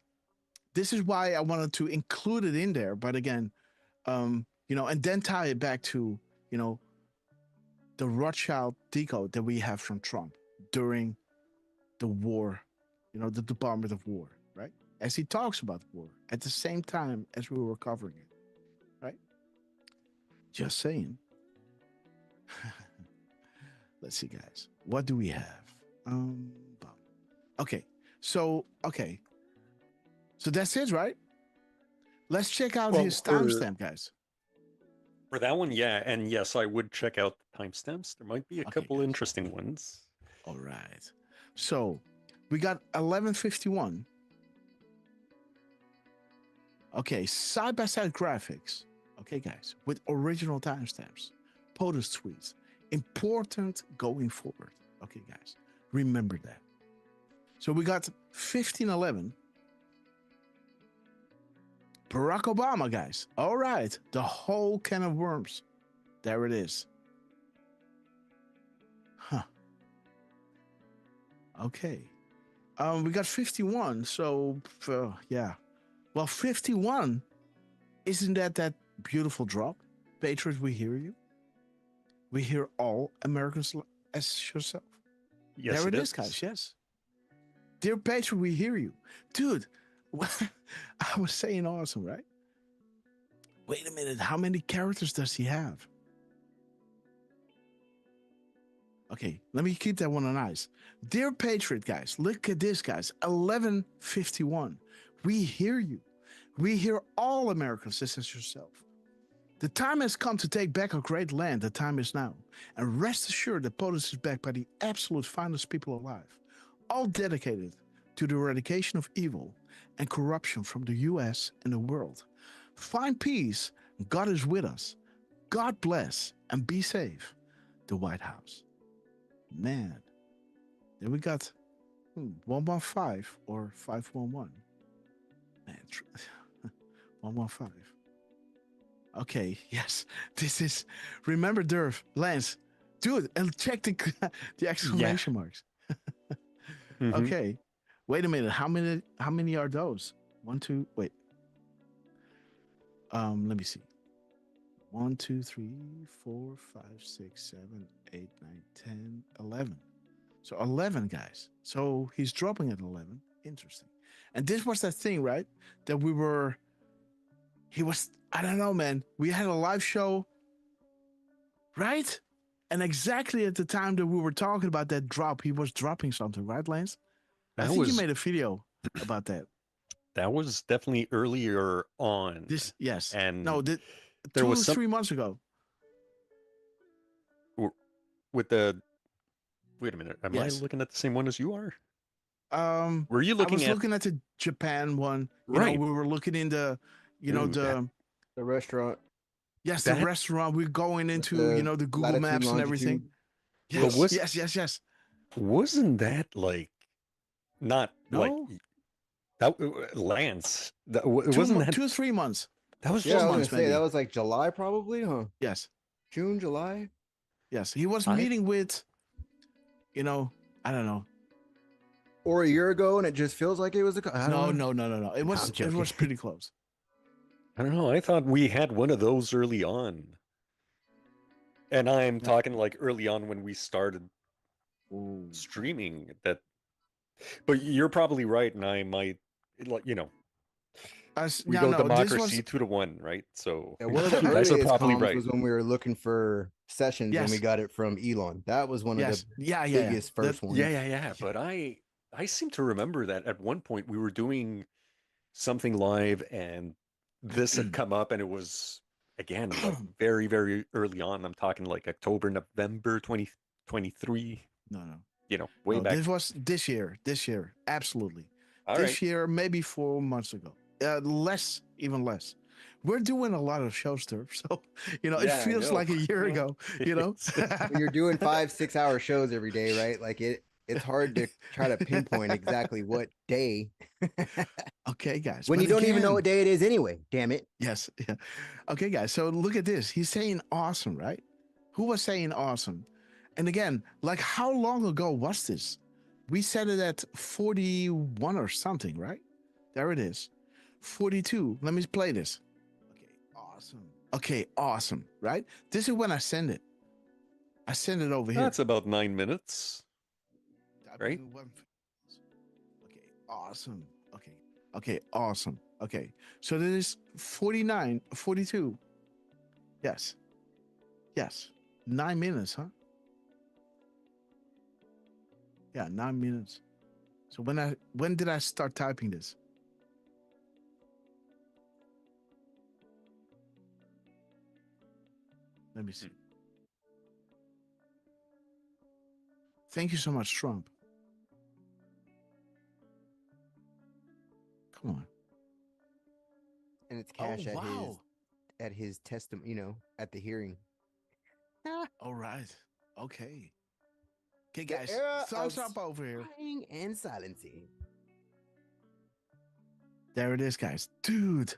This is why I wanted to include it in there. But again, and then tie it back to, the Rothschild decode that we have from Trump during the war, the Department of War, right? As he talks about war at the same time as we were covering it, right? Just saying. Let's see, guys. What do we have? Okay. So that's it, right? Let's check out his timestamp, guys. For that one, yeah. And yes, I would check out the timestamps. There might be a couple interesting ones. All right. So we got 11:51. Okay, side-by-side graphics. Okay, guys, with original timestamps. POTUS tweets. Important going forward. Okay, guys, remember that. So we got 15:11. Barack Obama, guys. All right. The whole can of worms. There it is. Huh. Okay. We got 51. So, yeah. Well, 51. Isn't that beautiful drop? Patriots, we hear you. We hear all Americans as yourself. Yes, there it is, guys. Yes. Dear Patriot, we hear you. Dude, I was saying awesome, right? Wait a minute. How many characters does he have? Okay, let me keep that one on ice. Dear Patriot, guys, look at this, guys. 11:51. We hear you. We hear all Americans, this is yourself. The time has come to take back our great land. The time is now. And rest assured that POTUS is backed by the absolute finest people alive, all dedicated to the eradication of evil and corruption from the U.S. and the world. Find peace. God is with us. God bless and be safe. The White House. Man. Then we got 115 or 511. Man, 115. Okay, yes. This is, remember Durf, Lance, dude, and check the exclamation marks. Okay. Wait a minute. How many are those? 1, 2, wait. Let me see. 1, 2, 3, 4, 5, 6, 7, 8, 9, 10, 11. So 11 guys. So he's dropping at 11. Interesting. And this was that thing, right? That I don't know, man. We had a live show, right? And exactly at the time that we were talking about that drop, he was dropping something, right, Lance? I think you made a video about that. That was definitely earlier on. Yes. And no, there was 3 months ago. With the, wait a minute. Am I looking at the same one as you are? Were you looking looking at the Japan one. Right. We were looking in the, the restaurant. Yes, the restaurant. We're going into, the Google Maps and everything. Yes. Wasn't that like, not like, that Lance? Wasn't that 2 or 3 months? That was 4 months. That was like July, probably, huh? Yes. June, July. Yes, he was meeting with, I don't know. Or a year ago, and it just feels like it was No. It was pretty close. I don't know. I thought we had one of those early on. And I'm talking like early on when we started streaming that. But you're probably right, and I might, we go democracy 2-1, right? So one of the guys are probably right. Was when we were looking for sessions and we got it from Elon. That was one of the biggest first ones. Yeah. But I seem to remember that at one point we were doing something live and this had come up, and it was again like very, very early on. I'm talking like October, November 2023. No. Way back. This was this year. Absolutely. All this right. year, maybe 4 months ago. Even less. We're doing a lot of show stuff, so Yeah, it I feels know. like a year ago. When you're doing 5-6 hour shows every day, right? Like it's hard to try to pinpoint exactly what day. Okay, guys. When but you don't even know again- what day it is anyway. Damn it. Yes. Yeah. Okay, guys. So look at this. He's saying awesome, right? Who was saying awesome? And again, like how long ago was this? We said it at 41 or something, right? There it is. 42. Let me play this. Okay, awesome, right? This is when I send it. I send it over here. That's about 9 minutes. Right? Okay, awesome. Okay, awesome. Okay, so this is 49, 42. Yes. 9 minutes, huh? Yeah, 9 minutes. So when did I start typing this? Let me see. Thank you so much, Trump. Come on. And it's Cash wow. at his testimony, at the hearing. All right. Okay. Okay, The guys. era Thumbs of up over here. Crying and silencing. There it is, guys. Dude,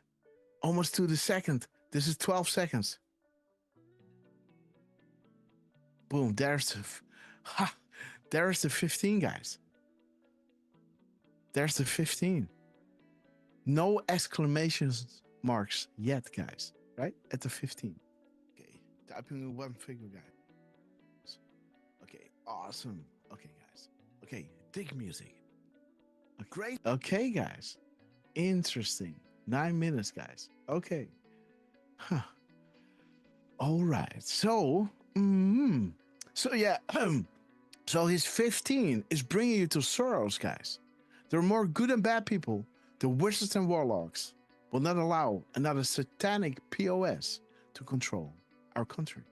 almost to the second. This is 12 seconds. Boom. There's the 15, guys. There's the 15. No exclamation marks yet, guys. Right? At the 15. Okay. Typing with one finger, guys. Okay. Awesome. Okay, guys. Okay. Dig music. Great. Okay, guys. Interesting. 9 minutes, guys. Okay. Huh. All right. So yeah. So his 15 is bringing you to Soros, guys. There are more good and bad people. The wizards and warlocks will not allow another satanic POS to control our country.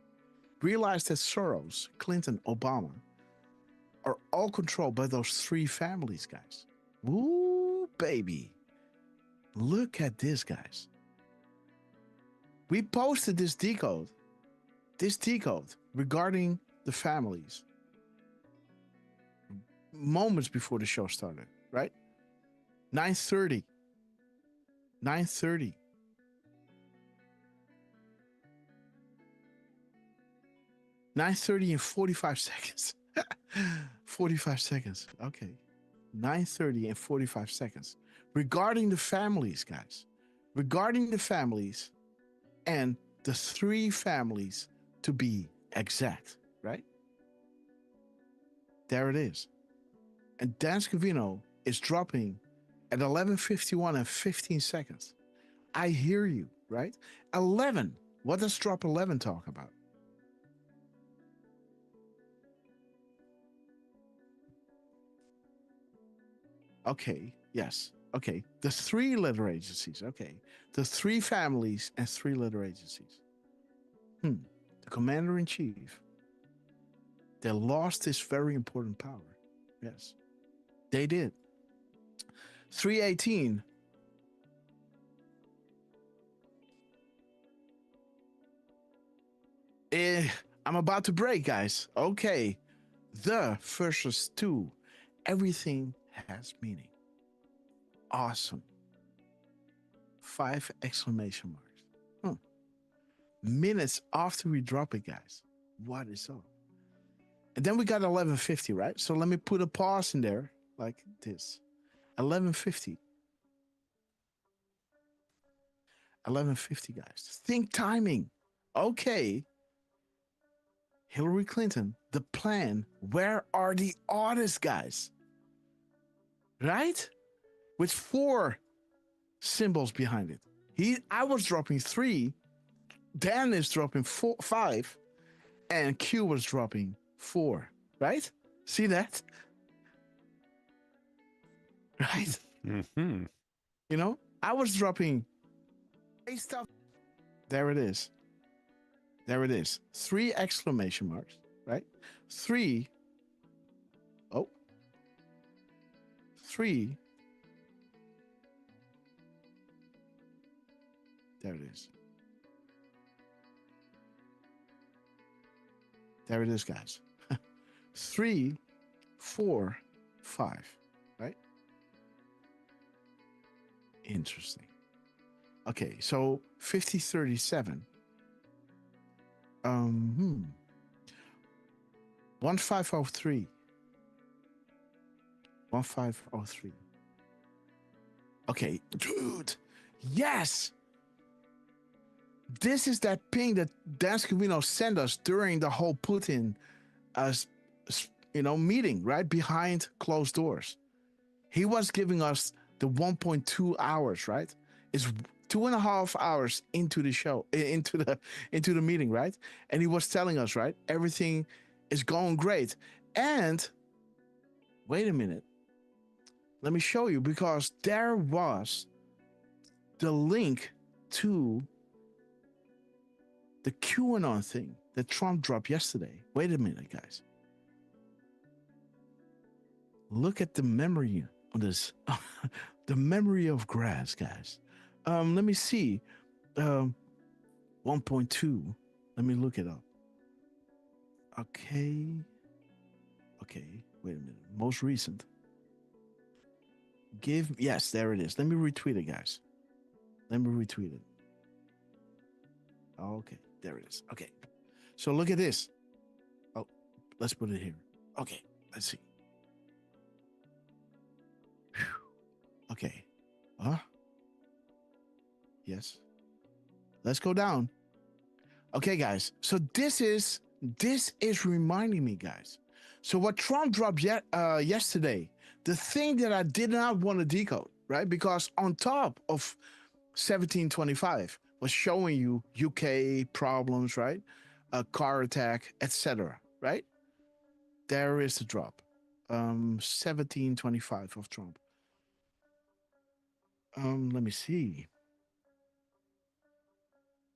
Realize that Soros, Clinton, Obama are all controlled by those three families, guys. Woo, baby. Look at this, guys. We posted this decode regarding the families moments before the show started, right? 9:30. 9:30. (9:30 and 45 seconds. 45 seconds. Okay. 9:30 and 45 seconds. Regarding the families, guys. Regarding the families and the three families to be exact, right? There it is. And Dan Scavino is dropping at 11:51 and 15 seconds. I hear you, right? 11. What does drop 11 talk about? Okay, yes. Okay, the 3-letter agencies. Okay, the 3 families and 3-letter agencies. The commander-in-chief. They lost this very important power. Yes, they did. 318. I'm about to break, guys. Okay, the versus 2. Everything has meaning. Awesome. 5 exclamation marks. Minutes after we drop it, guys. What is up? And then we got 11:50, right? So let me put a pause in there like this. 11:50. 11:50, guys. Think timing. Okay. Hillary Clinton, the plan. Where are the artists, guys? Right? With 4 symbols behind it. I was dropping 3. Dan is dropping 5. And Q was dropping 4. Right? See that? Right? Mm-hmm. You know, I was dropping stuff. There it is. There it is. 3 exclamation marks, right? 3 3. There it is. There it is, guys. 3, 4, 5, right? Interesting. Okay, so 5037. 1503. 1503. Okay, dude. Yes. This is that ping that Dan Scavino sent us during the whole Putin, meeting, right? Behind closed doors. He was giving us the 1.2 hours, right? It's 2.5 hours into the show, into the meeting, right? And he was telling us, right? Everything is going great. And wait a minute. Let me show you, because there was the link to the QAnon thing that Trump dropped yesterday. Wait a minute, guys. Look at the memory on this. The memory of grass, guys. Let me see. 1.2. Let me look it up. Okay. Wait a minute. Most recent. Yes, there it is. Let me retweet it, guys. Let me retweet it. Okay, there it is. Okay. So look at this. Oh, let's put it here. Okay, let's see. Whew. Okay. Yes. Let's go down. Okay, guys. So this is reminding me, guys. So what Trump dropped yesterday, the thing that I did not want to decode, right? Because on top of 1725 was showing you UK problems, right? A car attack, etc., right? There is the drop. 1725 of Trump. Let me see.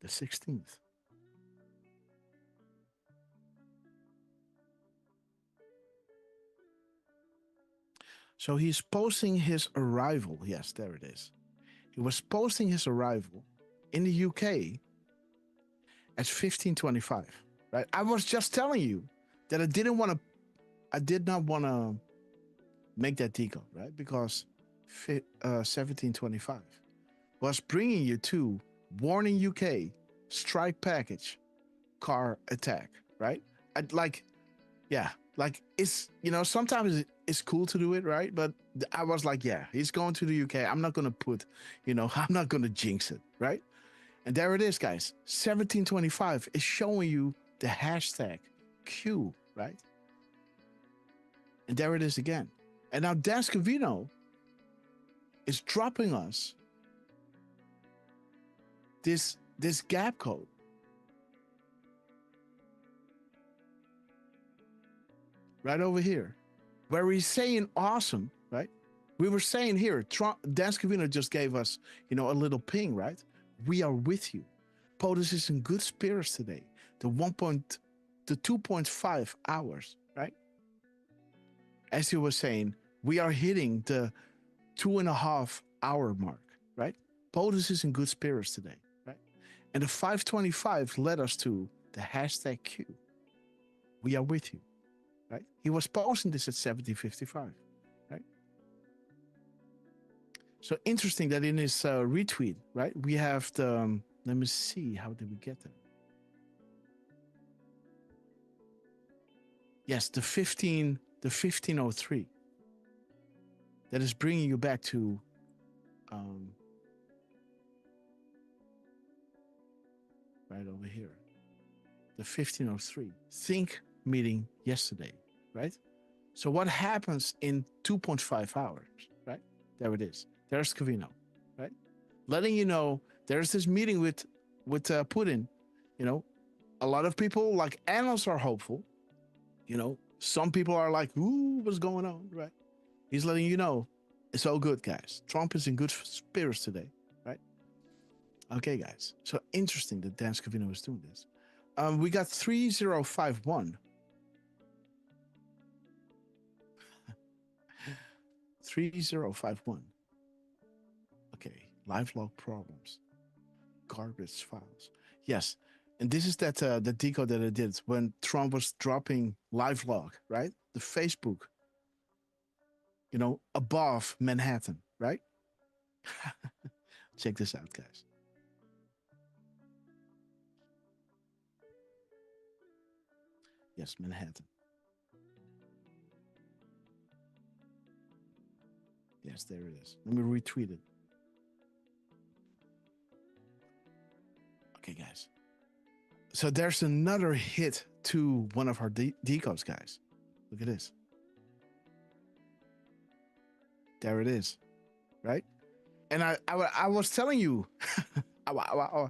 The 16th. So he's posting his arrival. Yes, there it is. He was posting his arrival in the UK at 1525, right? I was just telling you that I did not want to make that decode, right? Because 1725 was bringing you to warning UK, strike package, car attack, right? It's, sometimes it's cool to do it, right? But I was like, yeah, he's going to the UK. I'm not going to put, I'm not going to jinx it, right? And there it is, guys. 1725 is showing you the hashtag Q, right? And there it is again. And now Dan Scavino is dropping us this gap code. Right over here, where he's saying awesome, right? We were saying here, Dan Scavino just gave us, a little ping, right? We are with you. POTUS is in good spirits today. The 2.5 hours, right? As he was saying, we are hitting the 2.5 hour mark, right? POTUS is in good spirits today, right? And the 525 led us to the hashtag Q. We are with you. Right? He was posting this at 1755, right? So interesting that in his retweet, right? We have the, let me see, how did we get that? Yes, the 1503. That is bringing you back to, right over here. The 1503. Think meeting yesterday, right? So what happens in 2.5 hours, right? There it is. There's Scavino, right? Letting you know there's this meeting with Putin. A lot of people, like analysts, are hopeful. Some people are like, ooh, what's going on, right? He's letting you know it's all good, guys. Trump is in good spirits today, right? Okay, guys. So interesting that Dan Scavino is doing this. We got 3051. 3051. Okay, live log problems, garbage files. Yes, and this is that the decode that I did when Trump was dropping live log, right? The Facebook, above Manhattan, right? Check this out, guys. Yes, Manhattan. Yes, there it is. Let me retweet it. Okay, guys. So there's another hit to one of our decodes, guys. Look at this. There it is, right? And I was telling you, I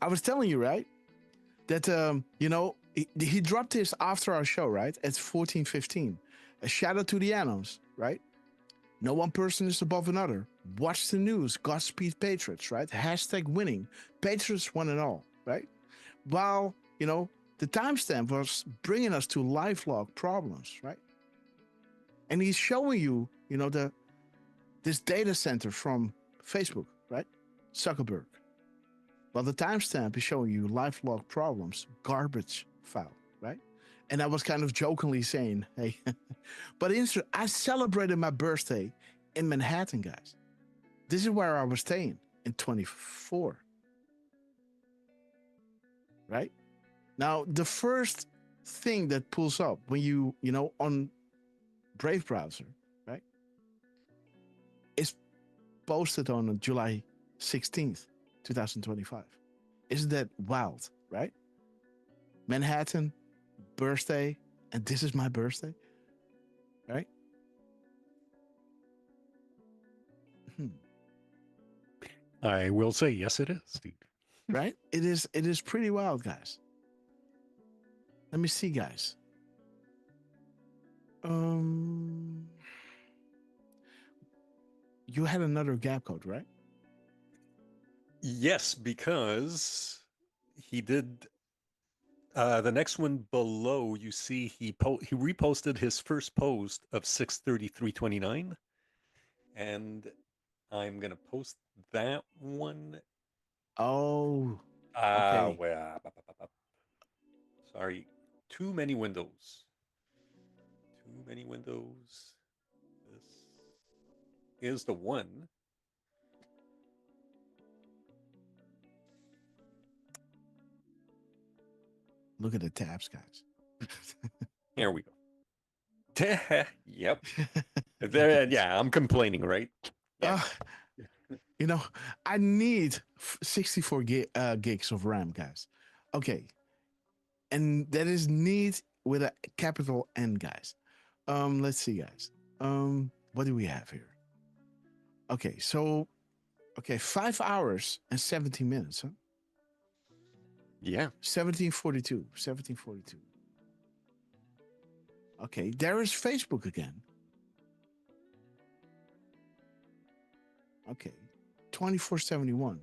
was telling you, right, that he dropped this after our show, right, at 14:15. A shout out to the Anos, right? No one person is above another. Watch the news. Godspeed Patriots, right? Hashtag winning. Patriots one and all, right? While, the timestamp was bringing us to live log problems, right? And he's showing you, this data center from Facebook, right? Zuckerberg. Well, the timestamp is showing you live log problems, garbage file, right? And I was kind of jokingly saying, hey, but I celebrated my birthday in Manhattan, guys. This is where I was staying in 24. Right? Now, the first thing that pulls up when you on Brave browser, right, is posted on July 16th, 2025. Isn't that wild, right? Manhattan, birthday, and this is my birthday, right? I will say, yes, it is, Steve. Right? It is pretty wild, guys. Let me see, guys. You had another gap code, right? Yes, because he did. The next one below, you see he reposted his first post of 6:33:29, and I'm gonna post that one. Oh, okay. Sorry, too many windows. Too many windows. This is the one. Look at the tabs, guys. Here we go. Yep. There, yeah, I'm complaining, right? Yeah. I need 64 gigs of RAM, guys. Okay. And that is need with a capital N, guys. Let's see, guys. What do we have here? Okay, so 5 hours and 17 minutes, huh? Yeah. 1742. Okay, there is Facebook again. Okay, 2471.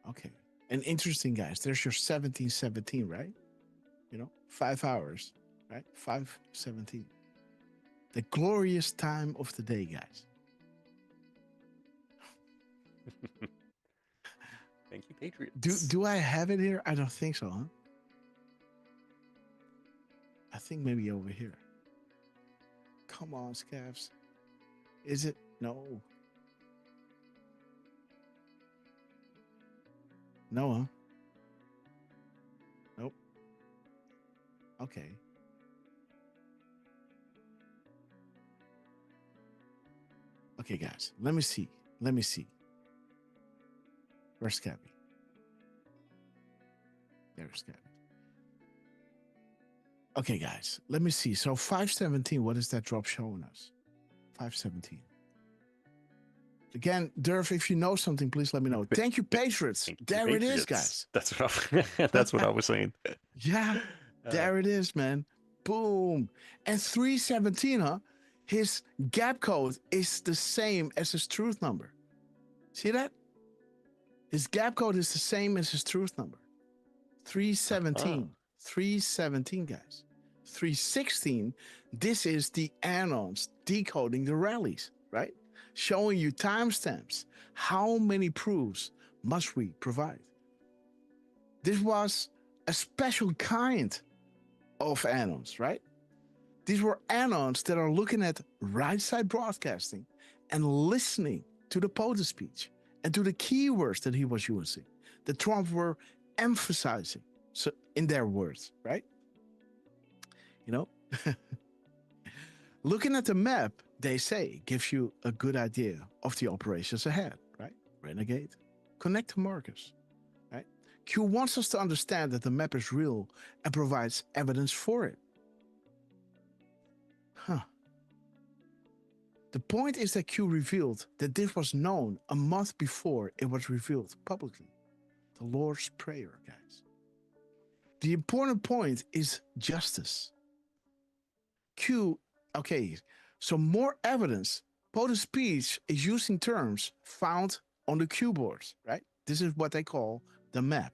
Okay, and interesting, guys. There's your 1717, right? 5 hours, right? 5:17. The glorious time of the day, guys. Thank you, Patriots. Do I have it here? I don't think so, huh? I think maybe over here. Come on, Scavs. Is it? No. No, huh? Nope. Okay. Okay, guys. Let me see. Where's Scabby? There's Scabby. Okay, guys. Let me see. So 517, what is that drop showing us? 517. Again, Durf, if you know something, please let me know. Thank you, Patriots. There it is, guys. That's what I was saying. Yeah, there it is, man. Boom. And 317, huh? His gap code is the same as his truth number. See that? His gap code is the same as his truth number. 317. 317, guys. 316, this is the anons decoding the rallies, right? Showing you timestamps. How many proofs must we provide? This was a special kind of anons, right? These were anons that are looking at right side broadcasting and listening to the POTUS speech and to the keywords that he was using, that Trump were emphasizing, so in their words, right? You know, looking at the map, they say, gives you a good idea of the operations ahead, right? Renegade, connect to markers, right? Q wants us to understand that the map is real and provides evidence for it. Huh. The point is that Q revealed that this was known a month before it was revealed publicly. The Lord's Prayer, guys. The important point is justice. Q, okay, so more evidence. POTUS speech is using terms found on the Q boards, right? This is what they call the map.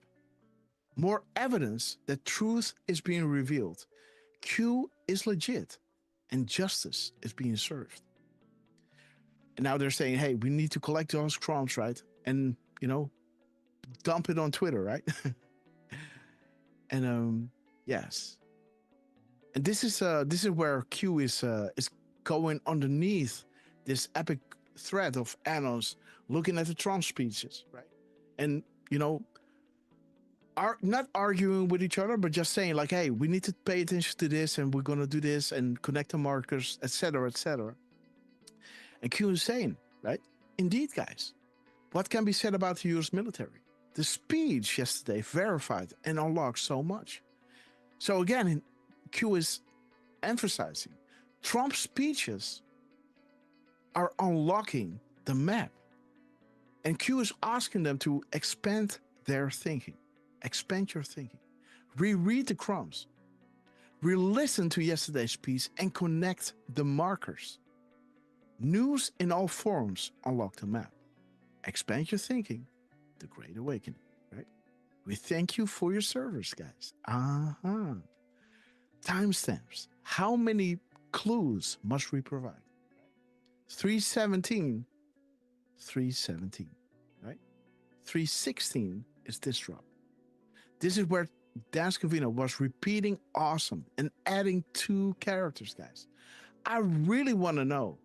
More evidence that truth is being revealed. Q is legit and justice is being served. And now they're saying, hey, we need to collect those crumbs, right? And, you know, dump it on Twitter, right? And yes. And this is where Q is going underneath this epic thread of anons looking at the Trump speeches, right? And, you know, are not arguing with each other, but just saying like, hey, we need to pay attention to this and we're going to do this and connect the markers, etc., etc. And Q is saying, right? Indeed, guys, what can be said about the US military? The speech yesterday verified and unlocked so much. So again, Q is emphasizing Trump's speeches are unlocking the map. And Q is asking them to expand their thinking. Expand your thinking. Reread the crumbs. Re-listen to yesterday's speech and connect the markers. News in all forms unlock the map. Expand your thinking. The Great Awakening, right? We thank you for your service, guys. Timestamps. How many clues must we provide? 317, 317, right? 316 is this drop. This is where Dan Scavino was repeating awesome and adding 2 characters, guys. I really want to know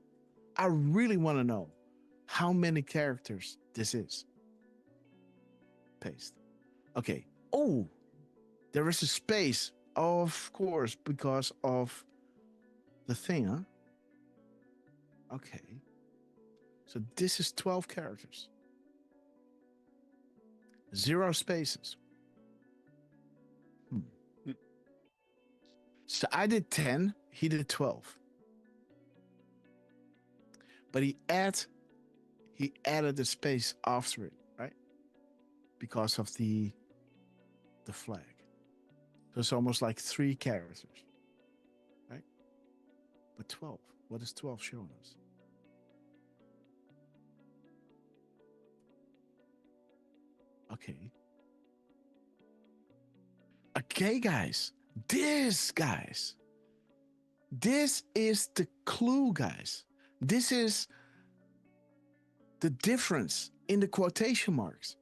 how many characters this is. Paste. Okay. Oh, there is a space, of course, because of the thing, huh? Okay. So this is 12 characters. 0 spaces. So I did 10, he did 12. But he added the space after it, right? Because of the flag. So it's almost like 3 characters, right? But 12, what is 12 showing us? Okay. Okay, guys. This is the clue, guys. This is the difference in the quotation marks,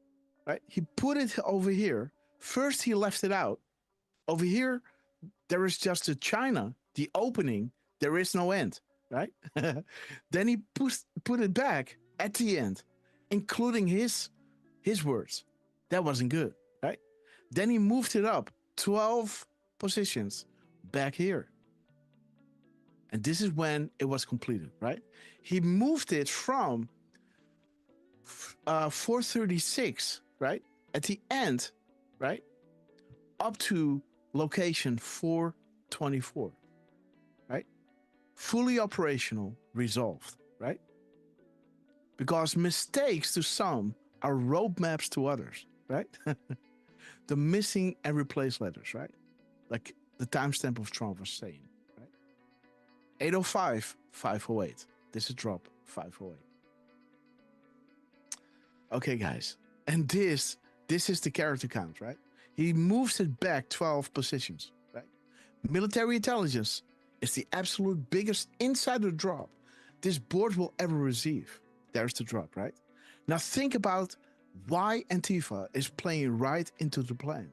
right? He put it over here. First, he left it out. Over here, there is just the China, the opening. There is no end, right? Then he put it back at the end, including his words. That wasn't good, right? Then he moved it up 12 positions back here. And this is when it was completed, right? He moved it from 436, right? At the end, right? Up to location 424, right? Fully operational, resolved, right? Because mistakes to some are roadmaps to others, right? The missing and replaced letters, right? Like the timestamp of Trump was saying, right? 805, 508. This is drop 508. Okay, guys. And this is the character count, right? He moves it back 12 positions, right? Military intelligence is the absolute biggest insider drop this board will ever receive. There's the drop, right? Now think about why Antifa is playing right into the plan.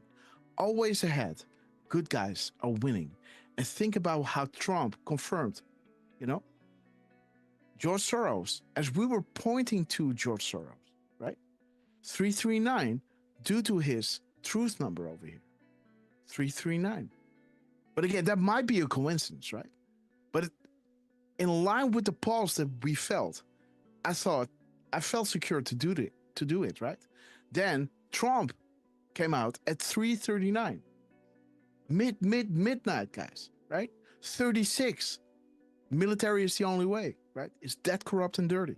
Always ahead, good guys are winning. And think about how Trump confirmed, George Soros, as we were pointing to George Soros, right? 339, due to his truth number over here. 339. But again, that might be a coincidence, right? But in line with the pulse that we felt, I felt secure to do it, right? Then Trump came out at 339. Midnight, guys, right? 36. Military is the only way, right? It's that corrupt and dirty.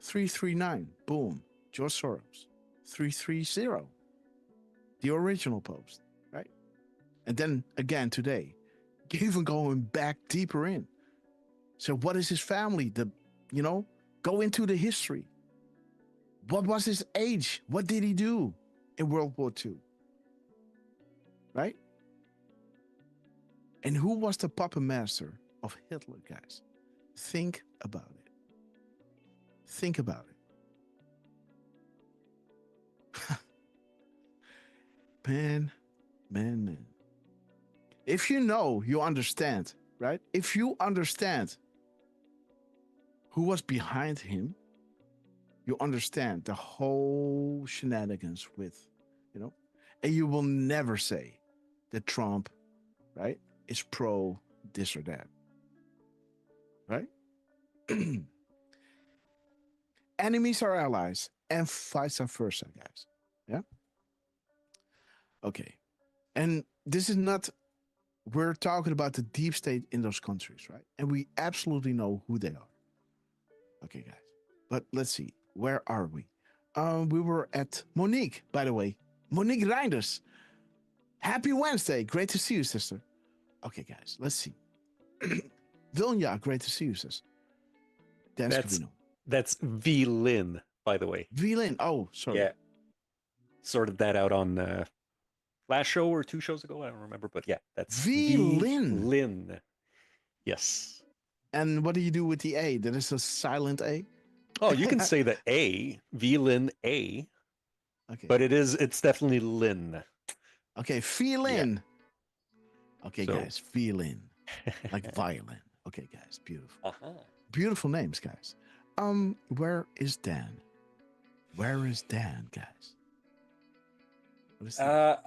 339, boom, George Soros. 330, the original post, right? And then again today, even going back deeper in. So what is his family? Go into the history. What was his age? What did he do in World War II? Right? And who was the puppet master of Hitler, guys? Think about it. Think about it. Man. If you know, you understand, right? If you understand who was behind him, you understand the whole shenanigans with, and you will never say that Trump, right, is pro this or that, right? Enemies are allies and vice versa, guys. Yeah. Okay. And this is not, we're talking about the deep state in those countries, right? And we absolutely know who they are. Okay, guys. But let's see. Where are we? We were at Monique, by the way. Monique Reinders. Happy Wednesday. Great to see you, sister. Okay, guys. Let's see. Vilja, great to see you, sister. That's V Lin, by the way. V Lin. Oh, sorry. Yeah. Sorted that out on last show or 2 shows ago. I don't remember, but yeah, that's V Lin. Lin. Yes. And what do you do with the A? That is a silent A? Oh, you can say the A, V Lin A. Okay. But it's definitely Lin. Okay, Feelin. Yeah. Okay, so. Guys, Feelin. Like violin. Okay, guys, beautiful. Uh-huh. Beautiful names, guys. Where is Dan? Where is Dan, guys?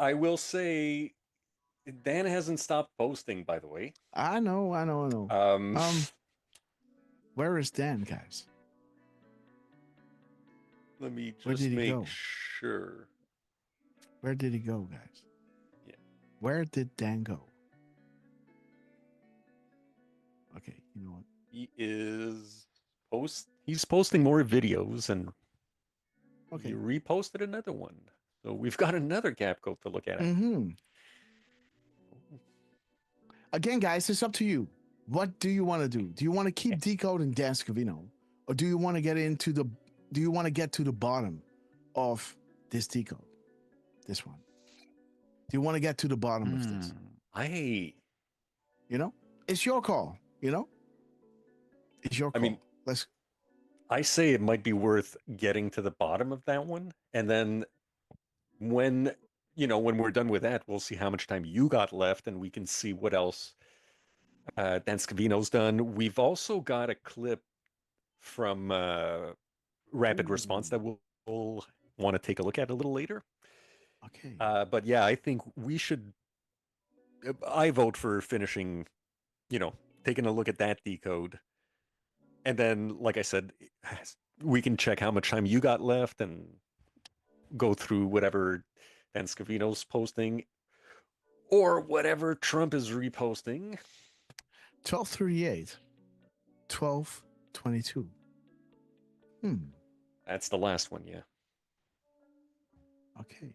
I will say Dan hasn't stopped posting, by the way. I know. Where is Dan, guys? Let me just make sure. Where did he go, guys? Yeah. Where did Dan go? Okay, you know what? He's posting more videos, and he reposted another one. So we've got another gap code to look at. Mm-hmm. Again, guys, it's up to you. What do you want to do? Do you want to keep decoding Dan Scavino, or do you want to get to the bottom of this decode? This one. Do you want to get to the bottom of this? It's your call. It's your call. I mean, I say it might be worth getting to the bottom of that one, and then when we're done with that, we'll see how much time you got left, and we can see what else Dan Scavino's done. We've also got a clip from Rapid Response that we'll want to take a look at a little later. Okay. But yeah, I think we should. I vote for finishing, taking a look at that decode. And then, like I said, we can check how much time you got left and go through whatever Dan Scavino's posting or whatever Trump is reposting. 1238, 1222. That's the last one, yeah. Okay.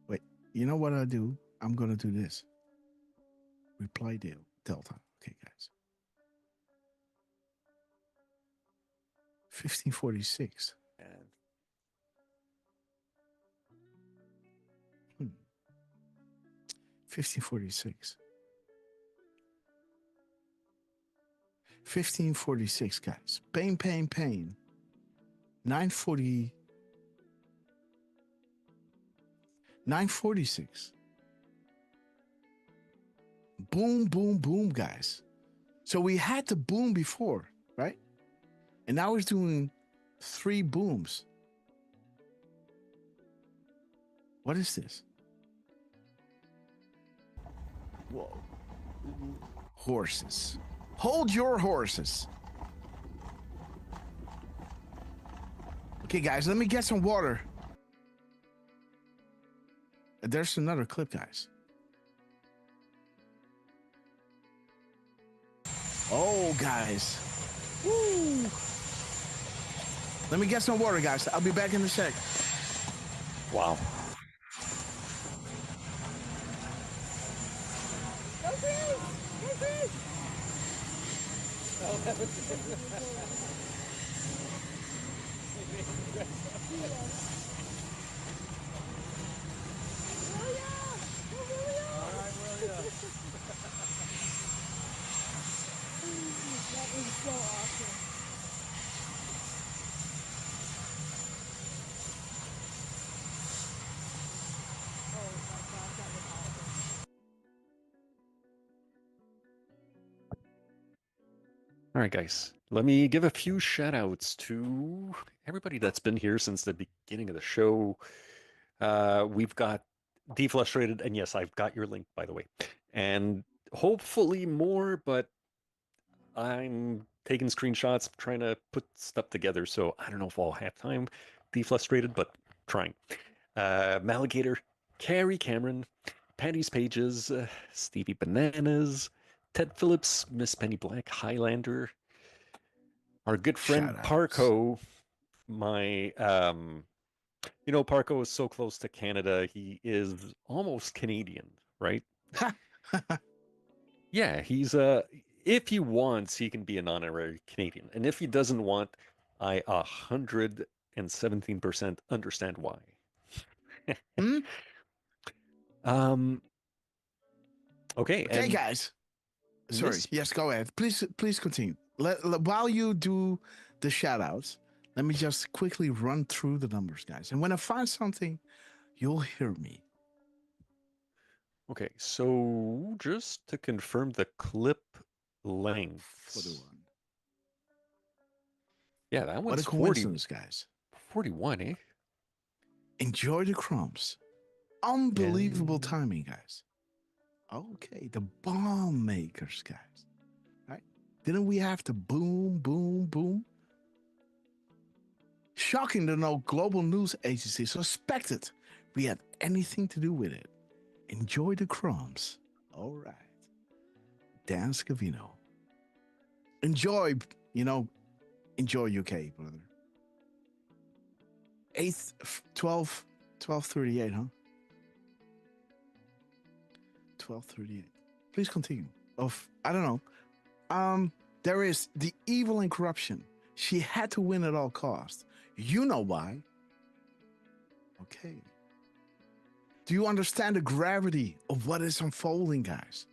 Wait, you know what I'll do? I'm going to do this. Reply Delta. Okay, guys. 1546. 1546. 1546, guys. Pain, pain, pain. 940. 946. Boom, boom, boom, guys. So we had the boom before, right? And now we're doing 3 booms. What is this? Whoa. Horses. Hold your horses. Okay, guys, let me get some water. There's another clip, guys. Oh, guys. Woo. Let me get some water, guys. I'll be back in a sec. Wow. That is so awesome. Oh my gosh, that was awesome. All right, guys. Let me give a few shout outs to everybody that's been here since the beginning of the show. We've got Deflustrated, and yes, I've got your link, by the way. And hopefully more, but I'm taking screenshots, trying to put stuff together, so I don't know if I'll have time. Deflustrated, but trying. Maligator, Carrie Cameron, Patty's Pages, Stevie Bananas, Ted Phillips, Miss Penny Black, Highlander, our good friend Parco, my Parco is so close to Canada, he is almost Canadian, right? Yeah, he's if he wants, he can be an honorary Canadian. And if he doesn't want, I 117% understand why. Okay, Okay, guys. Sorry. Yes, go ahead. Please continue. While you do the shout outs, let me just quickly run through the numbers, guys. And when I find something, you'll hear me. Okay, so just to confirm the clip length. For the one. Yeah, that What one's a coincidence, guys. 41, eh? Enjoy the crumbs. Unbelievable timing, guys. Okay, the bomb makers, guys. Right? Didn't we have to boom, boom, boom? Shocking that no global news agency suspected we had anything to do with it. Enjoy the crumbs. All right. Dan Scavino. Enjoy, enjoy UK, brother. 8th, 12:38, huh? 12:38. Please continue. I don't know. There is the evil and corruption. She had to win at all costs. You know why. Okay. Do you understand the gravity of what is unfolding, guys?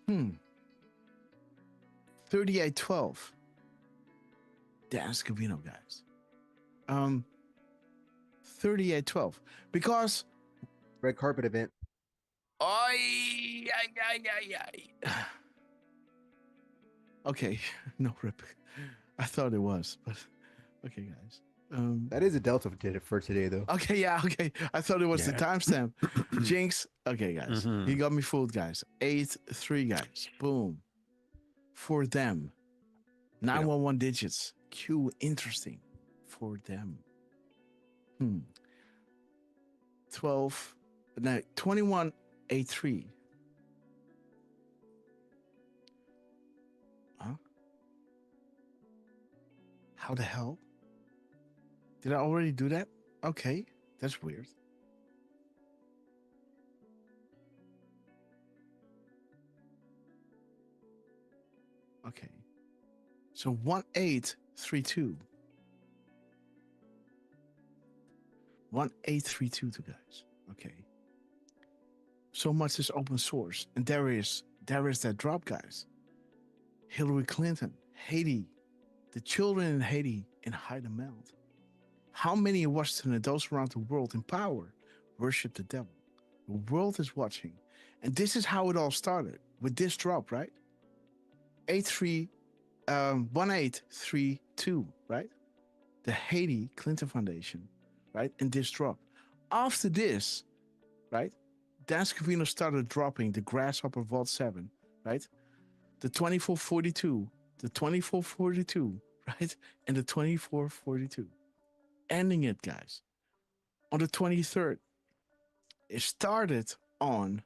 3812. Dan Scavino, guys. 3812. Because red carpet event. Okay, no rip. I thought it was, but okay, guys. That is a delta for today, though. Okay, yeah, okay. I thought it was the timestamp. Jinx. Okay, guys. You got me fooled, guys. 8-3, guys. Boom. For them. 911 digits. Q, interesting. For them. 21-8-3. Huh? How the hell? Did I already do that? Okay, that's weird. Okay. So 1832. 1832 to guys. Okay. So much is open source. And there is that drop, guys. Hillary Clinton, Haiti, the children in Haiti in high demand. How many Western adults around the world in power worship the devil? The world is watching. And this is how it all started with this drop, right? 1832, right? The Haiti Clinton Foundation, right? And this drop. After this, right? Dan Scavino started dropping the Grasshopper Vault 7, right? The 2442, the 2442, right? And the 2442. Ending it, guys. On the 23rd, it started on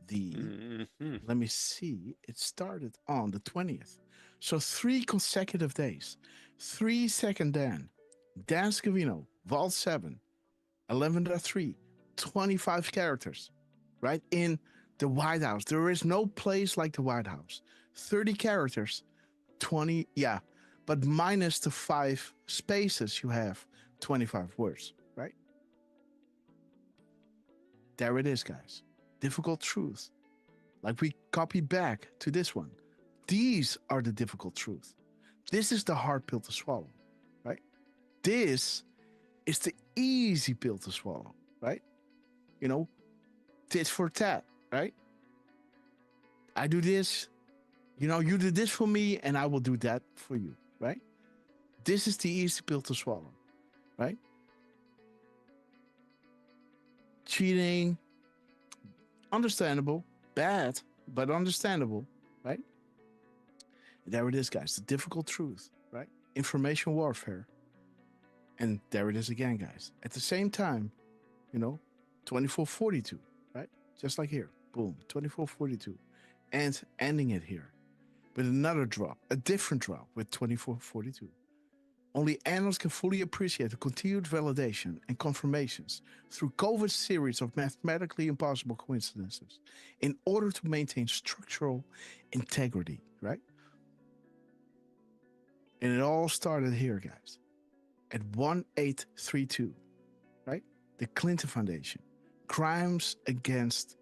the, let me see, it started on the 20th. So 3 consecutive days. 3 second Dan Scavino, Vault 7, 11.3, 25 characters, right? In the White House. There is no place like the White House. 30 characters, 20, yeah, but minus the 5 spaces, you have 25 words, right? There it is, guys. Difficult truths. Like we copy back to this one. These are the difficult truths. This is the hard pill to swallow, right? This is the easy pill to swallow, right? You know, tit for tat, right? I do this, you know, you do this for me and I will do that for you, right? This is the easy pill to swallow, right? Cheating, understandable, bad, but understandable, right? There it is, guys, the difficult truth, right? Information warfare. And there it is again, guys. At the same time, you know, 2442, right? Just like here, boom, 2442. And ending it here with another drop, a different drop with 2442. Only analysts can fully appreciate the continued validation and confirmations through COVID's series of mathematically impossible coincidences in order to maintain structural integrity, right? And it all started here, guys, at 1832, right? The Clinton Foundation, Crimes Against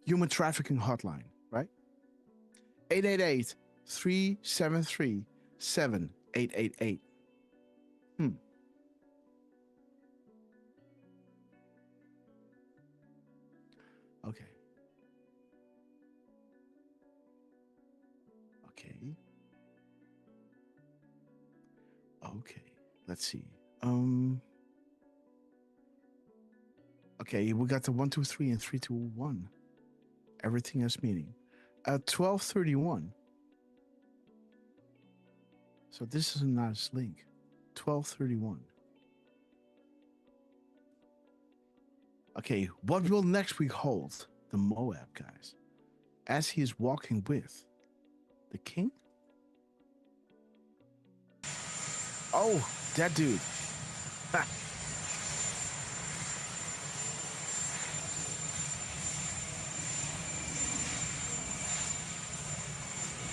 Human Trafficking Hotline, right? 888-373-7888. Okay. Okay. Okay. Let's see. Okay, we got the 1, 2, 3 and 3, 2, 1. Everything has meaning. 1231. So this is a nice link. 1231. Okay, what will next week hold the Moab, guys? As he is walking with the king? Oh, that dude. Ha.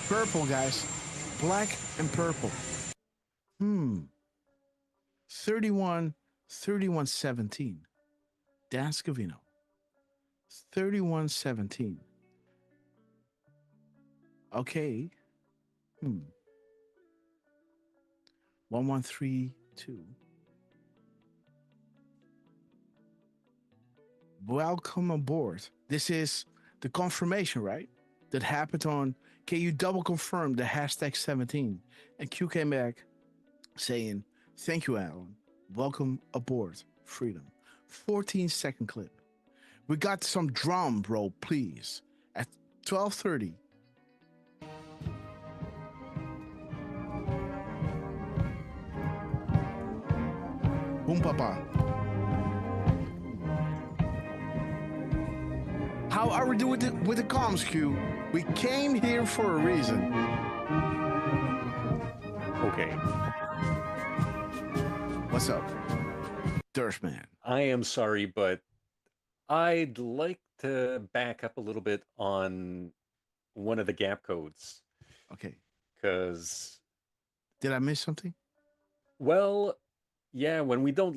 Purple, guys. Black and purple. 3117. Dan Scavino. 3117. Okay. 1132. Welcome aboard. This is the confirmation, right? That happened on, can you double confirm the hashtag 17? And Q came back saying, thank you, Alan. Welcome aboard, freedom. 14-second clip. We got some drum roll, please. At 12:30. Boom, papa. How are we doing with the comms, Q? We came here for a reason. Okay. What's up, Dirtman? I am sorry, but I'd like to back up a little bit on one of the gap codes. Okay. Because... Did I miss something? Well, yeah, when we just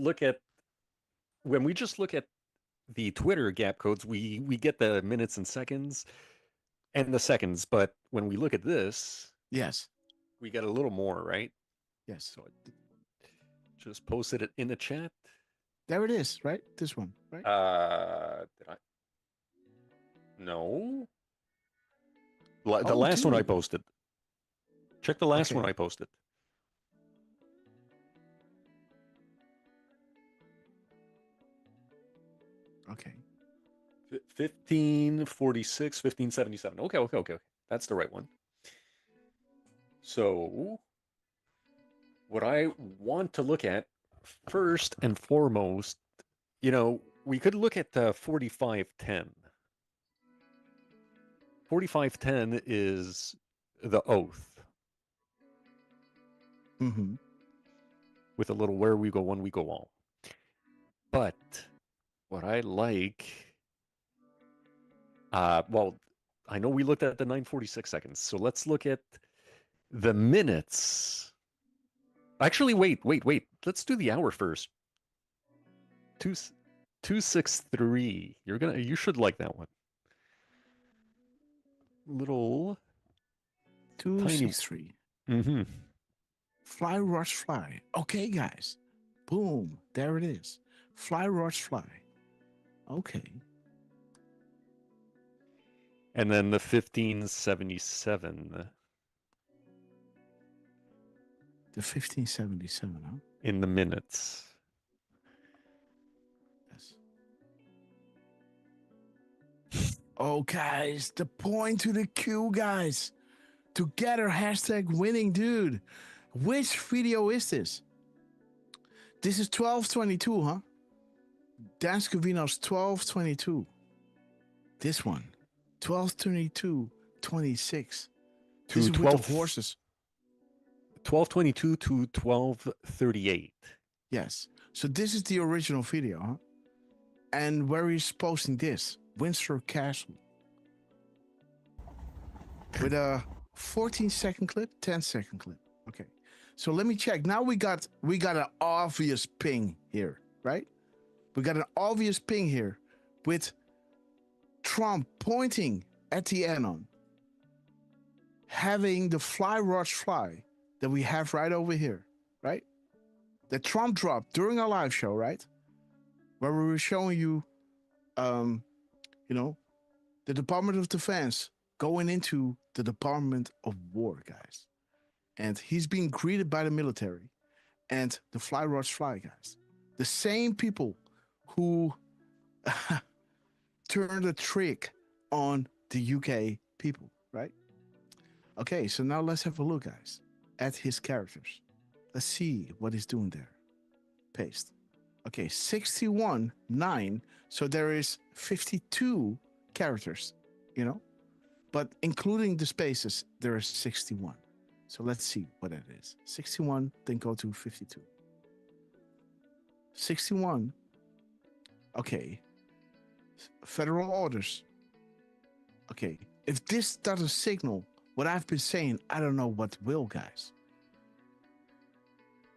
look at the Twitter gap codes, we get the minutes and seconds and the seconds, but when we look at this, Yes. we get a little more, right? Yes. So I just posted it in the chat. There it is, right? This one, right? Did I? No. The Oh, last one I dude. posted. Check the last Okay. one I posted. Okay. 1546, 1577. Okay. That's the right one. So, what I want to look at first and foremost, we could look at the 4510. 4510 is the oath. Mm-hmm. With a little where we go, when we go all. But what I like, well, I know we looked at the 946 seconds, so let's look at the minutes. Actually, wait. Let's do the hour first. 263. You should like that one. Little 263. Mm-hmm. Fly, rush, fly. Okay, guys. Boom. There it is. Fly, rush, fly. Okay. And then the 1577. The 1577, huh? In the minutes. Yes. Oh, guys, the point to the Q, guys. Together, #winning, dude. Which video is this? This is 1222, huh? Dan Scavino's 1222. This one. 1222-26. This is with the horses. 1222 to 1238. Yes. So this is the original video, huh? And where he's posting this, Windsor Castle. With a 14-second clip, 10-second clip. Okay. So let me check. Now we got an obvious ping here, right? We got an obvious ping here with Trump pointing at the anon, having the fly rush fly that we have right over here, right? That Trump dropped during our live show, right? Where we were showing you, the Department of Defense going into the Department of War, guys. And he's being greeted by the military and the fly rush fly, guys. The same people who turned a trick on the UK people, right? Okay, so now let's have a look, guys, at his characters. Let's see what he's doing there. Paste. Okay, 61.9. So there is 52 characters, but including the spaces, there is 61. So let's see what that is. 61, then go to 52. 61. Okay. Federal orders. Okay. If this doesn't signal what I've been saying, I don't know what will, guys.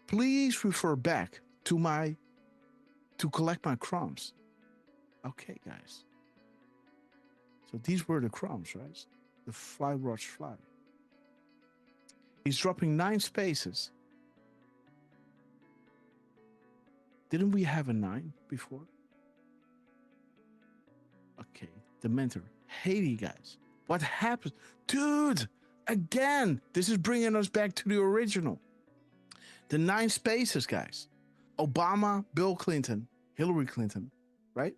Please refer back to collect my crumbs. Okay, guys. So these were the crumbs, right? The fly rush fly. He's dropping 9 spaces. Didn't we have a 9 before? Okay, the mentor. Haiti, guys. What happened? Dude, again, this is bringing us back to the original. The 9 spaces, guys. Obama, Bill Clinton, Hillary Clinton, right?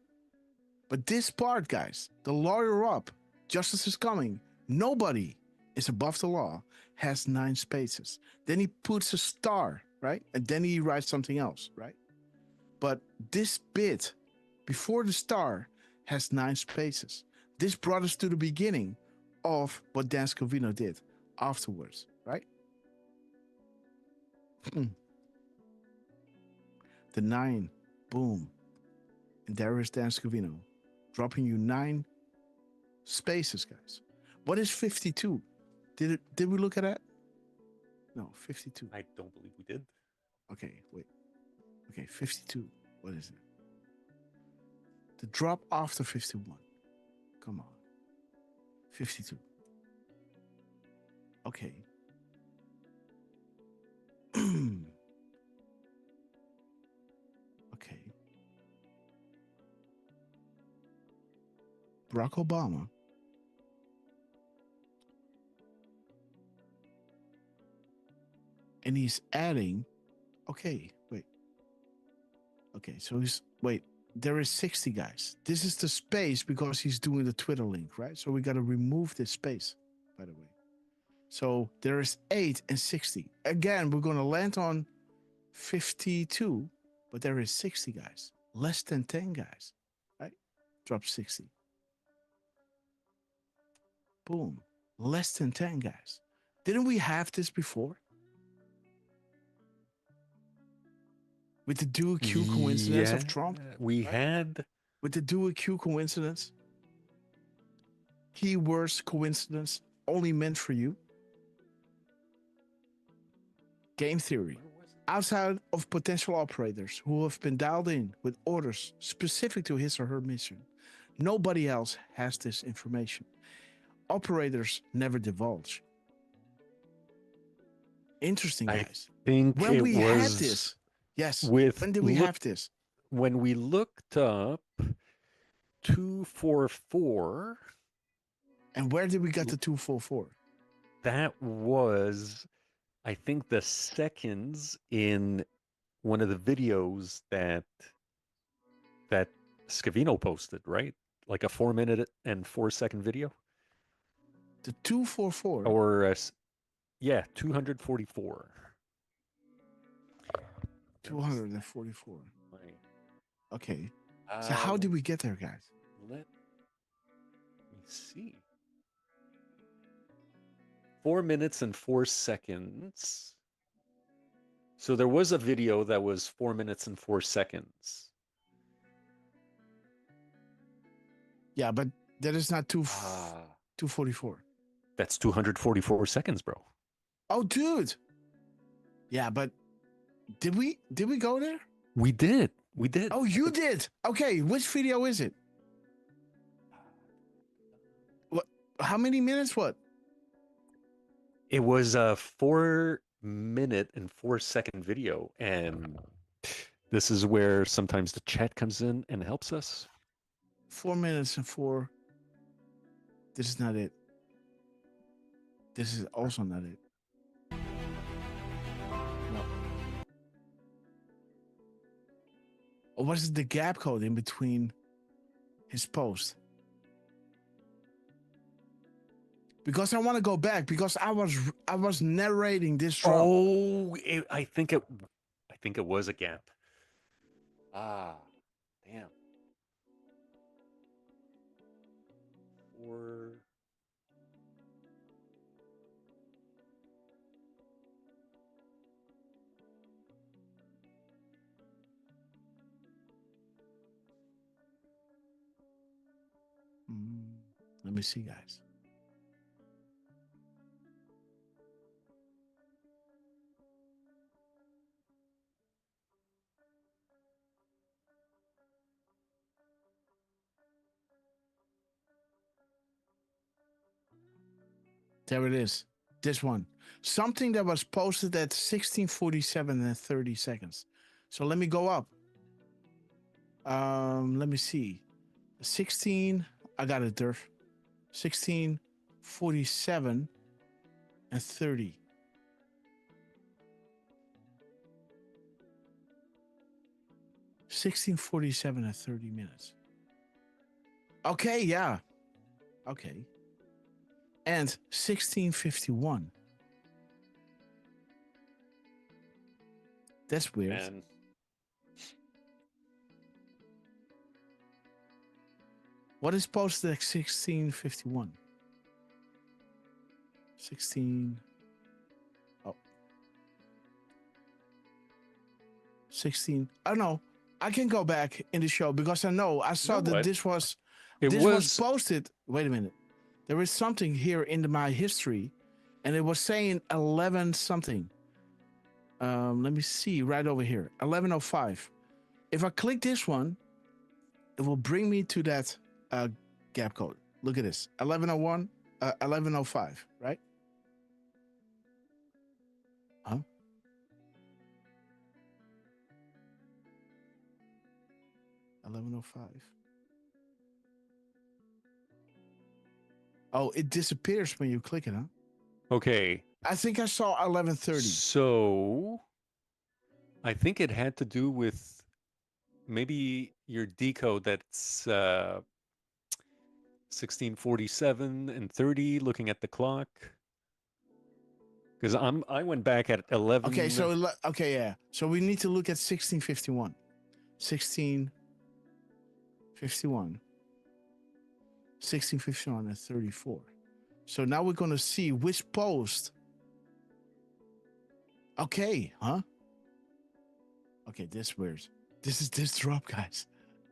But this part, guys, the lawyer up, justice is coming. Nobody is above the law, has 9 spaces. Then he puts a star, right? And then he writes something else, right? But this bit before the star has 9 spaces. This brought us to the beginning of what Dan Scavino did afterwards, right? The 9, boom. And there is Dan Scavino, dropping you 9 spaces, guys. What is 52? Did we look at that? No, 52. I don't believe we did. Okay, wait. Okay, 52. What is it? The drop after 51. Come on. 52. Okay. Okay. Barack Obama. And he's adding. Okay, wait. Okay, so there is 60 guys. This is the space because he's doing the Twitter link, right? So we got to remove this space, by the way. So there is 8 and 60. Again, we're going to land on 52, but there is 60 guys. Less than 10 guys, right? Drop 60. Boom. Less than 10 guys. Didn't we have this before? With the dual Q coincidence of Trump? We had. With the dual Q coincidence? Keywords coincidence only meant for you? Game theory. Outside of potential operators who have been dialed in with orders specific to his or her mission, nobody else has this information. Operators never divulge. Interesting, guys. I think when it we was had this. Yes. When did we have this? When we looked up 244. And where did we get the 244? That was, I think, the seconds in one of the videos that Scavino posted, right? Like a 4-minute and 4-second video. The 244? Or, yeah, 244. 244. Okay. So how did we get there, guys? Let me see. 4 minutes and 4 seconds. So there was a video that was 4 minutes and 4 seconds. Yeah, but that is not 244. That's 244 seconds, bro. Oh, dude. Yeah, but did we go there? We did. Oh, you did. Okay, which video is it? What? How many minutes? What? It was a 4-minute and 4-second video, and this is where sometimes the chat comes in and helps us. 4 minutes and 4. This is not it. This is also not it. No. Or what is the gap code in between his post? Because I want to go back because I was narrating this drop. Oh, I think it was a gap. Ah, damn. Or let me see, guys. There it is. This one. Something that was posted at 16:47 and 30 seconds. So let me go up. Let me see. 16. I got it, Durf. 16:47 and 30. $16:47 and 30 minutes. Okay, yeah. Okay. And 16:51. That's weird. Man. What is posted at 16:51? 16. Oh. 16. I don't know. I can go back in the show because I saw that this was posted. Wait a minute. There is something here in my history, and it was saying 11 something. Let me see right over here. 11:05. If I click this one, it will bring me to that gap code. Look at this. 1101, 1105, right? Huh? $11.05. Oh, it disappears when you click it, huh? Okay. I think I saw 11:30. So I think it had to do with maybe your decode that's 1647 and 30 looking at the clock. Because I went back at 11. Okay, so yeah. So we need to look at 1651. 1651. 1651 and 34. So now we're gonna see which post. Okay, huh? Okay, this weird. This is this drop, guys.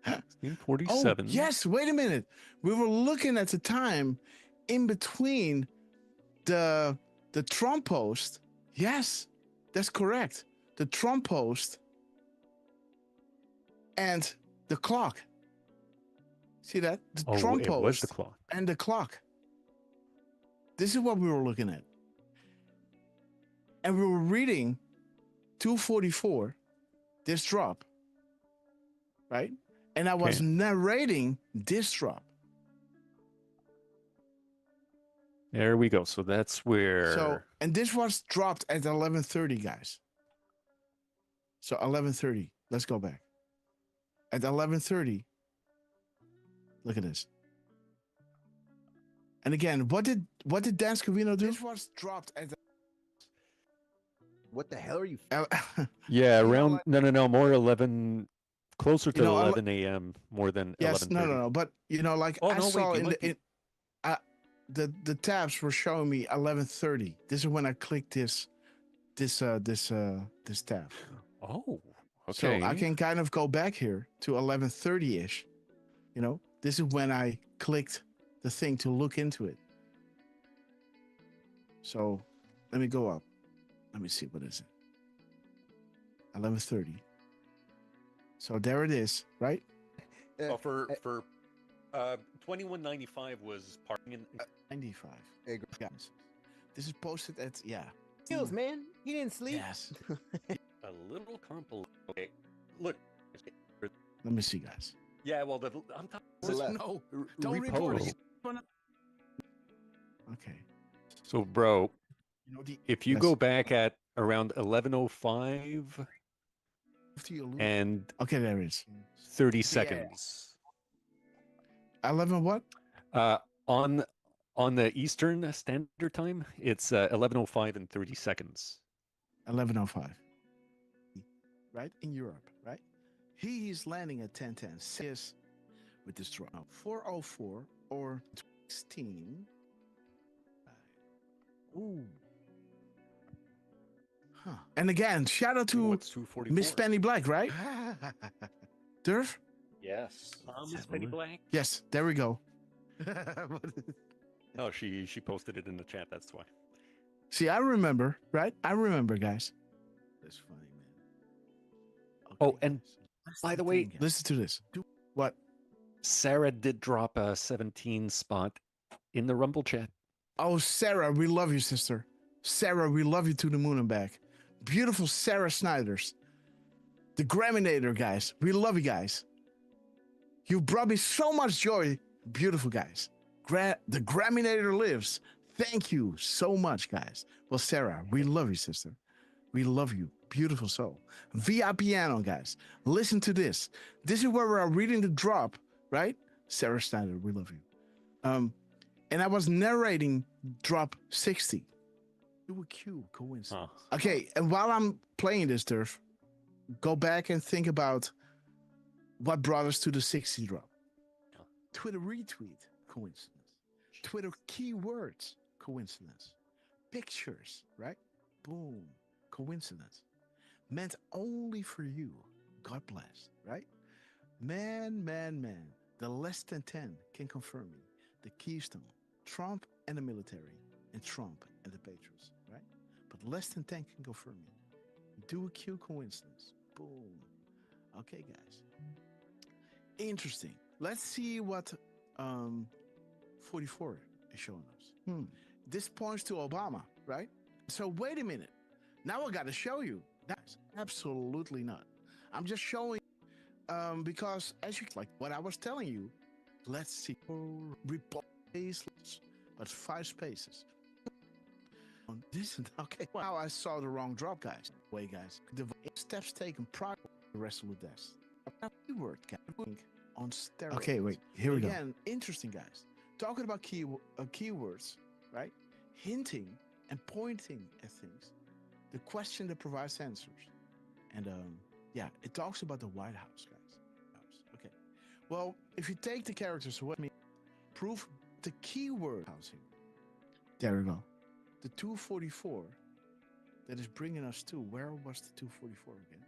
1647. Oh, yes, wait a minute. We were looking at the time in between the Trump post. Yes, that's correct. The Trump post and the clock. See that? The Trump it post was the clock. and the clock. This is what we were looking at. And we were reading 244, this drop, right? And I was narrating this drop. There we go. So that's where. So, and this was dropped at 11:30, guys. So 11:30. Let's go back. At 11:30. Look at this. And again, what did Dan Scavino do? This was dropped at. What the hell are you? Yeah, around no, more 11, closer to You know, 11 a.m. more than Yes, 11:30. no. But like I saw the tabs were showing me 11:30. This is when I clicked this tab. Oh, okay. So I can kind of go back here to 11:30-ish. This is when I clicked the thing to look into it. So let me go up. Let me see, what is it? 11:30. So there it is, right? Oh, for 2195 was parking in 95. Guys, this is posted at Skills, man. He didn't sleep. Yes. a little compilation. Okay, look. Let me see, guys. Yeah, well, I'm talking. No, don't report it. Okay. So, bro, if you Yes. go back at around 11:05 and okay, there it is. 30 seconds. 11 what? On the Eastern Standard Time, it's 11:05 and 30 seconds. 11:05. Right in Europe, right? He is landing at 10:10. Says with this drop 4:04 or 16. Ooh. Huh. And again, shout out to Miss Penny Black, right? Durf? Yes. Miss Penny Black. Yes, there we go. Oh, she posted it in the chat. That's why. See, I remember, right? I remember, guys. That's funny, man. Okay, oh, and by the way, listen to this. What? Sarah did drop a 17 spot in the Rumble chat. Oh, Sarah, we love you, sister. Sarah, we love you to the moon and back. Beautiful Sarah Snyders. The Graminator, guys. We love you guys. You brought me so much joy. Beautiful guys. The Graminator lives. Thank you so much, guys. Well, Sarah, we love you, sister. We love you. Beautiful soul. Via Piano, guys. Listen to this. This is where we're reading the drop, right? Sarah Snyder, we love you. And I was narrating drop 60. Do a Q, coincidence. Okay, and while I'm playing this, Durf, go back and think about what brought us to the 60 drop. Twitter retweet, coincidence. Twitter keywords, coincidence. Pictures, right? Boom, coincidence. Meant only for you. God bless, right? Man. The less than 10 can confirm me. The Keystone, Trump and the military, and Trump and the Patriots, right? But less than 10 can confirm me. Do a Q coincidence. Boom. Okay, guys. Interesting. Let's see what 44 is showing us. This points to Obama, right? So wait a minute. Now I got to show you. That's absolutely not. I'm just showing because as you like what I was telling you. Let's see. Replace, but 5 spaces. This is okay. Wow, I saw the wrong drop, guys. Wait, guys. The steps taken prior to the rest of the desk. Keyword on steroids. Okay, wait. Here we go. Again, interesting, guys. Talking about keywords, right? Hinting and pointing at things. The question that provides answers. And yeah, it talks about the White House, guys. Okay. Well, if you take the characters away, prove the keyword housing. There we go. The 244 that is bringing us to, where was the 244 again?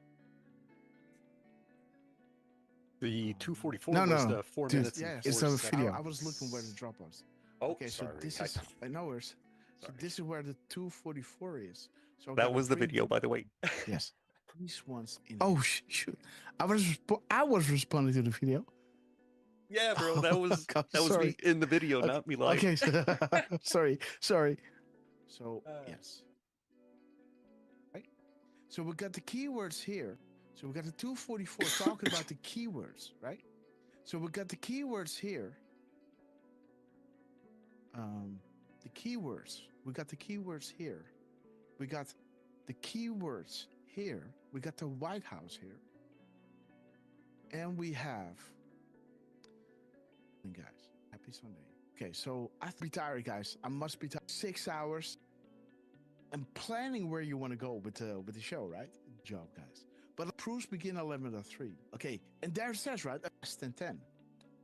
The 244 was the 4 minutes. Yes, and 4 it's a seconds. video. I was looking where the drop was. Oh, okay, sorry. So this is, I know where's. So this is where the 244 is. So that was the video, by the way. Yes. These ones in. Oh shoot! I was responding to the video. Yeah, bro, that was me in the video, not me live. Okay, sorry. So yes, right. So we got the keywords here. So we got the 244 talking about the keywords, right? So we got the keywords here. The keywords. We got the keywords here. We got the keywords here. We got the White House here. And we have. Guys, happy Sunday. Okay, so I have to be tired, guys. I must be tired. 6 hours. I'm planning where you want to go with the show, right? Good job, guys. But proofs begin 11:03. Okay, and there it says, right? Less than 10.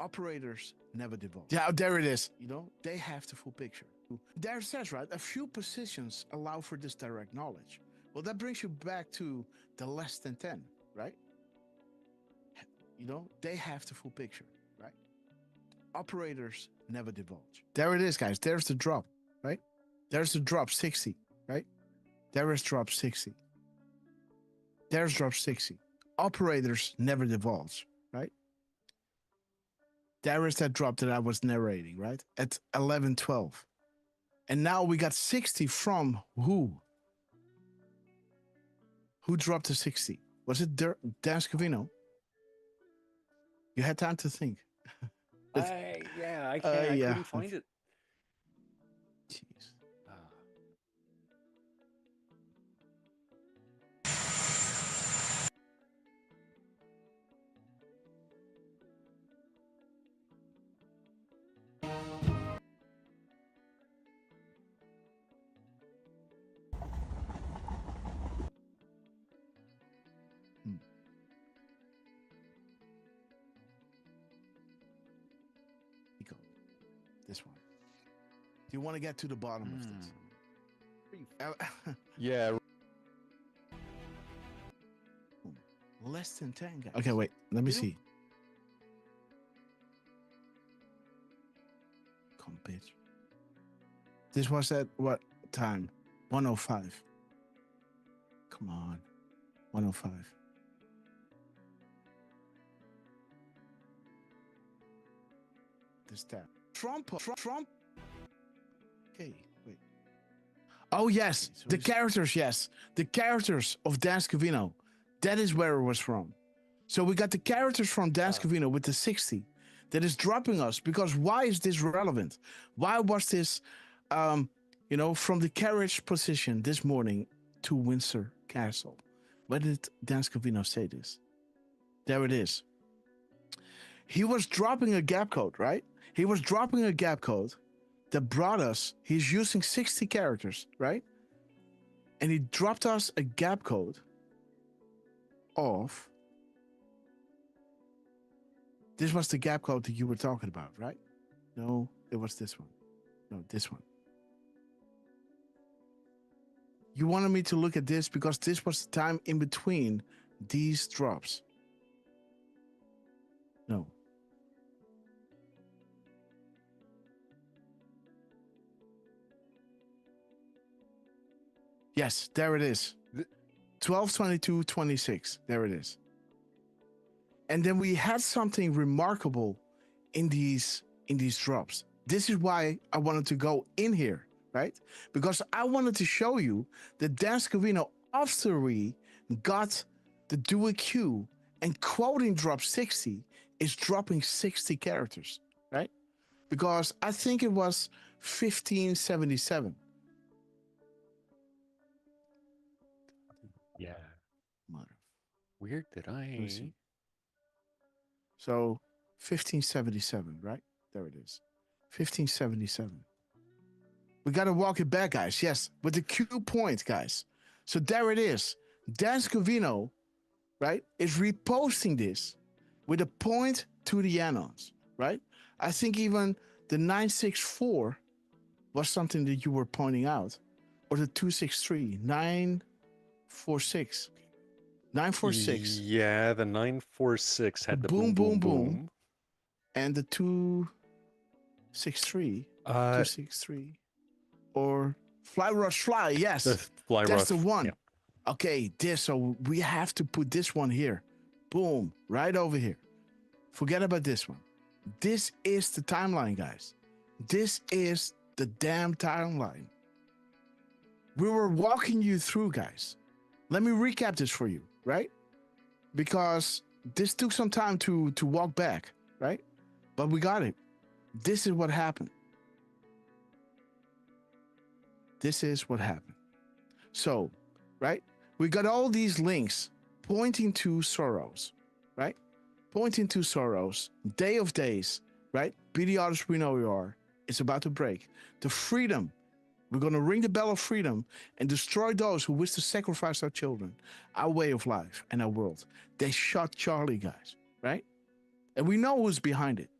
Operators never divulge. Yeah, there it is. You know, they have the full picture. There it says, right? A few positions allow for this direct knowledge. Well, that brings you back to the less than 10, right? You know, they have the full picture, right? Operators never divulge. There it is, guys. There's the drop, right? There's the drop 60, right? There is drop 60. There's drop 60. Operators never divulge, right? There is that drop that I was narrating, right? At 11:12. And now we got 60 from who? Who dropped the 60? Was it Dan Scavino? You had time to think. I couldn't find it. Jeez. Decode. This one. Do you want to get to the bottom of this? Yeah. Less than 10, guys. Okay, wait. Let me see. Come, bitch. This was at what time? 1:05. Come on. 1:05. This that. Trump. Okay, wait. Oh, yes. Okay, so the characters, yes. The characters of Dan Scavino. That is where it was from. So we got the characters from Dan Scavino with the 60 that is dropping us, because why is this relevant? Why was this, from the carriage position this morning to Windsor Castle? Where did Dan Scavino say this? There it is. He was dropping a gap code, right? He was dropping a gap code that brought us, he's using 60 characters, right? And he dropped us a gap code of, this was the gap code that you were talking about, right? No, it was this one. No, this one. You wanted me to look at this because this was the time in between these drops. No. Yes, there it is. 12/22/26. There it is. And then we had something remarkable in these drops. This is why I wanted to go in here, right? Because I wanted to show you that Dan Scavino, after we got the dual Q and quoting drop 60, is dropping 60 characters, right? Because I think it was 1577. Yeah. Mother. Weird that I. So 1577, right? There it is. 1577. We got to walk it back, guys. Yes, with the Q point, guys. So there it is. Dan Scavino, right, is reposting this with a point to the Anons, right? I think even the 964 was something that you were pointing out, or the 263, 946. 946. Yeah, the 946 had the boom, boom, boom, boom, boom. And the 263. 263. Or Fly Rush Fly, yes. The Fly That's Rush, the one. yeah. Okay, so we have to put this one here. Boom, right over here. Forget about this one. This is the timeline, guys. This is the damn timeline. We were walking you through, guys. Let me recap this for you, right? Because this took some time to walk back, right? But we got it. This is what happened. This is what happened. So, right? We got all these links pointing to Soros, right? Pointing to Soros. Day of days, right? Be the artist we know you are. It's about to break. The freedom. We're going to ring the bell of freedom and destroy those who wish to sacrifice our children, our way of life, and our world. They shot Charlie, guys, right? And we know who's behind it.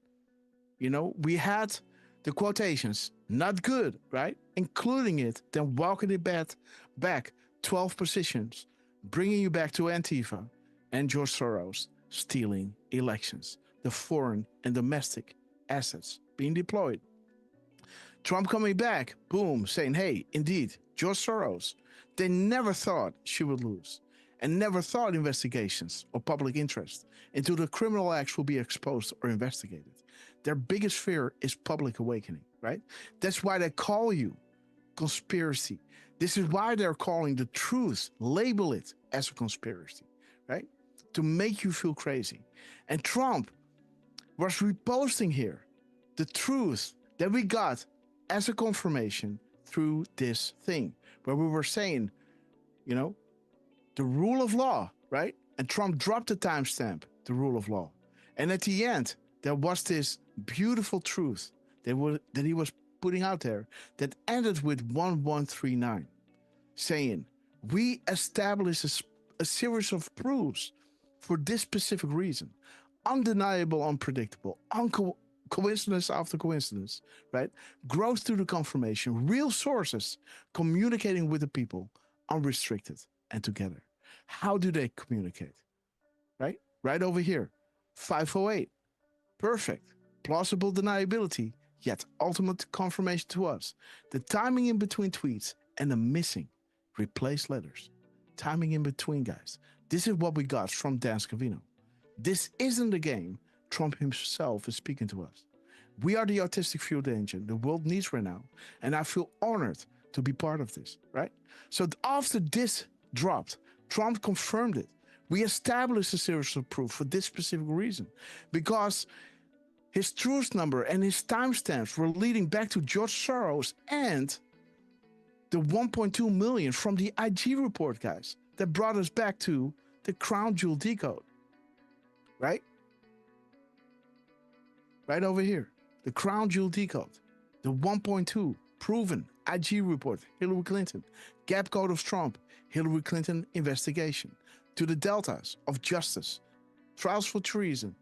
You know, we had the quotations, not good, right? Including it, then walking it back 12 positions, bringing you back to Antifa and George Soros stealing elections, the foreign and domestic assets being deployed. Trump coming back, boom, saying, hey, indeed, George Soros, they never thought she would lose and never thought investigations or public interest into the criminal acts will be exposed or investigated. Their biggest fear is public awakening, right? That's why they call you conspiracy. This is why they're calling the truth, label it as a conspiracy, right? To make you feel crazy. And Trump was reposting here the truth that we got as a confirmation through this thing where we were saying, you know, the rule of law, right? And Trump dropped the timestamp, the rule of law. And at the end, there was this beautiful truth that he was putting out there that ended with 1139, saying, we establish a series of proofs for this specific reason. Undeniable, unpredictable, coincidence after coincidence, right? Growth through the confirmation, real sources communicating with the people, unrestricted and together. How do they communicate? Right? Right over here. 508. Perfect. Plausible deniability, yet ultimate confirmation to us. The timing in between tweets and the missing replaced letters. Timing in between, guys. This is what we got from Dan Scavino. This isn't the game. Trump himself is speaking to us. We are the artistic field engine the world needs right now, and I feel honored to be part of this, right? So after this dropped, Trump confirmed it. We established a series of proof for this specific reason, because his truth number and his timestamps were leading back to George Soros and the 1.2 million from the IG report, guys, that brought us back to the crown jewel decode, right? Right over here, the crown jewel decode, the 1.2 proven IG report, Hillary Clinton, gap code of Trump, Hillary Clinton investigation, to the deltas of justice, trials for treason,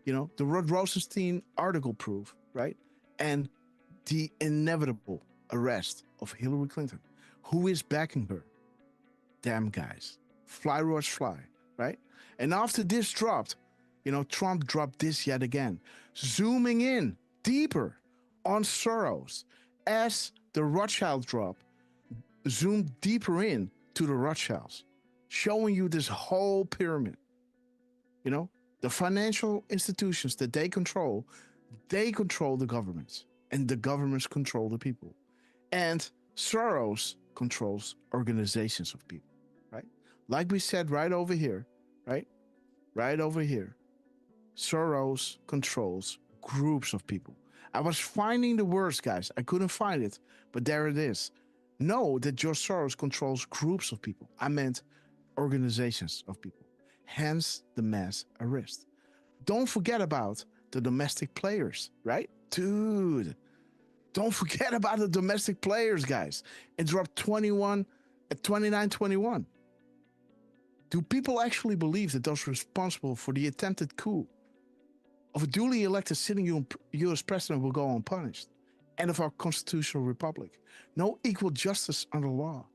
you know, the Rod Rosenstein article proof, right? And the inevitable arrest of Hillary Clinton. Who is backing her? Damn, guys. Fly, Rush, fly, right? And after this dropped, you know, Trump dropped this yet again, zooming in deeper on Soros as the Rothschild drop zoomed deeper in to the Rothschilds, showing you this whole pyramid, you know, The financial institutions that they control the governments, and the governments control the people. And Soros controls organizations of people, right? Like we said right over here, right? Right over here. Soros controls groups of people. I was finding the words, guys. I couldn't find it, but there it is. Know that George Soros controls groups of people. I meant organizations of people. Hence the mass arrest. Don't forget about the domestic players, right? Dude, don't forget about the domestic players, guys. It dropped 29-21. Do people actually believe that those responsible for the attempted coup of a duly elected sitting U.S. president will go unpunished? And of our constitutional republic. No equal justice under law.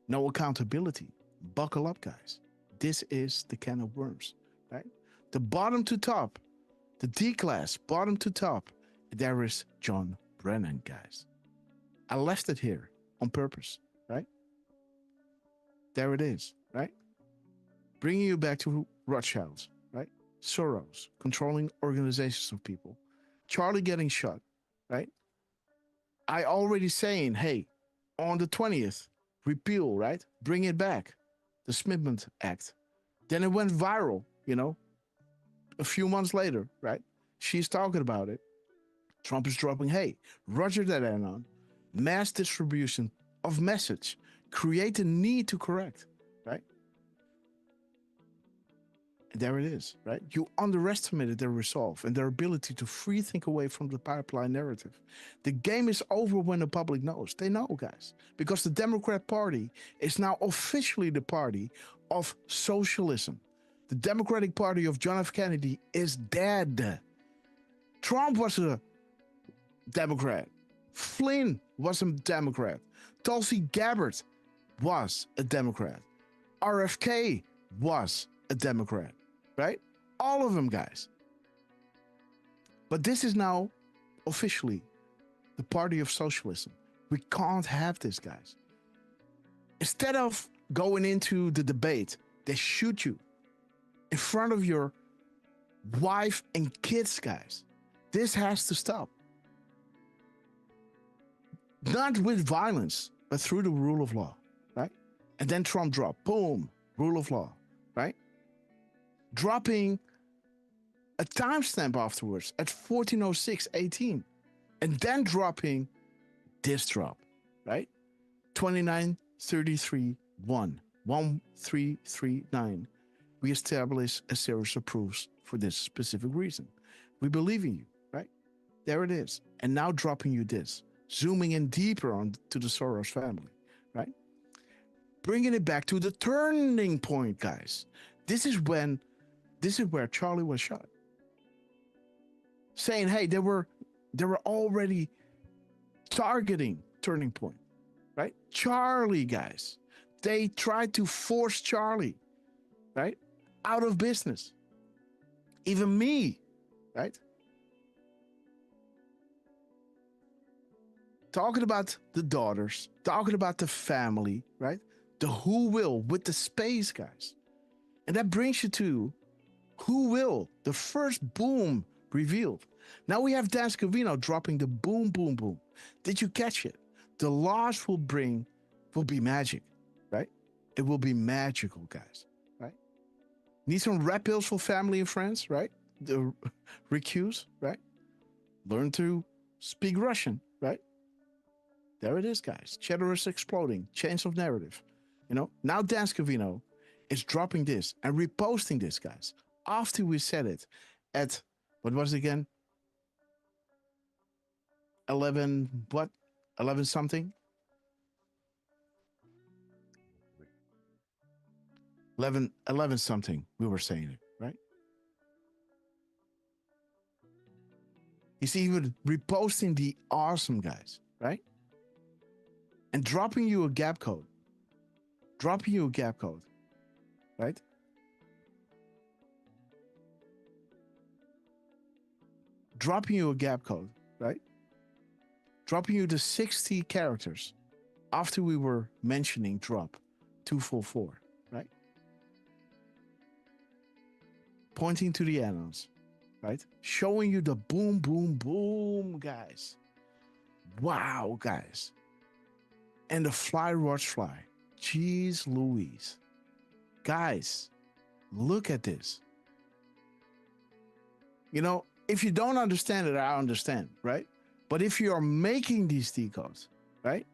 No accountability. Buckle up, guys. This is the can of worms, right? The bottom to top, the D class, bottom to top, there is John Brennan, guys. I left it here on purpose, right? There it is, right? Bringing you back to Rothschilds, right? Soros, controlling organizations of people. Charlie getting shot, right? I already saying, hey, on the 20th, repeal, right? Bring it back. The Smithman Act. Then it went viral, a few months later, right? She's talking about it. Trump is dropping, hey, Roger that on. Mass distribution of message. Create a need to correct, right? And there it is, right? You underestimated their resolve and their ability to free think away from the pipeline narrative. The game is over when the public knows. They know, guys. Because the Democrat Party is now officially the party of socialism. The Democratic Party of John F. Kennedy is dead. Trump was a Democrat. Flynn was a Democrat. Tulsi Gabbard was a Democrat. RFK was a Democrat, right? All of them, guys. But this is now officially the party of socialism. We can't have this, guys. Instead of going into the debate, they shoot you in front of your wife and kids, guys. This has to stop. Not with violence, but through the rule of law, right? And then Trump dropped, boom, rule of law, right? Dropping a timestamp afterwards at 14:06:18, and then dropping this drop, right? 29:33:1, 1339. We establish a series of proofs for this specific reason. We believe in you, right? There it is. And now dropping you this, zooming in deeper on to the Soros family, right? Bringing it back to the turning point, guys. This is where Charlie was shot. Saying, hey, they were already targeting turning point, right? Charlie, guys. They tried to force Charlie, right, out of business. Even me, right? Talking about the daughters, talking about the family, right? The who will with the space, guys. And that brings you to who will, the first boom revealed. Now we have Dan Scavino dropping the boom, boom, boom. Did you catch it? The laws will be magic, right? It will be magical, guys, right? Need some red pills for family and friends, right? The recuse, right? Learn to speak Russian, right? There it is, guys. Cheddar is exploding. Change of narrative. Now Dan Scavino is dropping this and reposting this, guys. After we said it at, what was it again? 11 something? 11 something, we were saying it, right? He's even reposting the awesome guys, right? And dropping you a gap code. Right? Dropping you a gap code, right? Dropping you the 60 characters after we were mentioning drop 244, right? pointing to the animals, right? Showing you the boom, boom, boom, guys. Wow, guys. And the fly watch fly. Jeez Louise. Guys, look at this. You know, if you don't understand it, I understand, right? But if you are making these decodes, right,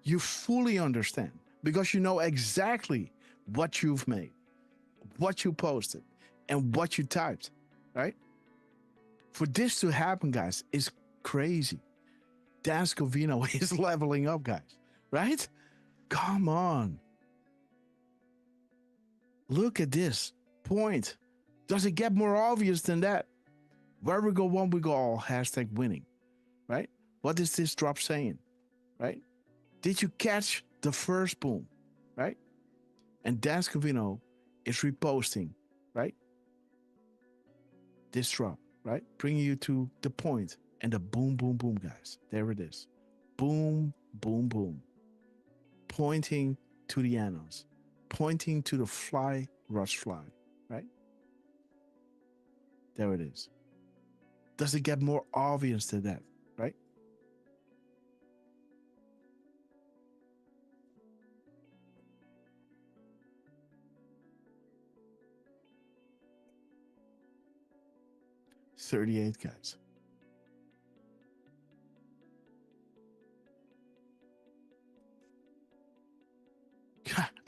you fully understand because you know exactly what you've made, what you posted, and what you typed, right? For this to happen, guys, is crazy. Dan Scovino is leveling up, guys, right? Come on. Look at this point. Does it get more obvious than that? Where we go one, we go all. Hashtag winning, right? What is this drop saying, right? Did you catch the first boom, right? And Dan Scovino is reposting, right? This drop, right? Bringing you to the point and the boom, boom, boom, guys. There it is. Boom, boom, boom. Pointing to the animals, pointing to the fly, rush fly, right? There it is. Does it get more obvious than that, right? $38, guys.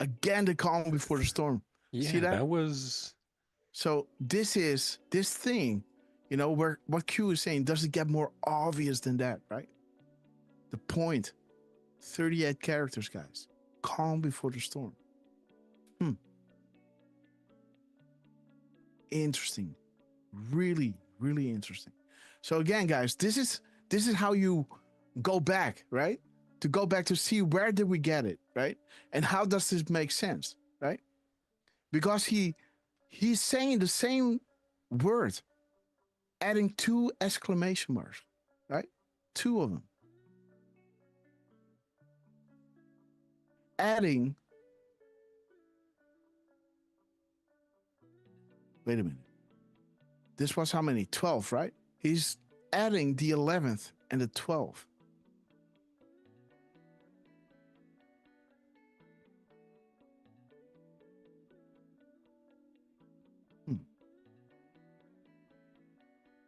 Again, the calm before the storm. Yeah, See that? that was. So this is this thing, you know, where what Q is saying, does it get more obvious than that, right? The point, 38 characters, guys. Calm before the storm. Interesting. Really, really interesting. So again, guys, this is how you go back, right? To go back to see where did we get it, right? And how does this make sense, right? Because he's saying the same word, adding 2 exclamation marks, right? 2 of them. Adding, wait a minute. This was how many? 12, right? He's adding the 11th and the 12th. Hmm.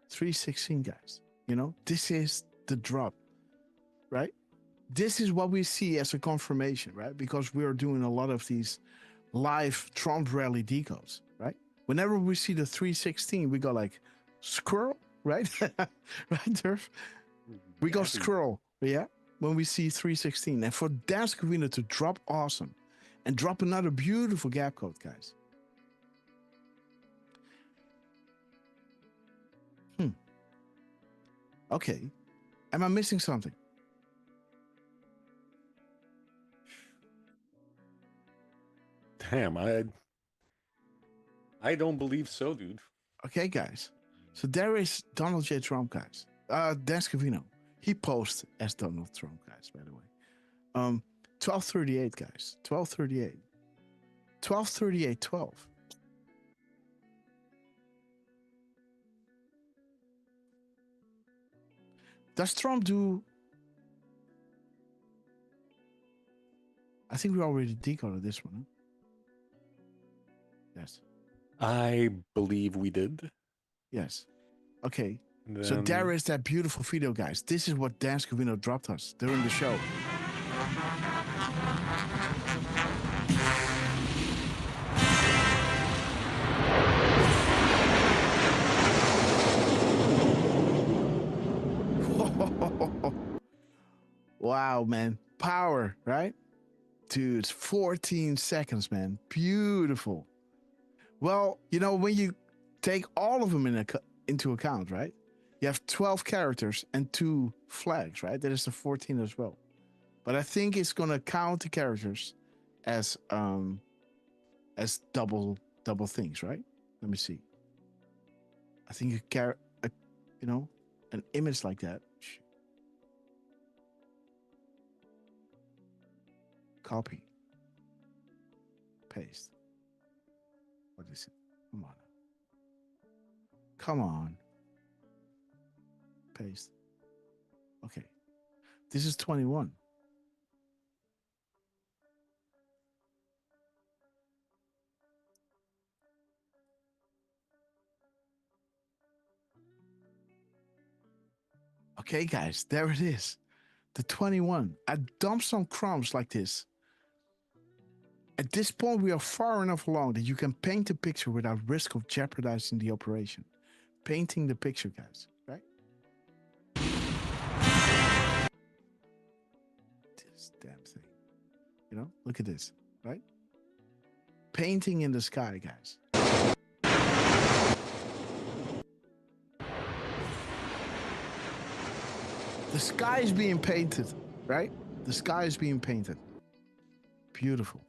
316, guys. You know, this is the drop, right? This is what we see as a confirmation, right? Because we are doing a lot of these live Trump rally decodes, right? Whenever we see the 316, we go like, squirrel, right? Right, Durf? We go squirrel, yeah? When we see 316. And for Dan Scovino to drop awesome and drop another beautiful gap code, guys. Okay. Am I missing something? Damn, I don't believe so, dude. Okay, guys. So there is Donald J. Trump, guys. Dan Scovino. He posts as Donald Trump, guys, by the way. 1238, guys. 1238. 1238, 12. Does Trump do... I think we already decoded this one, huh? Yes. I believe we did. Yes. Okay. Then... So there is that beautiful video, guys. This is what Dan Scovino dropped us during the show. Wow, man. Power, right? Dude, 14 seconds, man. Beautiful. Well, you know, when you take all of them into account, right? You have 12 characters and 2 flags, right? That is the 14 as well. But I think it's going to count the characters as double things, right? Let me see. I think you know, an image like that. Copy. Paste. What is it? Come on. Come on. Paste. Okay. This is 21. Okay, guys, there it is. The 21. I dumped some crumbs like this. At this point, we are far enough along that you can paint the picture without risk of jeopardizing the operation. Painting the picture, guys, right? This damn thing. You know, look at this, right? Painting in the sky, guys. The sky is being painted, right? The sky is being painted. Beautiful.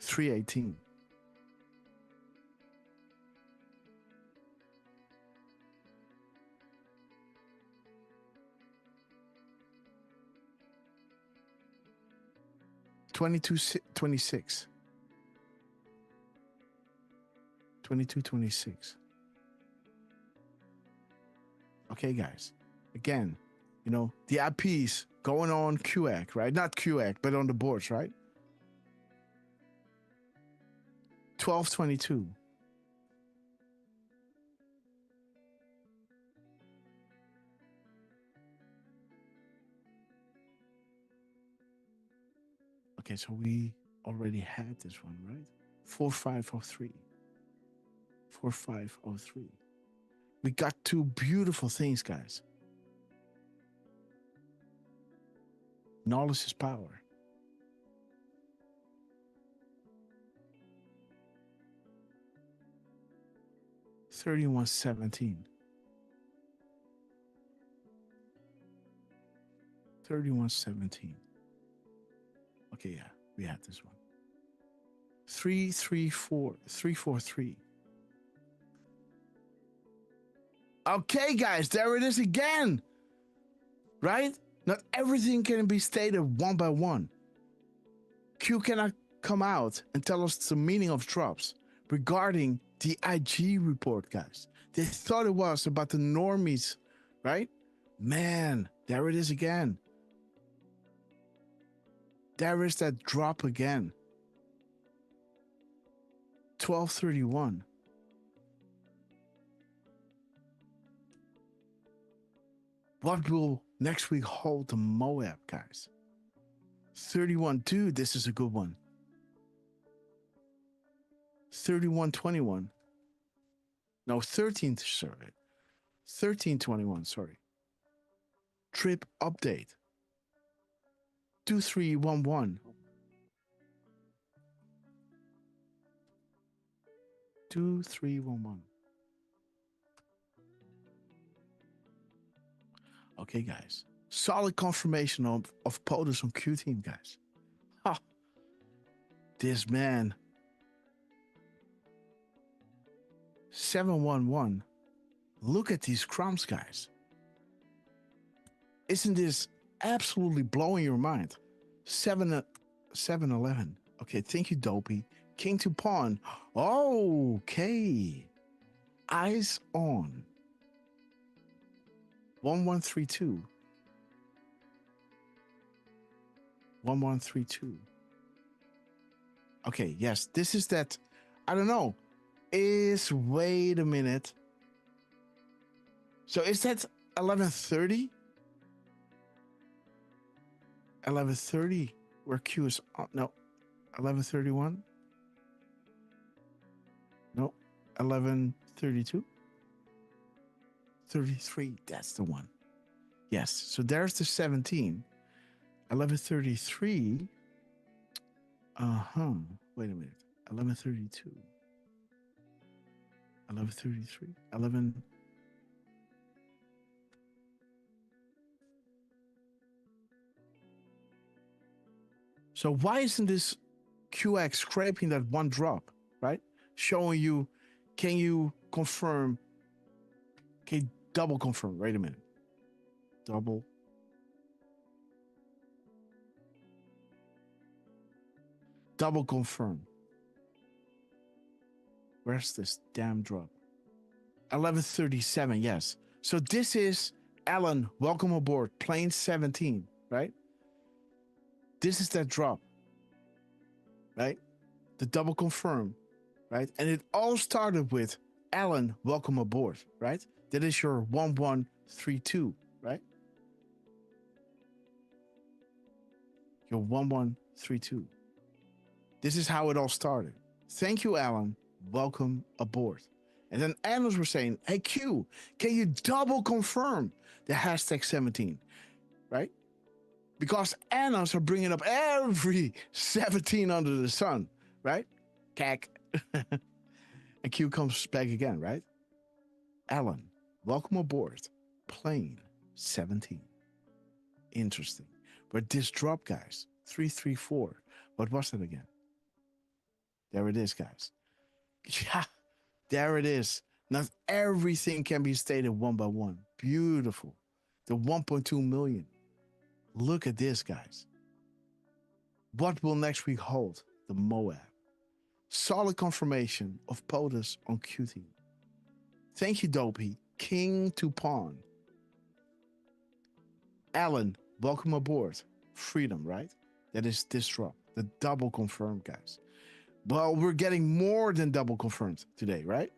$3.18. $22.26. $22.26. Okay, guys. Again, you know, the IPs going on QAC, right? Not QAC, but on the boards, right? 12.22. Okay, so we already had this one, right? 4503. 4503. We got two beautiful things, guys. Knowledge is power. $31.17. $31.17. Okay, yeah, we had this one. 343. Okay, guys, there it is again. Right? Not everything can be stated one by one. Q cannot come out and tell us the meaning of drops regarding the IG report, guys. They thought it was about the normies, right? Man, there it is again. There is that drop again. 1231. What will next week hold the Moab, guys? 31. Dude, this is a good one. 3121. No, 13th, sorry. 1321, sorry. Trip update. 2311. 2311. Okay, guys. Solid confirmation of POTUS on Q team, guys. Ha! This man. 711. Look at these crumbs, guys. Isn't this absolutely blowing your mind? 711. Okay, thank you, Dopey. King to pawn. Okay. Eyes on. 1132. 1132. Okay, yes, this is that. I don't know. Wait a minute. So is that 1130? 1130 where Q is on. No. 1131? No. 1132? 33, that's the one. Yes, so there's the 17. 1133. Wait a minute. 1132. 1133. 11. So why isn't this QX scraping that one drop, right? Showing you, can you confirm? Can you double confirm? Wait a minute. Double confirm. Where's this damn drop? 11:37, yes. So this is Alan, welcome aboard, plane 17, right? This is that drop, right? The double confirm, right? And it all started with Alan, welcome aboard, right? That is your 1132, right? Your 1132. This is how it all started. Thank you, Alan. Welcome aboard. And then analysts were saying, hey, Q, can you double confirm the hashtag 17, right? Because analysts are bringing up every 17 under the sun, right? Cack. And Q comes back again, right? Alan, welcome aboard. Plane 17. Interesting. But this drop, guys, 334. What was it again? There it is, guys. Yeah, there it is. Not everything can be stated one by one. Beautiful. The 1.2 million. Look at this, guys. What will next week hold? The Moab. Solid confirmation of POTUS on QT. Thank you, Dopey. King to pawn. Alan, welcome aboard. Freedom, right? That is this drop. The double confirmed, guys. Well, we're getting more than double confirmed today, right?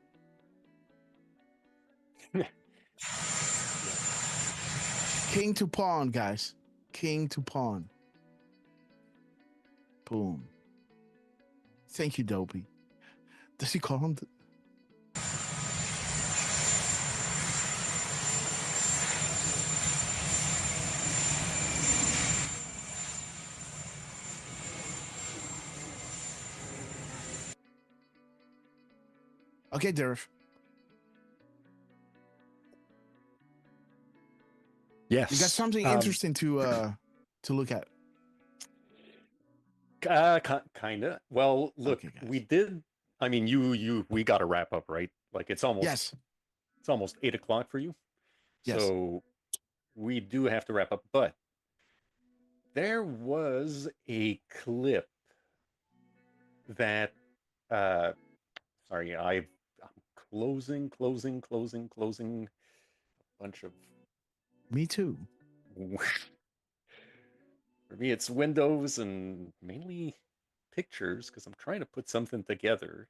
King to pawn, guys. King to pawn. Boom. Thank you, Dopey. Does he call him? Okay, Derf. Yes. You got something interesting to look at. Kinda. Well, look, Okay, we did. I mean, we got to wrap up, right? Like it's almost 8 o'clock for you. Yes. So we do have to wrap up. But there was a clip that, sorry, I'm closing a bunch of. Me too. For me, it's windows and mainly pictures because I'm trying to put something together.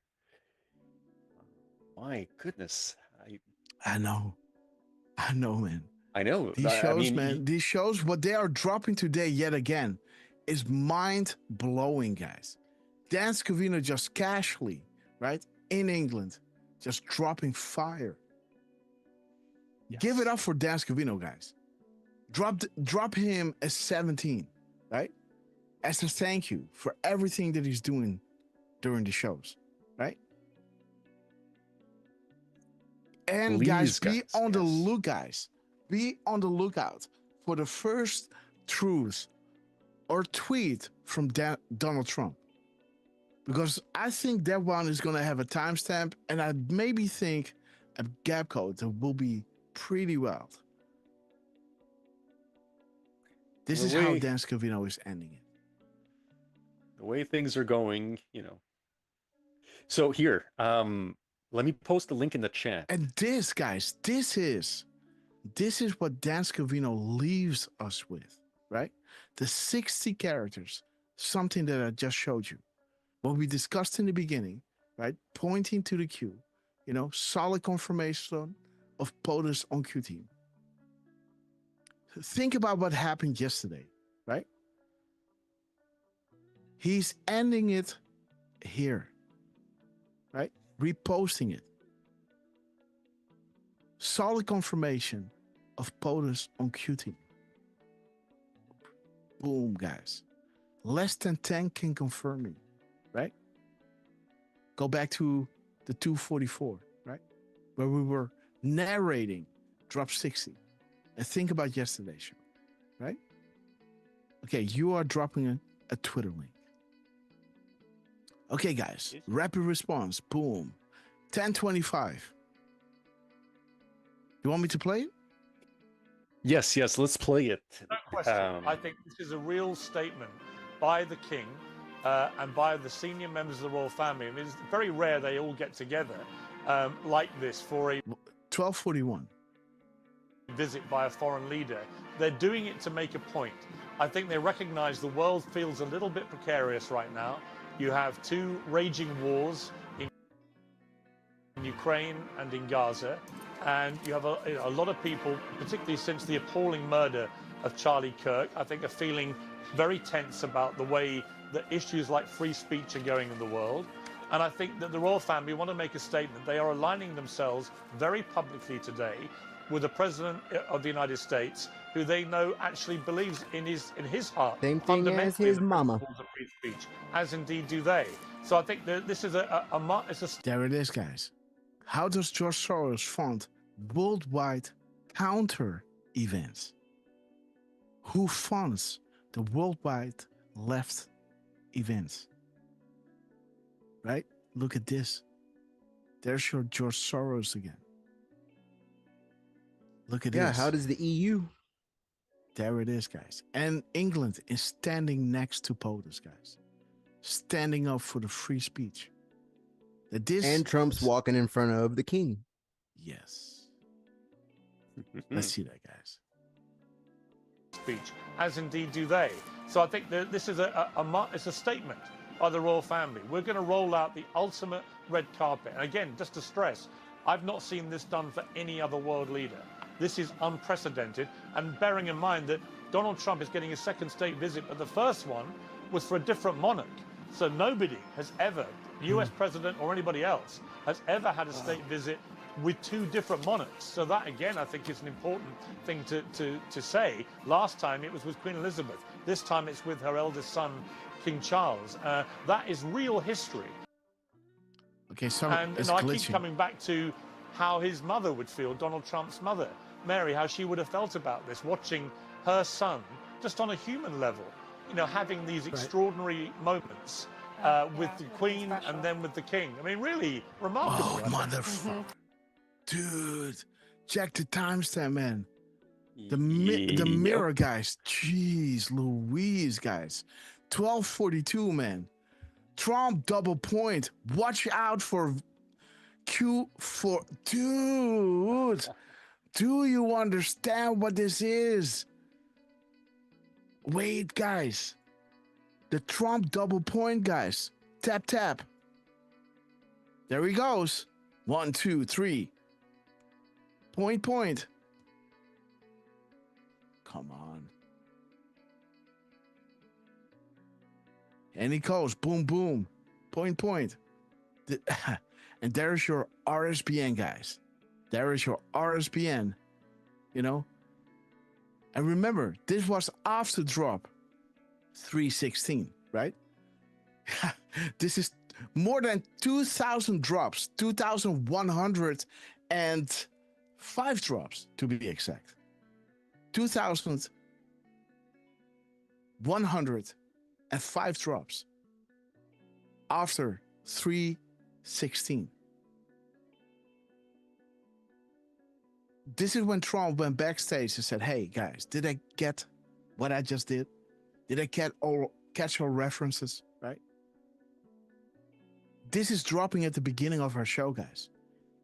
My goodness. I know, man. I know. These shows, man, these shows, what they are dropping today yet again is mind-blowing, guys. Dan Scavino just casually, right, in England, just dropping fire. Yes. Give it up for Dan Scavino, guys. Drop him a 17, right? As a thank you for everything that he's doing during the shows, right? And Please, be on the look, guys. Be on the lookout for the first truth or tweet from Donald Trump. Because I think that one is going to have a timestamp, and I maybe think a gap code that will be pretty wild. This is how Dan Scavino is ending it. The way things are going, So here, let me post the link in the chat. And this, guys, this is what Dan Scavino leaves us with, right? The 60 characters, something that I just showed you. What we discussed in the beginning, right? Pointing to the Q, solid confirmation of POTUS on Q team. Think about what happened yesterday, right? He's ending it here, right? Reposting it. Solid confirmation of POTUS on Q team. Boom, guys. Less than 10 can confirm me, right? Go back to the 244, right? Where we were narrating drop 60. And think about yesterday's show, right? Okay, you are dropping a Twitter link. Okay, guys, rapid response, boom. 1025. You want me to play it? Yes, let's play it. No question. I think this is a real statement by the king and by the senior members of the royal family. I mean, it's very rare they all get together like this for a 1241 visit by a foreign leader. They're doing it to make a point. I think they recognize the world feels a little bit precarious right now. You have two raging wars in Ukraine and in Gaza, and you have a lot of people, particularly since the appalling murder of Charlie Kirk, I think are feeling very tense about the way that issues like free speech are going in the world. And I think that the royal family want to make a statement. They are aligning themselves very publicly today with the President of the United States, who they know actually believes in his heart. Same thing as his mama. Of free speech, as indeed do they. So I think that this is There it is, guys. How does George Soros fund worldwide counter events? Who funds the worldwide left events? Right? Look at this. There's your George Soros again. Look at this. Yeah, how does the EU? There it is, guys. And England is standing next to POTUS, guys. Standing up for the free speech. And Trump's walking in front of the king. Yes. Let's see that, guys. Speech, as indeed do they. So I think that this is it's a statement by the royal family. We're going to roll out the ultimate red carpet. And again, just to stress, I've not seen this done for any other world leader. This is unprecedented. And bearing in mind that Donald Trump is getting a second state visit, but the first one was for a different monarch. So nobody has ever, US president or anybody else, has ever had a state visit with two different monarchs. So that, again, I think is an important thing to say. Last time it was with Queen Elizabeth. This time it's with her eldest son, King Charles. That is real history. Okay, so and I keep coming back to how his mother would feel, Donald Trump's mother, Mary, how she would have felt about this, watching her son, just on a human level, you know, having these extraordinary moments with the Queen and then with the King. I mean, really remarkable. Oh, motherfucker. Dude, check the timestamp, man. The mirror, guys. Jeez Louise, guys. 1242, man. Trump double point. Watch out for Q4. Dude, do you understand what this is? Wait, guys. The Trump double point, guys. Tap, tap. There he goes. 1, 2, 3. Point, point. Come on. And he goes. Boom, boom. Point, point. And there's your RSBN, guys. There is your RSBN. You know? And remember, this was after drop 316, right? This is more than 2,000 drops, 2,105 drops to be exact. 2,105 drops after 316. This is when Trump went backstage and said, hey, guys, did I get what I just did? Did I catch all references, right? This is dropping at the beginning of our show, guys.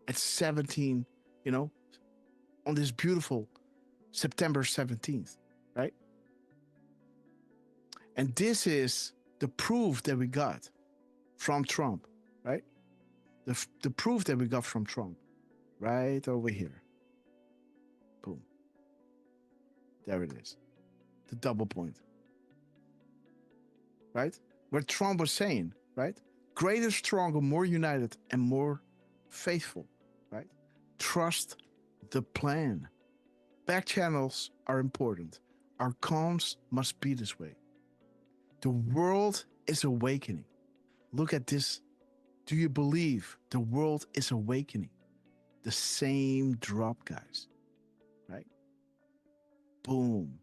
At 17, you know, on this beautiful September 17th, right? And this is the proof that we got from Trump, right? The proof that we got from Trump, right over here. Boom. There it is. The double point. Right? Where Trump was saying, right? Greater, stronger, more united, and more faithful, right? Trust the plan. Back channels are important. Our comms must be this way. The world is awakening. Look at this. Do you believe the world is awakening? The same drop, guys. Right? Boom.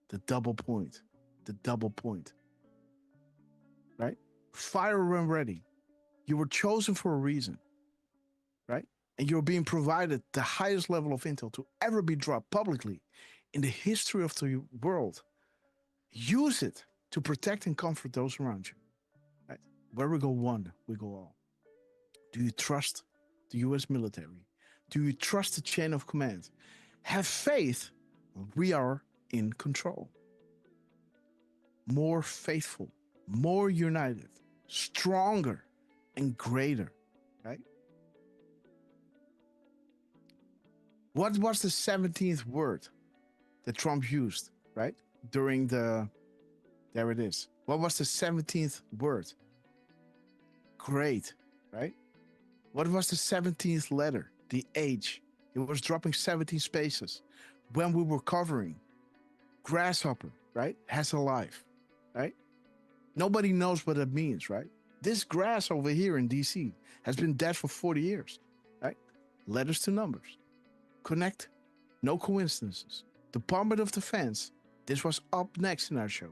The double point. The double point. Right? Fire when ready. You were chosen for a reason. Right? And you're being provided the highest level of intel to ever be dropped publicly in the history of the world. Use it to protect and comfort those around you. Right? Where we go one, we go all. Do you trust the US military? Do you trust the chain of command? Have faith, we are in control. More faithful, more united, stronger, and greater, right? What was the 17th word that Trump used, right? During the, there it is. What was the 17th word? Great, right? What was the 17th letter? The H. It was dropping 17 spaces. When we were covering Grasshopper, right? Has a life, right? Nobody knows what that means, right? This grass over here in DC has been dead for 40 years, right? Letters to numbers. Connect, no coincidences. Department of Defense, this was up next in our show.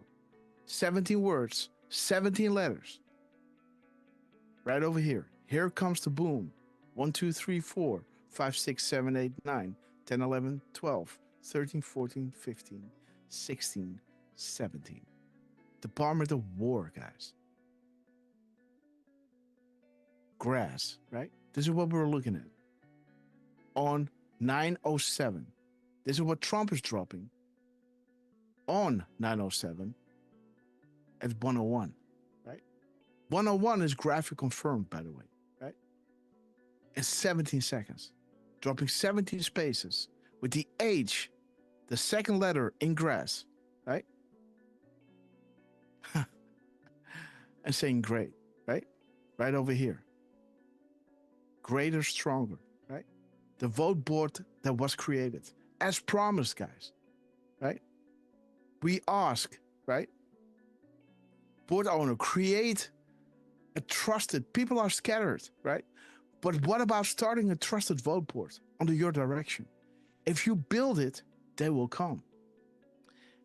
17 words, 17 letters. Right over here. Here comes the boom. 1, 2, 3, 4, 5, 6, 7, 8, 9, 10, 11, 12, 13, 14, 15, 16, 17. Department of War, guys. Grass, right? This is what we're looking at. On 9/07. This is what Trump is dropping. On 9/07 at 101, right? 101 is graphic confirmed, by the way, right? In 17 seconds. Dropping 17 spaces with the H, the second letter in grass, right? And saying great, right? Right over here. Greater, stronger, right? The vote board that was created. As promised, guys, right? We ask, right? Board owner, create a trusted, people are scattered, right? But what about starting a trusted vote board under your direction? If you build it, they will come.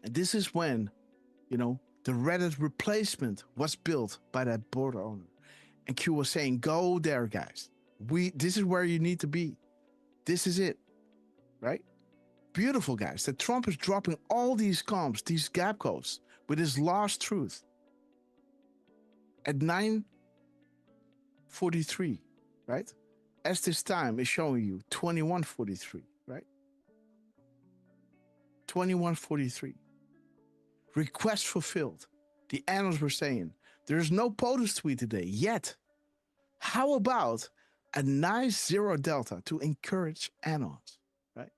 And this is when, you know, the Reddit replacement was built by that board owner. And Q was saying, go there, guys. This is where you need to be. This is it, right? Beautiful, guys, that Trump is dropping all these comms, these gap codes with his last truth. At 9:43, right? As this time is showing you 21:43, right? 21:43. Request fulfilled. The analysts were saying, there's no POTUS tweet today yet. How about a nice zero delta to encourage anons, right?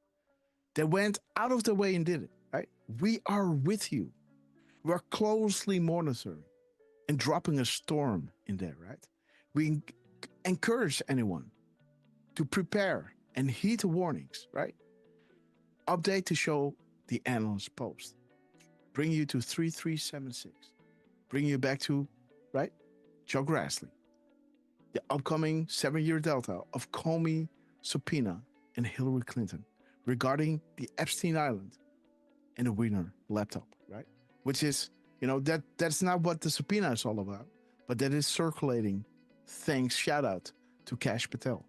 They went out of their way and did it, right? We are with you. We're closely monitoring and dropping a storm in there, right? We encourage anyone to prepare and heed the warnings, right? Update to show the analyst post. Bring you to 3376. Bring you back to, right? Joe Grassley. The upcoming 7-year delta of Comey subpoena and Hillary Clinton regarding the Epstein Island and the Wiener laptop, right? Which is, you know, that's not what the subpoena is all about, but that is circulating. Thanks, shout out to Kash Patel,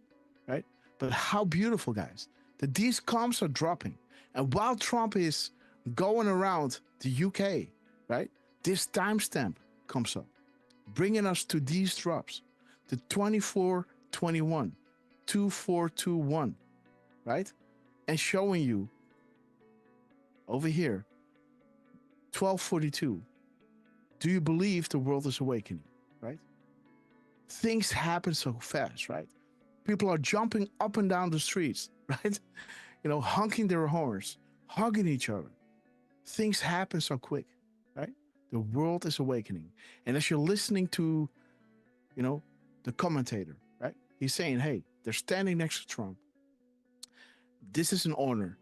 right? But how beautiful, guys, that these comms are dropping. And while Trump is going around the UK, right, this timestamp comes up, bringing us to these drops, the 2421, 2421, right? And showing you over here, 1242. Do you believe the world is awakening, right? Things happen so fast, right? People are jumping up and down the streets, right? You know, honking their horns, hugging each other. Things happen so quick, right? The world is awakening. And as you're listening to, you know, the commentator, right? He's saying, hey, they're standing next to Trump. This is an honor.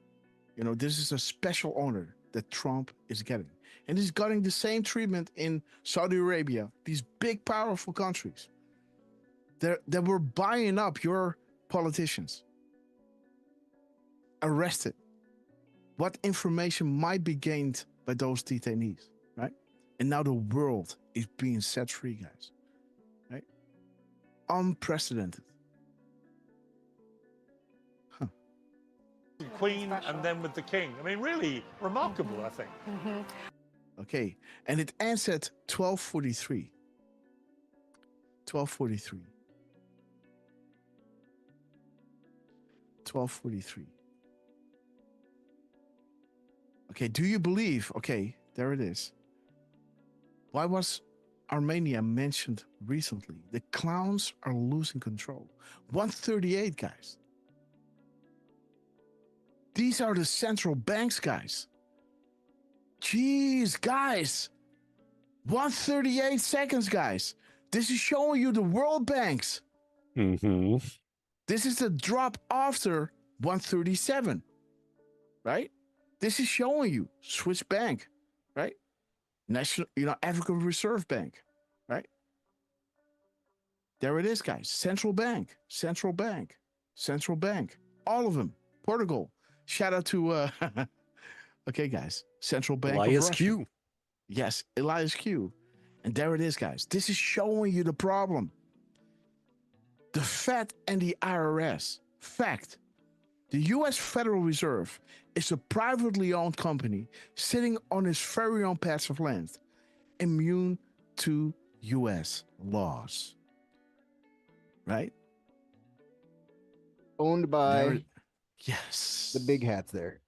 You know, this is a special honor that Trump is getting. And he's getting the same treatment in Saudi Arabia, these big, powerful countries. That were buying up your politicians. Arrested. What information might be gained by those detainees, right? And now the world is being set free, guys, right? Unprecedented. Huh. Queen and then with the king. I mean, really remarkable, I think. Okay. And it ends at 12:43. 12:43. 12:43. Okay, do you believe? Okay, there it is. Why was Armenia mentioned recently? The clowns are losing control. 138, guys. These are the central banks, guys. Jeez, guys. 138 seconds, guys. This is showing you the world banks. Mm-hmm. This is the drop after 137, right? This is showing you Swiss bank, right? National, African Reserve Bank, right? There it is, guys. Central bank, central bank, central bank. All of them. Portugal. Shout out to, okay, guys. Central Bank of Elias Russia. Q. Yes, Elias Q. And there it is, guys. This is showing you the problem. The Fed and the IRS. Fact. The U.S. Federal Reserve is a privately owned company sitting on its very own patch of land, immune to U.S. laws. Right? Owned by yes, the big hats there.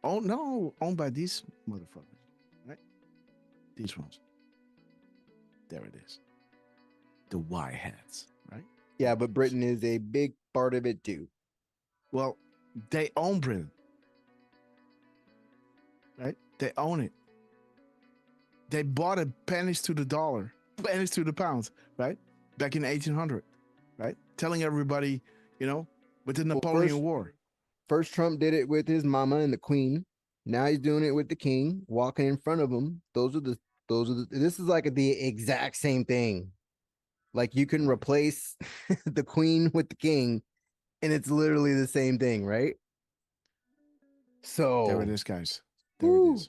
Owned by these motherfuckers, right? These ones. There it is. The Y hats, right? Yeah, but Britain is a big part of it too. Well, they own Britain, right? They own it. They bought it pennies to the dollar, pennies to the pound, right? Back in 1800, right? Telling everybody, with the Napoleon War. First, Trump did it with his mama and the queen. Now he's doing it with the king, walking in front of him. This is like the exact same thing. Like you can replace the queen with the king, and it's literally the same thing, right? So there it is, guys. There it is.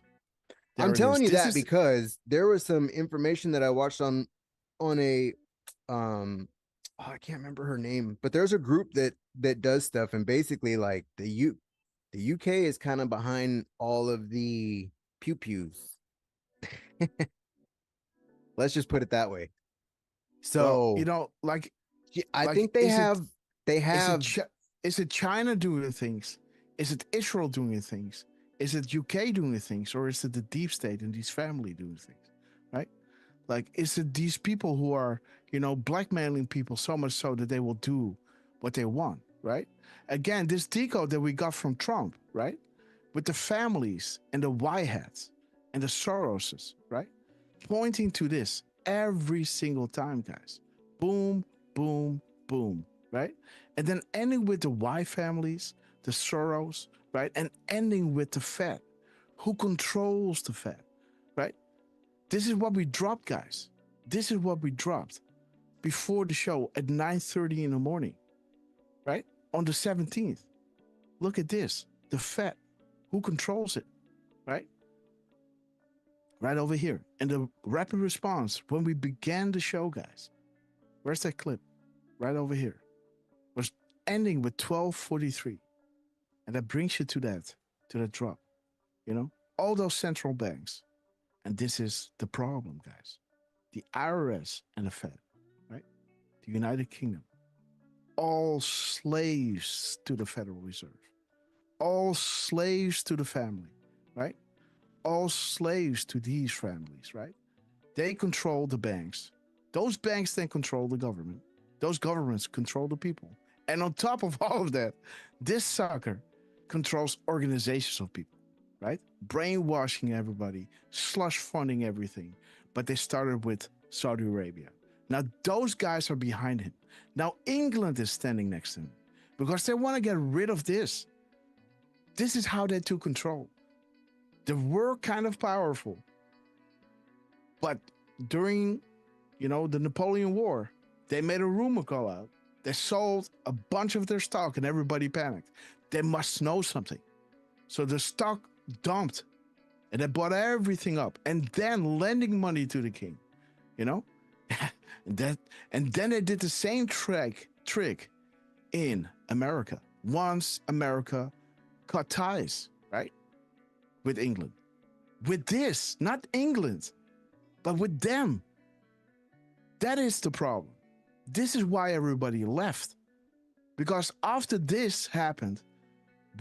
I'm telling you that because there was some information that I watched on a I can't remember her name, but there's a group that does stuff, and basically like the UK is kind of behind all of the pew-pews. Let's just put it that way. So I think they have. Is it China doing things? Is it Israel doing things? Is it UK doing things, or is it the deep state and these family doing things? Right? Like, is it these people who are, blackmailing people so much so that they will do what they want? Right? Again, this decode that we got from Trump, right? With the families and the Y hats and the Soroses, right? Pointing to this every single time, guys. Boom, boom, boom, right? And then ending with the Y families, the Soros, right? And ending with the Fed. Who controls the Fed, right? This is what we dropped, guys. This is what we dropped before the show at 9:30 in the morning, right? On the 17th. Look at this. The Fed. Who controls it, right? Right over here. And the rapid response when we began the show, guys. Where's that clip? Right over here. Was ending with 12:43. And that brings you to that drop. All those central banks. And this is the problem, guys. The IRS and the Fed, right? The United Kingdom. All slaves to the Federal Reserve. All slaves to the family, right? All slaves to these families, right? They control the banks. Those banks then control the government. Those governments control the people. And on top of all of that, this sucker controls organizations of people, right? Brainwashing everybody, slush funding everything. But they started with Saudi Arabia. Now those guys are behind him. Now England is standing next to him because they want to get rid of this. This is how they took control. They were kind of powerful. But during, the Napoleon War, they made a rumor go out. They sold a bunch of their stock and everybody panicked. They must know something. So the stock dumped and they bought everything up and then lending money to the king, and then they did the same trick in America. Once America cut ties, right, with England. with this, not England, but with them. That is the problem. This is why everybody left. Because after this happened,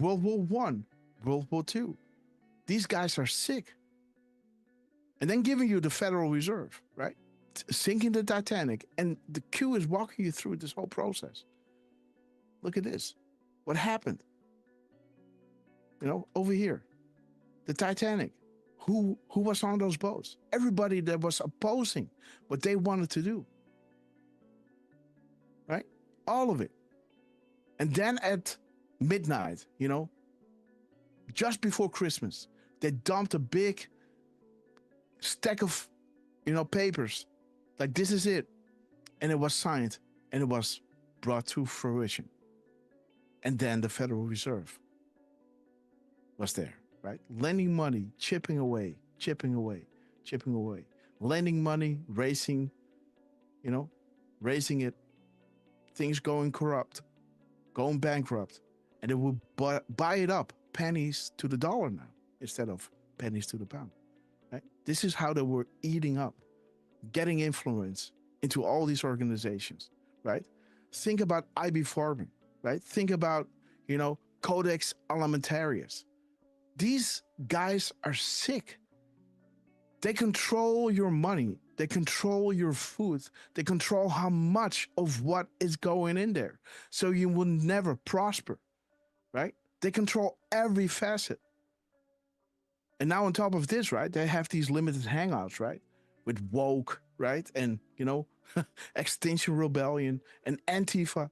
World War One, World War Two, these guys are sick. And then giving you the Federal Reserve, right? Sinking the Titanic. And the Q is walking you through this whole process. Look at this. What happened? You know, over here, the Titanic. Who was on those boats? Everybody that was opposing what they wanted to do. Right? All of it. And then at midnight, you know, just before Christmas, they dumped a big stack of, you know, papers. Like, this is it. And it was signed and it was brought to fruition. And then the Federal Reserve was there, right? Lending money, chipping away, lending money, raising it, things going corrupt, going bankrupt. And it will buy it up, pennies to the dollar now, instead of pennies to the pound, right? This is how they were eating up, getting influence into all these organizations, right? Think about IB Farming, right? Think about, you know, Codex Alimentarius. These guys are sick. They control your money. They control your food. They control how much of what is going in there. So you will never prosper, right? They control every facet. And now on top of this, right, they have these limited hangouts, right? With woke, right? And, you know, Extinction Rebellion and Antifa.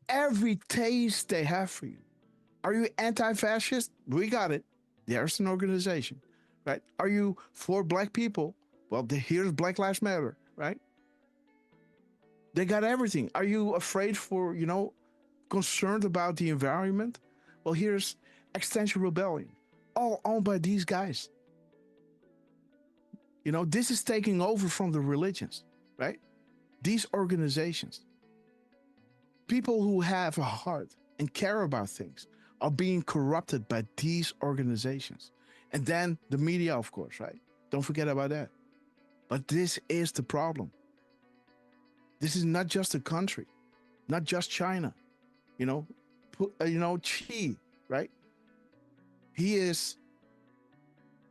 Every taste they have for you. Are you anti-fascist? We got it. There's an organization, right? Are you for black people? Well, here's Black Lives Matter, right? They got everything. Are you afraid for, you know, concerned about the environment? Well, here's Extinction Rebellion, all owned by these guys. You know, this is taking over from the religions, right? These organizations. People who have a heart and care about things are being corrupted by these organizations. And then the media, of course, right? Don't forget about that. But this is the problem. This is not just a country, not just China. You know, Xi, right? He is,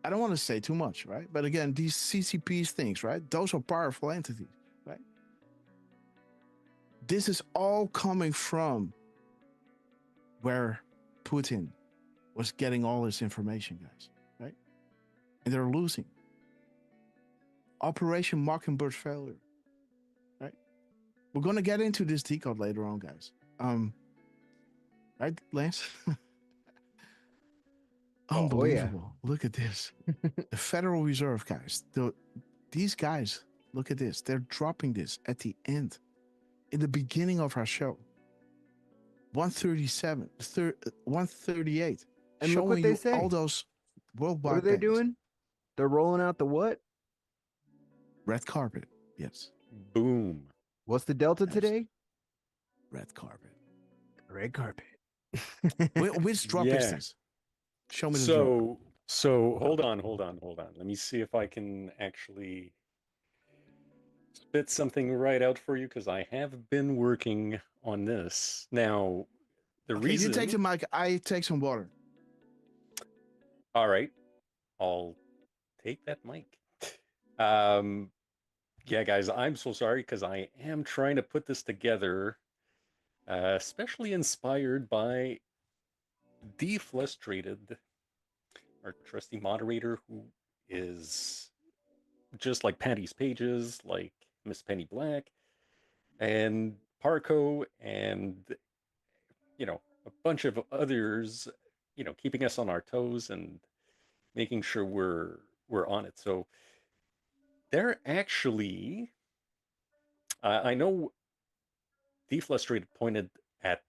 I don't want to say too much, right? But again, these CCP's things, right? Those are powerful entities, right? This is all coming from where Putin was getting all this information, guys, right? And they're losing. Operation Mockingbird's failure, right? We're going to get into this decode later on, guys. Right, Lance? Unbelievable. Yeah. Look at this. The Federal Reserve, guys. These guys, look at this. They're dropping this at the end, in the beginning of our show. 137, 138. And look what they say. All those worldwide. What are they banks. doing? They're rolling out the what? Red carpet. Yes. Boom. What's the delta today? Red carpet. Red carpet. Which drop is this? Show me the drop. So hold on. Let me see if I can actually spit something right out for you, because I have been working on this. Now, the reason... You take the mic, I take some water. All right. I'll take that mic. Yeah, guys, I'm so sorry, because I am trying to put this together, especially inspired by Deflustrated, our trusty moderator, who is just like Patty's Pages, like Miss Penny Black, and Parco, and, you know, a bunch of others, you know, keeping us on our toes and making sure we're on it. So they're actually, I know Deflustrated pointed at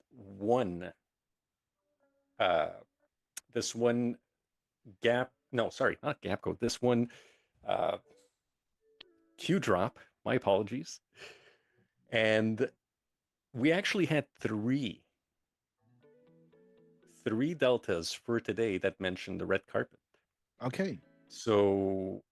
this one gap, no, sorry, not gap code, this one Q drop, my apologies. And we actually had three deltas for today that mentioned the red carpet. Okay. So,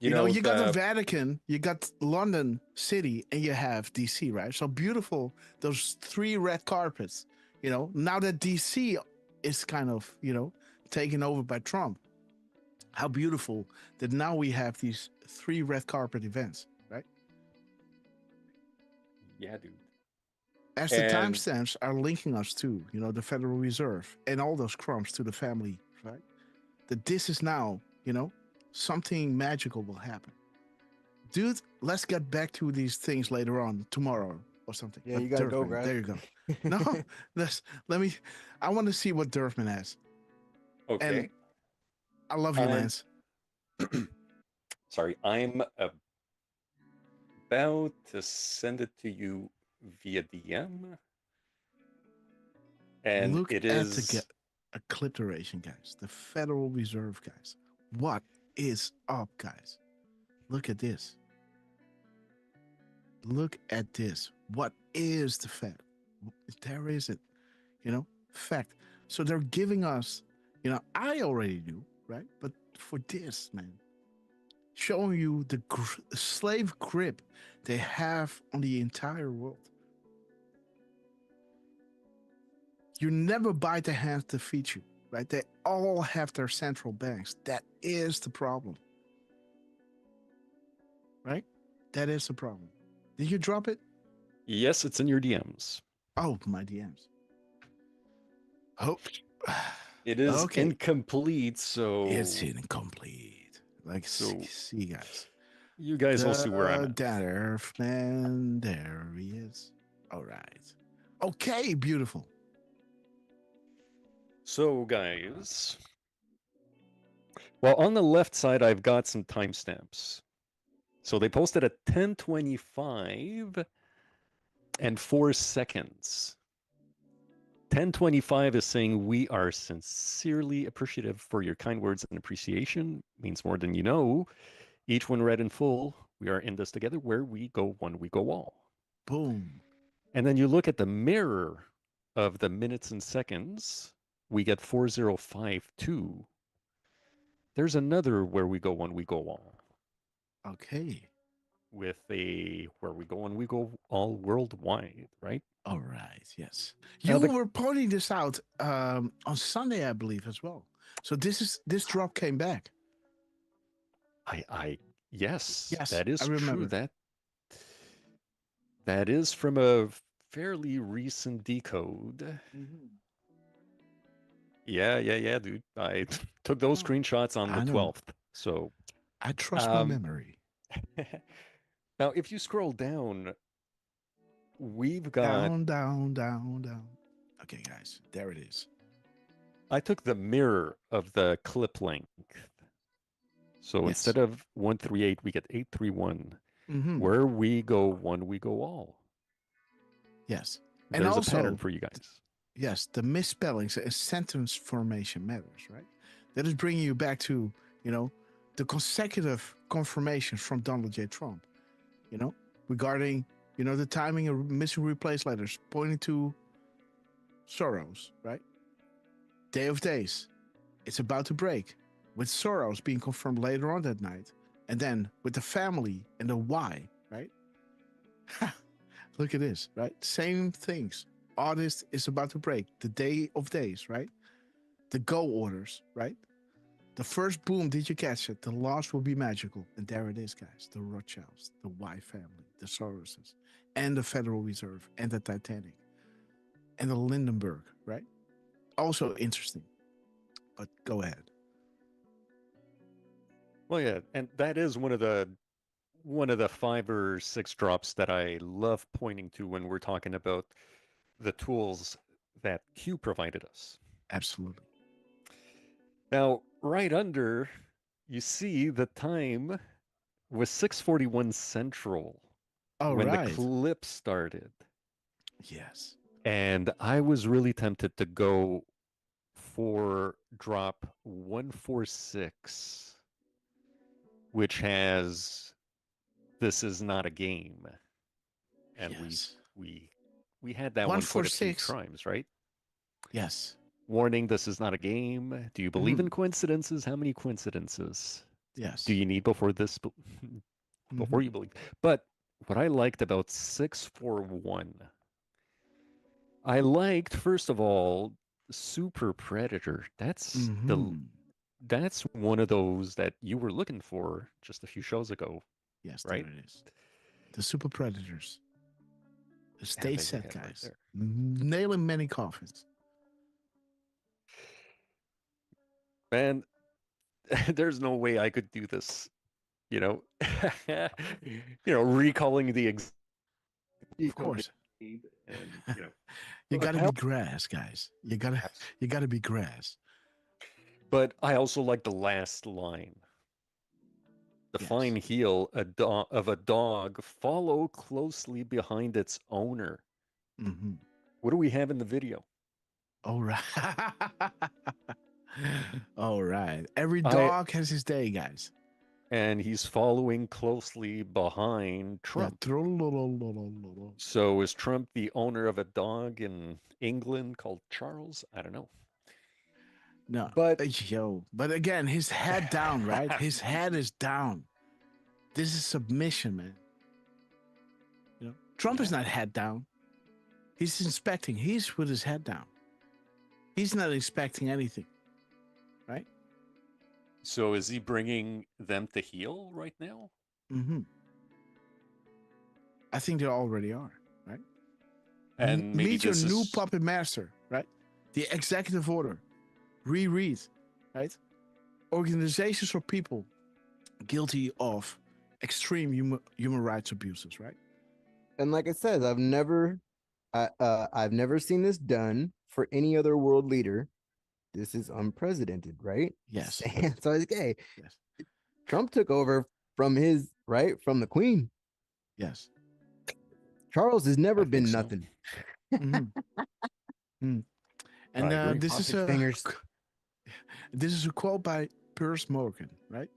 You know, you got the Vatican, you got London City, and you have DC, right? So beautiful, those 3 red carpets. You know, now that DC is kind of, taken over by Trump, how beautiful that now we have these 3 red carpet events, right? Yeah, dude. As the timestamps are linking us to, the Federal Reserve and all those crumbs to the family, right? That this is now, something magical will happen. Dude, let's get back to these things later on, tomorrow or something. Yeah, you gotta go, Greg. There you go. No, I want to see what Durfman has. Okay. And I love you, Lance. Sorry, I'm about to send it to you via DM. And look it at is a clip duration, guys. The Federal Reserve, guys. What is up, guys? Look at this. Look at this. What is the Fed? There is it. Fact. So they're giving us, I already knew, right? But for this, man, showing you the slave grip they have on the entire world. You never buy the hands that feed you, right? They all have their central banks. That is the problem. Right? That is the problem. Did you drop it? Yes, it's in your DMs. Oh, my DMs. Oh. It is incomplete, so... It's incomplete. See, guys. You guys all see where I'm at. Durfman, there he is. All right. Okay, beautiful. So, guys... Well, on the left side, I've got some timestamps. So they posted at 10:25 and 4 seconds. 10:25 is saying, we are sincerely appreciative for your kind words and appreciation. Means more than you know. Each one read in full. We are in this together. Where we go one, we go all. Boom. And then you look at the mirror of the minutes and seconds. We get 4052. There's another where we go one, we go all. Okay. With a where we go one, we go all worldwide, right? All right, yes. You were pointing this out on Sunday, I believe, as well. So this drop came back. Yes, yes, that is I remember. True. That is from a fairly recent decode. Mm-hmm. Yeah, dude. I took those screenshots on the 12th. So I trust my memory. Now, if you scroll down, we've got down. Okay, guys, there it is. I took the mirror of the clip length. So instead of 138, we get 831. Mm-hmm. Where we go one, we go all. Yes. There's and also, a pattern for you guys. Yes, the misspellings and sentence formation matters, right? That is bringing you back to, the consecutive confirmations from Donald J. Trump, regarding, the timing of missing replaced letters pointing to Soros, right? Day of days. It's about to break, with Soros being confirmed later on that night. And then with the family and the why, right? Look at this, right? Same things. August is about to break. The day of days, right? The go orders, right? The first boom, did you catch it? The loss will be magical. And there it is, guys. The Rothschilds, the Y family, the Soroses, and the Federal Reserve, and the Titanic, and the Lindenberg, right? Also interesting. But go ahead. Well, yeah, and that is one of the 5 or 6 drops that I love pointing to when we're talking about the tools that Q provided us. Absolutely. Now, right under, you see the time was 6:41 Central when the clip started. Yes. And I was really tempted to go for drop 146, which has "This is not a game," and we had that one put a few times, right? Yes. Warning, this is not a game. Do you believe in coincidences? How many coincidences Yes. do you need before before you believe? But what I liked about 641, I liked, first of all, Super Predator. That's that's one of those that you were looking for just a few shows ago. Yes, right? there it is. The Super Predators. Stay there you set, have it right guys. there. Nailing many coffins. Man, there's no way I could do this. You know, recalling the Of course. and, You gotta be grass, guys. You gotta be grass. But I also like the last line. The fine heel of a dog follow closely behind its owner. What do we have in the video? All right. All right. Every dog has his day, guys. And he's following closely behind Trump. So is Trump the owner of a dog in England called Charles? I don't know. No, but but again, his head down, right? His head is down. This is submission, man. Trump is not head down. He's inspecting. He's with his head down. He's not inspecting anything, right? So is he bringing them to heel right now? I think they already are, right? And maybe meet your new puppet master, right? The executive order. Reread, right? Organizations or people guilty of extreme human rights abuses, right? And like I said, I've never seen this done for any other world leader. This is unprecedented, right? Yes. So it's okay. Yes. Trump took over from from the Queen. Yes. Charles has never been nothing. And this is a quote by Piers Morgan, right?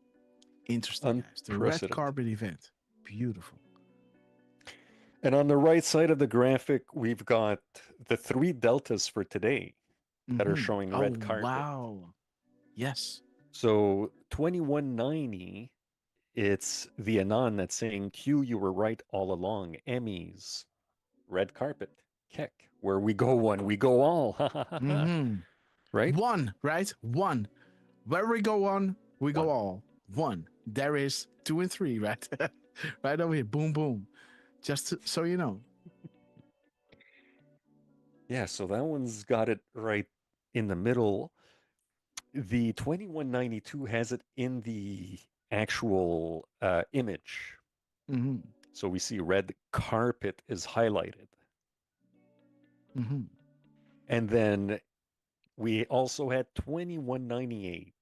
Interesting, guys. The red carpet event. Beautiful. And on the right side of the graphic, we've got the 3 deltas for today that are showing red carpet. Wow. Yes. So 2190, it's the Anon that's saying, Q, you were right all along. Emmys, red carpet. Keck, where we go one, we go all. Right? One, right? One. Where we go one, we go all. One. There is 2 and 3, right? Right over here. Boom, boom. Just so you know. Yeah, so that one's got it right in the middle. The 2192 has it in the actual image. So we see red carpet is highlighted. And then we also had 2198.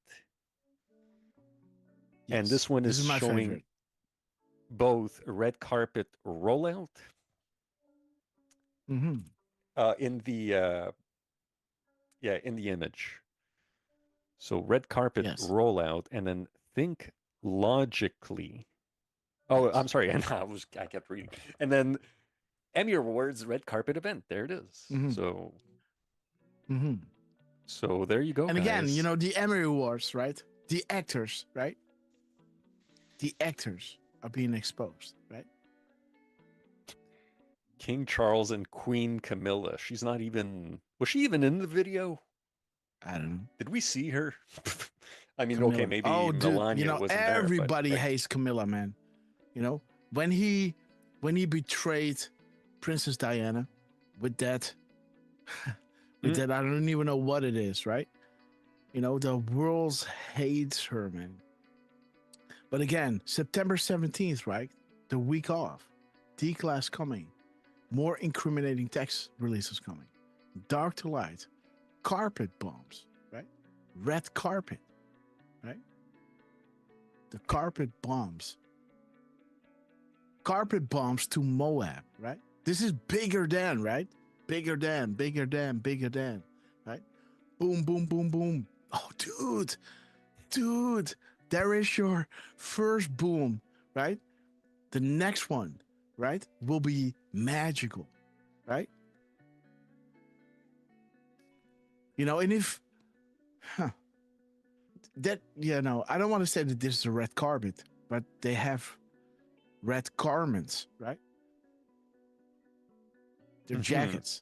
And this one is my showing favorite. both a red carpet rollout in the image. So red carpet rollout, and then think logically. Oh, I'm sorry. And I kept reading. And then Emmy Awards red carpet event. There it is. So so there you go. And again, guys. the Emmy Awards, right? The actors, right? The actors are being exposed, right? King Charles and Queen Camilla. She's not even. Was she even in the video? I don't know. Did we see her? I mean, Camilla. okay, maybe dude, Melania wasn't there. Everybody hates Camilla, man. When he betrayed Princess Diana with that, I don't even know what it is, right? The world hates her, man. But again, September 17th, right? The week off. D-Class coming. More incriminating text releases coming. Dark to light. Carpet bombs, right? Red carpet, right? The carpet bombs. Carpet bombs to Moab, right? This is bigger than, right? Bigger than, right? Boom, boom, boom, boom. Oh, dude, there is your first boom, right? The next one, right, will be magical, right? You know, and if that, you know, I don't want to say that this is a red carpet, but they have red garments, right? They're jackets.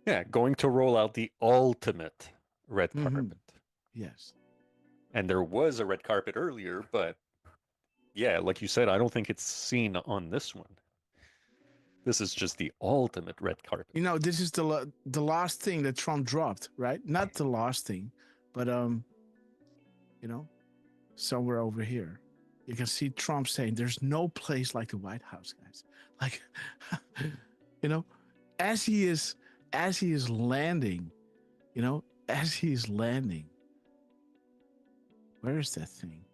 Yeah, going to roll out the ultimate red carpet. Yes. And there was a red carpet earlier, but yeah, like you said, I don't think it's seen on this one. This is just the ultimate red carpet. You know, this is the last thing that Trump dropped, right? Not the last thing, but you know, somewhere over here, you can see Trump saying, "There's no place like the White House, guys." Like, you know, as he is landing, you know, as he's landing. Where is that thing?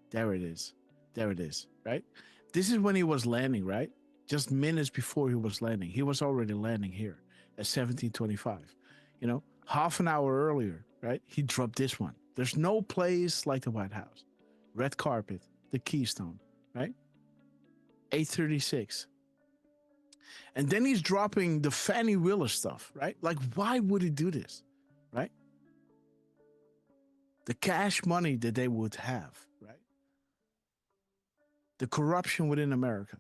There it is. There it is, right? This is when he was landing, right? Just minutes before he was landing. He was already landing here at 1725. You know, half an hour earlier, right? He dropped this one. There's no place like the White House. Red carpet, the Keystone, right? 8:36. And then he's dropping the Fannie Willis stuff, right? Like, why would he do this, right? The cash money that they would have, right? The corruption within America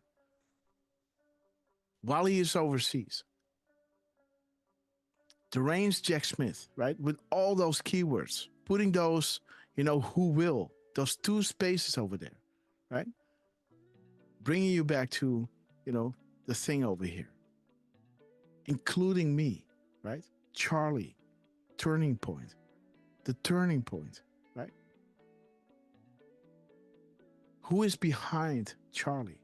while he is overseas. Deranged Jack Smith, right? With all those keywords, putting those, you know, who will, those two spaces over there, right? Bringing you back to, you know, the thing over here, including me, right? Charlie, turning point, the turning point, right? Who is behind Charlie?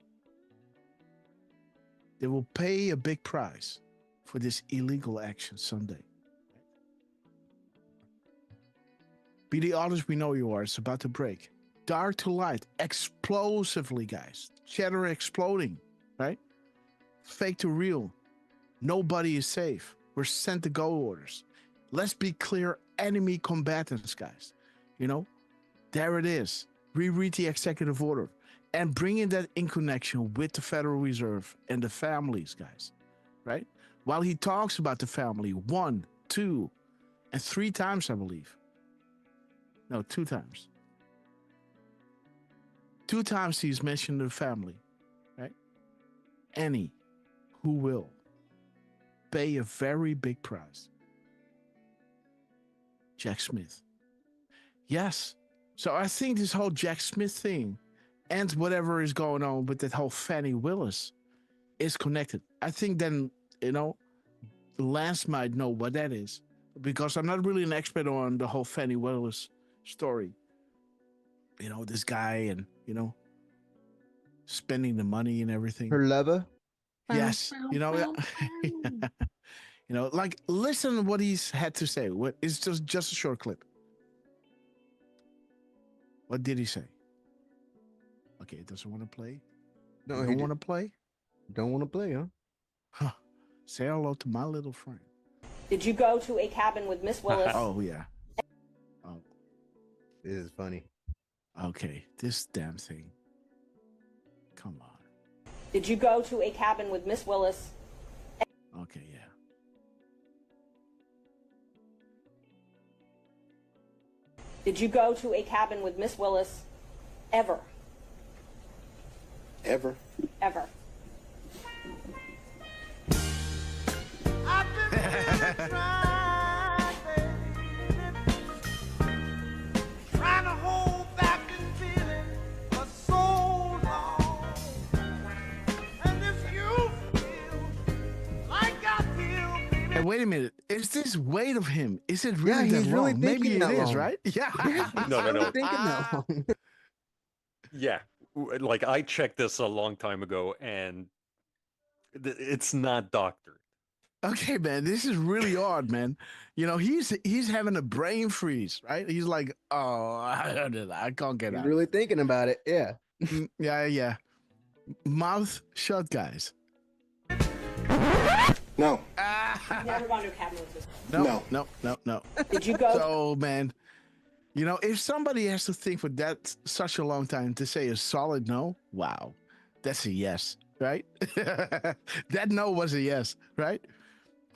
They will pay a big price for this illegal action someday. Be the artist we know you are. It's about to break. Dark to light, explosively, guys. Cheddar exploding, right? Fake to real. Nobody is safe. We're sent to go orders. Let's be clear, enemy combatants, guys. You know, there it is. Reread the executive order and bring in that in connection with the Federal Reserve and the families, guys, right? While he talks about the family 1, 2, and 3 times, I believe. No, 2 times. 2 times he's mentioned the family, right? Any who will pay a very big price. Jack Smith. Yes. So I think this whole Jack Smith thing and whatever is going on with that whole Fannie Willis is connected. I think then, you know, Lance might know what that is, because I'm not really an expert on the whole Fannie Willis story. You know, this guy and, you know, spending the money and everything. Her lover? Yes. You know, you know, like, listen to what he's had to say. It's just a short clip. What did he say? Okay, it doesn't want to play. No, you don't want to play? Don't want to play, huh? Huh. Say hello to my little friend. Did you go to a cabin with Miss Willis? Oh, yeah. Oh. This is funny. Okay, this damn thing. Come on. Did you go to a cabin with Miss Willis? Okay, yeah. Did you go to a cabin with Miss Willis ever? Ever? Ever. Trying to hold back this feeling for so long. And this you feel like I feel, baby. Hey, wait a minute. Is this weight of him? Is it really Yeah, that he's long? really Maybe thinking it that is, long. right? Yeah. No. Thinking that long. Yeah, like I checked this a long time ago, and it's not doctored. Okay, man, this is really odd, man. You know, he's having a brain freeze, right? He's like, oh, I can't get He's out. really thinking about it. Yeah. Yeah. Mouth shut, guys. No. You've never gone to a cabin with Miss No. Did you go? So, man, you know, if somebody has to think for that such a long time to say a solid no, wow, that's a yes, right? That no was a yes, right?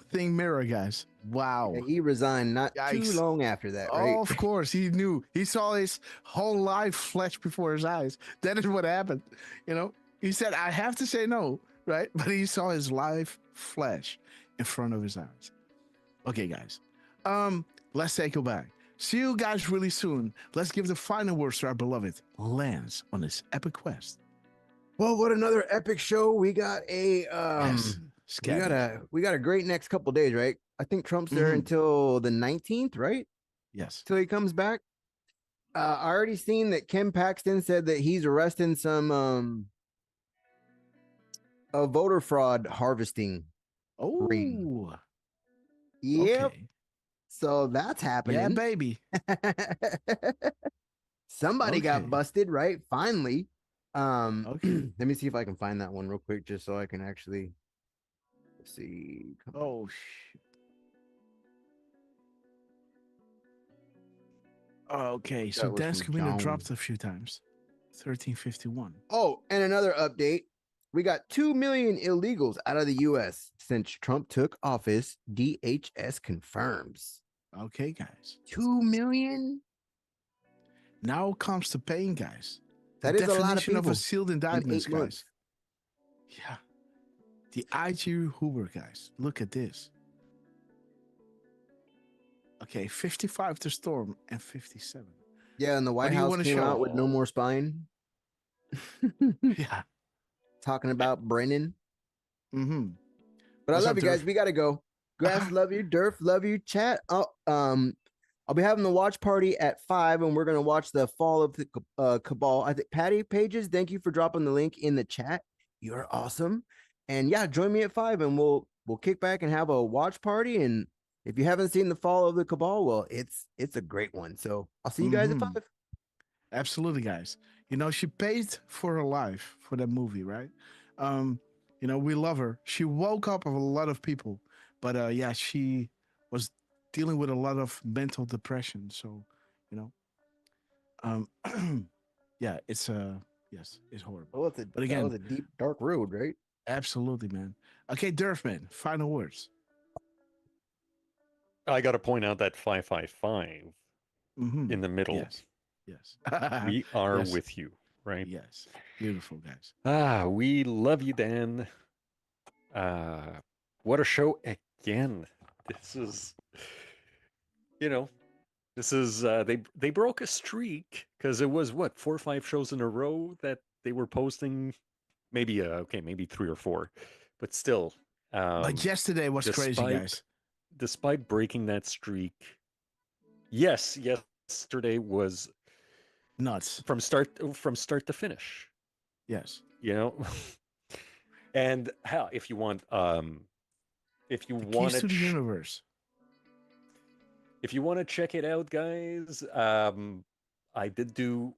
thing mirror, guys. Wow. And he resigned not too Yikes. long after that, right? Oh, of course, he knew. He saw his whole life flash before his eyes. That is what happened. You know, he said, "I have to say no," right? But he saw his life flash in front of his eyes. Okay, guys. Let's take it back. See you guys really soon. Let's give the final words to our beloved Lance on this epic quest. Well, what another epic show. We got a we got a great next couple days, right? I think Trump's there until the 19th, right? Yes. Till he comes back. I already seen that Ken Paxton said that he's arresting some voter fraud harvesting. Oh. Yep. Okay. So that's happening. Yeah, baby. Somebody got Okay. busted, right? Finally. Okay. Let me see if I can find that one real quick just so I can actually see. Oh shit. Okay, so That was Dan's from computer John. dropped a few times. 1351. Oh, and another update. We got 2 million illegals out of the US since Trump took office. DHS confirms. Okay, guys. 2 million? Now comes the pain, guys. That The is a lot of definition people a sealed in indictment, 8 months. guys. Yeah. The IG Hoover, guys. Look at this. Okay, 55 to Storm and 57. Yeah, and the What White do you House wanna came show? out with no more spine. Yeah. Talking about Brennan. Mm-hmm. But What's I love up, you guys. Durf? We gotta go. Grass, love you. Durf, love you. Chat. I'll be having the watch party at 5, and we're gonna watch the fall of the Cabal. I think Patty Pages, thank you for dropping the link in the chat. You're awesome. And yeah, join me at 5, and we'll kick back and have a watch party. And if you haven't seen the fall of the Cabal, well, it's a great one. So I'll see you guys at 5. Absolutely, guys. You know, she paid for her life for that movie, right? You know, we love her. She woke up a lot of people, but yeah, she was dealing with a lot of mental depression. So, you know, yeah, it's yes, it's horrible. Oh, But again, that was a deep, dark road, right? Absolutely, man. Okay, Durfman, final words. I got to point out that 555 Mhm. in the middle. Yes. Yes. We are Yes. with you, right? Yes. Beautiful, guys. We love you, Dan. What a show again. This is, this is they broke a streak because it was what 4 or 5 shows in a row that they were posting. Maybe maybe 3 or 4, but still. But yesterday was crazy, guys. Despite breaking that streak, yesterday was nuts from start to finish. Yes. You know, and hell, if you want to Keys to the universe. If you want to check it out, guys, I did do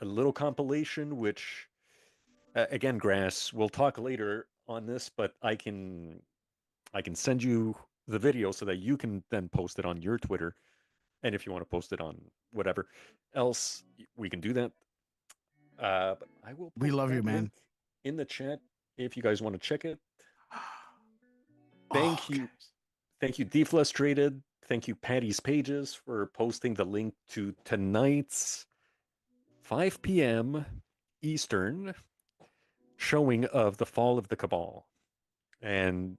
a little compilation, which again, Grass, we'll talk later on this, but I can send you the video so that you can then post it on your Twitter, and if you want to post it on whatever else, we can do that. But I will. We love you, man. In the chat, if you guys want to check it. Thank you, Deflustrated. Thank you, Patty's Pages, for posting the link to tonight's 5 p.m. Eastern showing of the Fall of the Cabal. And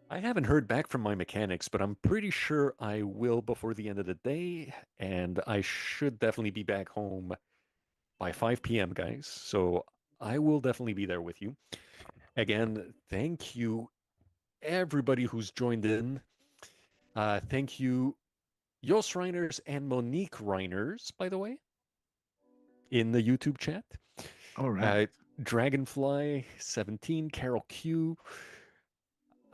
I haven't heard back from my mechanics, but I'm pretty sure I will before the end of the day, and I should definitely be back home by 5 p.m., guys. So I will definitely be there with you. Again, thank you, everybody who's joined in. Thank you, Jos Reiners and Monique Reiners, by the way, in the YouTube chat. All right. Dragonfly 17, Carol Q,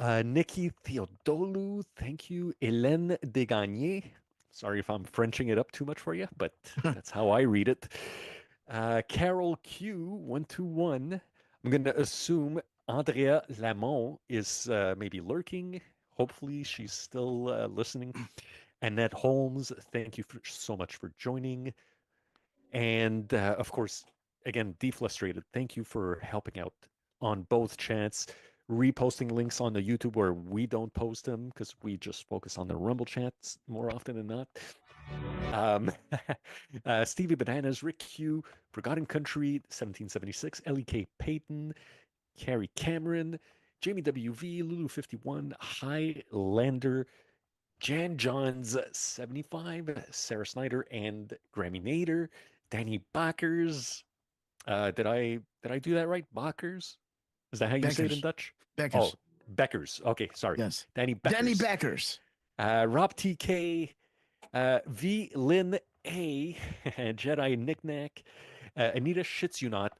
Nikki Theodolu, thank you, Hélène Desgagnés. Sorry if I'm Frenching it up too much for you, but that's how I read it. Carol Q121. I'm going to assume Andrea Lamont is maybe lurking. Hopefully she's still listening. Annette Holmes, thank you so much for joining. And of course, again, Deflustrated, thank you for helping out on both chats. reposting links on the YouTube where we don't post them because we just focus on the Rumble chats more often than not. Stevie Bananas, Rick Q, Forgotten Country, 1776, L.E.K. Payton, Carrie Cameron, Jamie W.V., Lulu51, Highlander, Jan Johns, 75, Sarah Snyder, and Grammy Nader, Danny Bakkers. Did I do that right? Bakkers? Is that how you say it in Beckers. Dutch? Beckers. Oh, Beckers. Okay, sorry. Yes. Danny Beckers. Danny Beckers. Rob TK, V. Lynn A, Jedi Knickknack, Anita Shitsunot,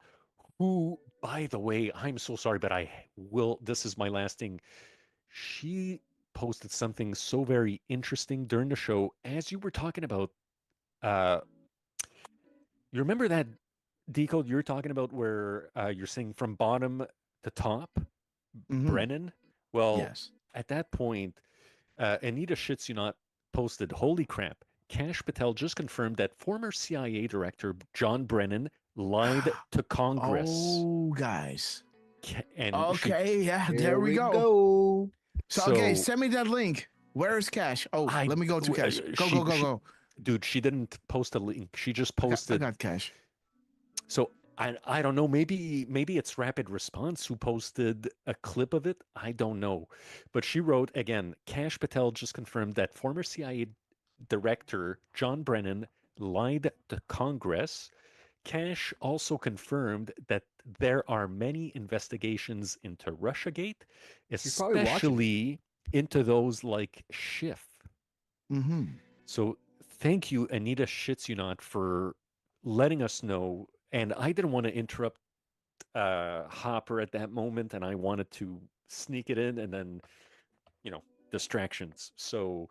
who, by the way, I'm so sorry, but this is my last thing. She posted something so very interesting during the show as you were talking about. You remember that Decode you're talking about where you're saying from bottom to top, Brennan? Well, yes. At that point, Anita Shitsunot posted, "Holy crap, Kash Patel just confirmed that former CIA director John Brennan lied to Congress." Oh, guys. And okay, there we go. So, okay, send me that link. Where is Cash? Oh, let me go to Cash. Go. Dude, she didn't post a link. She just posted. I got Cash. So I don't know. Maybe it's Rapid Response who posted a clip of it. I don't know. But she wrote, again, Kash Patel just confirmed that former CIA director John Brennan lied to Congress. Kash also confirmed that there are many investigations into Russiagate, especially into those like Schiff. Mm-hmm. So thank you, Anita Shitsunot, for letting us know. And I didn't want to interrupt Hopper at that moment, and I wanted to sneak it in, and then, distractions. So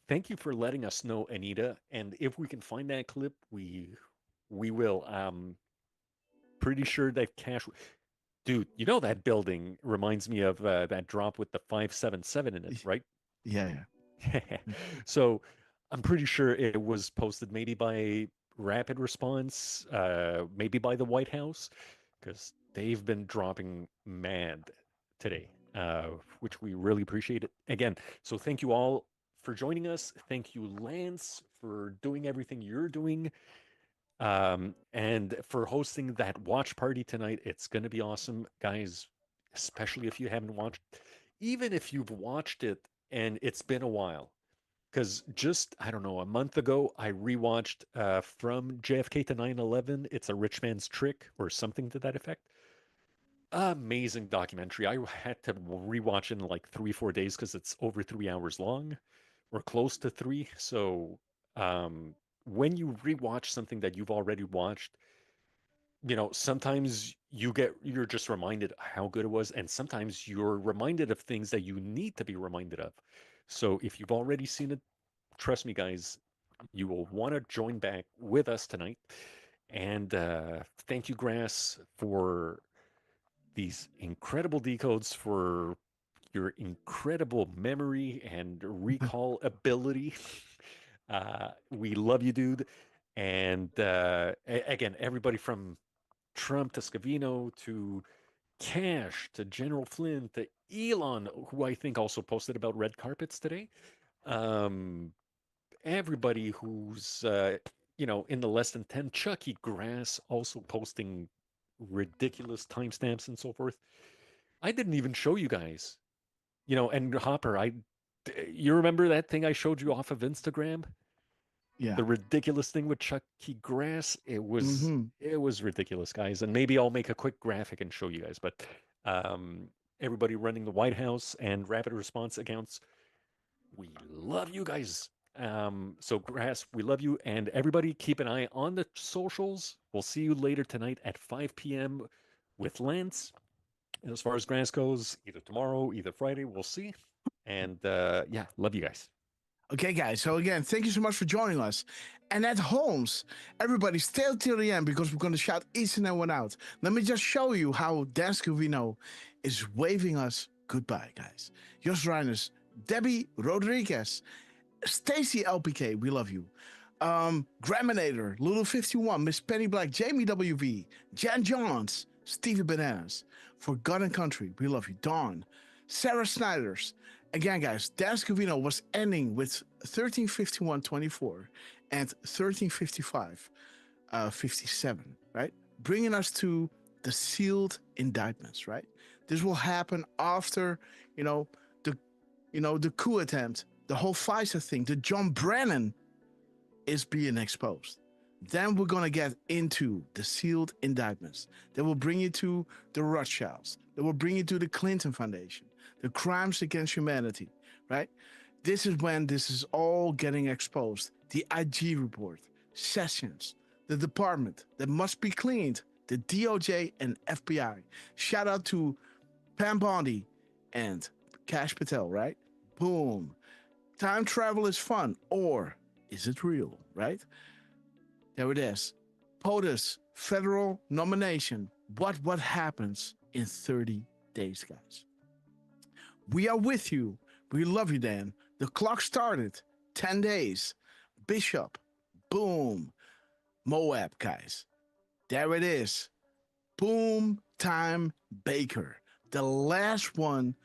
thank you for letting us know, Anita. And if we can find that clip, we will. Pretty sure that Cash, dude, that building reminds me of that drop with the 577 in it, right? Yeah. So I'm pretty sure it was posted maybe by Rapid Response, maybe by the White House, because they've been dropping mad today, which we really appreciate it. Again, so thank you all for joining us. Thank you, Lance, for doing everything you're doing. And for hosting that watch party tonight. It's going to be awesome, guys, especially if you haven't watched, even if you've watched it and it's been a while. Because just, I don't know, a month ago, I rewatched From JFK to 9/11. It's a Rich Man's Trick or something to that effect. Amazing documentary. I had to rewatch it in like 3-4 days because it's over 3 hours long or close to 3. So when you rewatch something that you've already watched, sometimes you're just reminded how good it was, and sometimes you're reminded of things that you need to be reminded of. So if you've already seen it, trust me, guys, you will want to join back with us tonight. And thank you, Grass, for these incredible decodes, for your incredible memory and recall ability. We love you, dude. And again, everybody from Trump to Scavino to Cash to General Flynn to Elon, who I think also posted about red carpets today. Everybody who's in the less than 10, Chucky Grass also posting ridiculous timestamps and so forth. I didn't even show you guys, and Hopper, you remember that thing I showed you off of Instagram? Yeah. The ridiculous thing with Chucky Grass. It was ridiculous, guys. And maybe I'll make a quick graphic and show you guys. But everybody running the White House and Rapid Response accounts, we love you guys. So Grass, we love you. And everybody keep an eye on the socials. We'll see you later tonight at 5 p.m. with Lance. And as far as Grass goes, either tomorrow, either Friday, we'll see. And love you guys. Okay, guys. So again, thank you so much for joining us. And at Holmes, everybody stay till the end because we're going to shout each and every one out. Let me just show you how Dan Scavino is waving us goodbye, guys. Jos Reiners, Debbie Rodriguez, Stacy LPK, we love you. Graminator, Lulu51, Miss Penny Black, Jamie WV, Jan Johns, Stevie Bananas, For God and Country, We Love You, Dawn, Sarah Snyder's. Again, guys, Dan Scavino was ending with 1351.24 and 1355.57, right? Bringing us to the sealed indictments, right? This will happen after, the coup attempt, the whole FISA thing, the John Brennan is being exposed. Then we're going to get into the sealed indictments that will bring you to the Rothschilds, that will bring you to the Clinton Foundation, the crimes against humanity, right? This is when this is all getting exposed. The IG report, Sessions, the department that must be cleaned, the DOJ and FBI. Shout out to Pam Bondi and Kash Patel, right? Boom. Time travel is fun, or is it real, right? There it is. POTUS, federal nomination. What happens in 30 days, guys? We are with you. We love you, Dan. The clock started. 10 days. Bishop. Boom. Moab, guys. There it is. Boom time Baker. The last one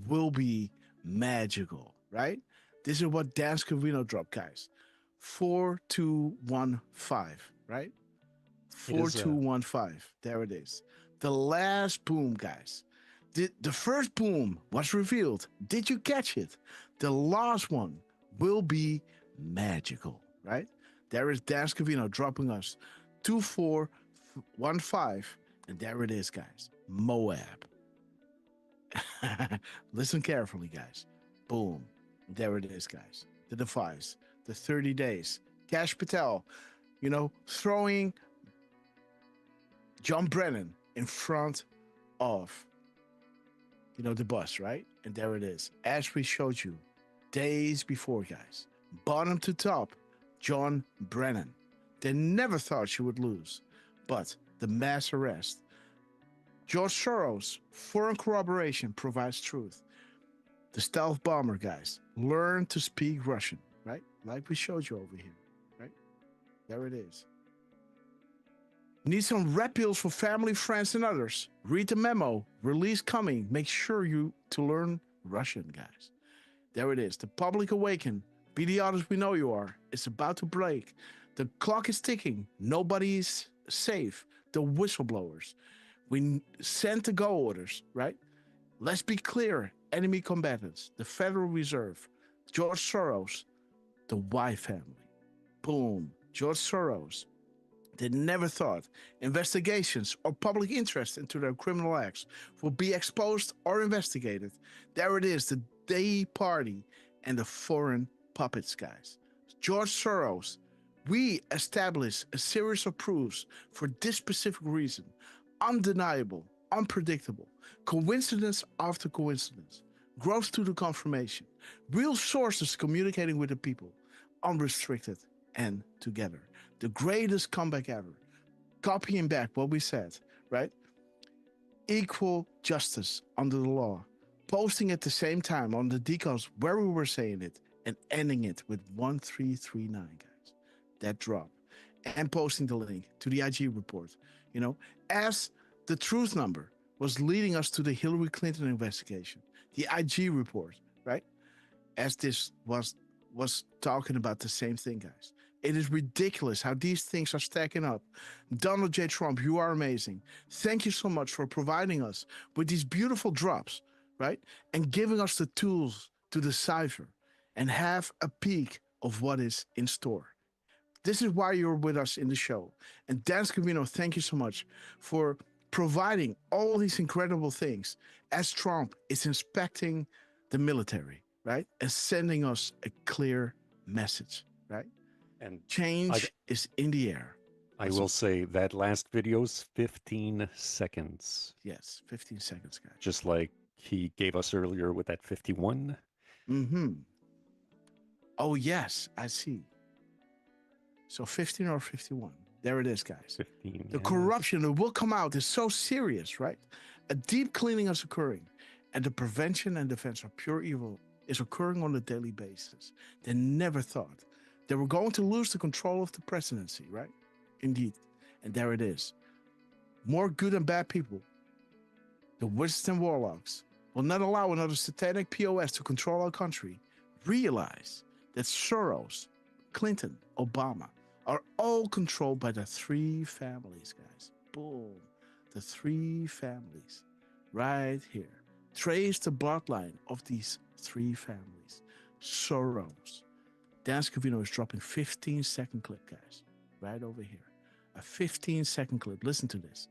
will be magical, right? This is what Dan Scavino dropped, guys. 4215, right? 4215. There it is. The last boom, guys. The first boom was revealed. Did you catch it? The last one will be magical, right? There is Dan Scavino dropping us 2415. And there it is, guys. Moab. Listen carefully, guys. Boom. There it is, guys. The device. The 30 days. Kash Patel, throwing John Brennan in front of, the bus, right? And there it is. As we showed you days before, guys. Bottom to top, John Brennan. They never thought she would lose. But the mass arrest. George Soros, foreign corroboration provides truth. The stealth bomber, guys. Learn to speak Russian, right? Like we showed you over here, right? There it is. Need some red pills for family, friends, and others. Read the memo. Release coming. Make sure you to learn Russian, guys. There it is. The public awaken. Be the artist we know you are. It's about to break. The clock is ticking. Nobody is safe. The whistleblowers. We sent the go orders, right? Let's be clear. Enemy combatants. The Federal Reserve. George Soros. The Y family. Boom. George Soros. They never thought investigations or public interest into their criminal acts would be exposed or investigated. There it is, the Day Party and the foreign puppets, guys. George Soros, we established a series of proofs for this specific reason. Undeniable, unpredictable, coincidence after coincidence, growth to the confirmation, real sources communicating with the people, unrestricted and together. The greatest comeback ever. Copying back what we said, right? Equal justice under the law. Posting at the same time on the decals where we were saying it and ending it with 1339, guys. That drop. And posting the link to the IG report, as the truth number was leading us to the Hillary Clinton investigation, the IG report, right? As this was talking about the same thing, guys. It is ridiculous how these things are stacking up. Donald J. Trump, you are amazing. Thank you so much for providing us with these beautiful drops, right? And giving us the tools to decipher and have a peek of what is in store. This is why you're with us in the show. And Dan Scavino, thank you so much for providing all these incredible things as Trump is inspecting the military, right? And sending us a clear message, right? And change is in the air. I will say that last video's 15 seconds. Yes, 15 seconds, guys. Just like he gave us earlier with that 51. Mm-hmm. Oh, yes, I see. So 15 or 51. There it is, guys. 15. The corruption that will come out is so serious, right? A deep cleaning is occurring, and the prevention and defense of pure evil is occurring on a daily basis. They never thought they were going to lose the control of the presidency, right? Indeed. And there it is. more good and bad people, the wizards and warlocks, will not allow another satanic POS to control our country, realize that Soros, Clinton, Obama are all controlled by the three families, guys. Boom. The three families right here. Trace the bloodline of these three families. Soros. Dan Scavino is dropping 15-second clip, guys. Right over here. A 15-second clip. Listen to this.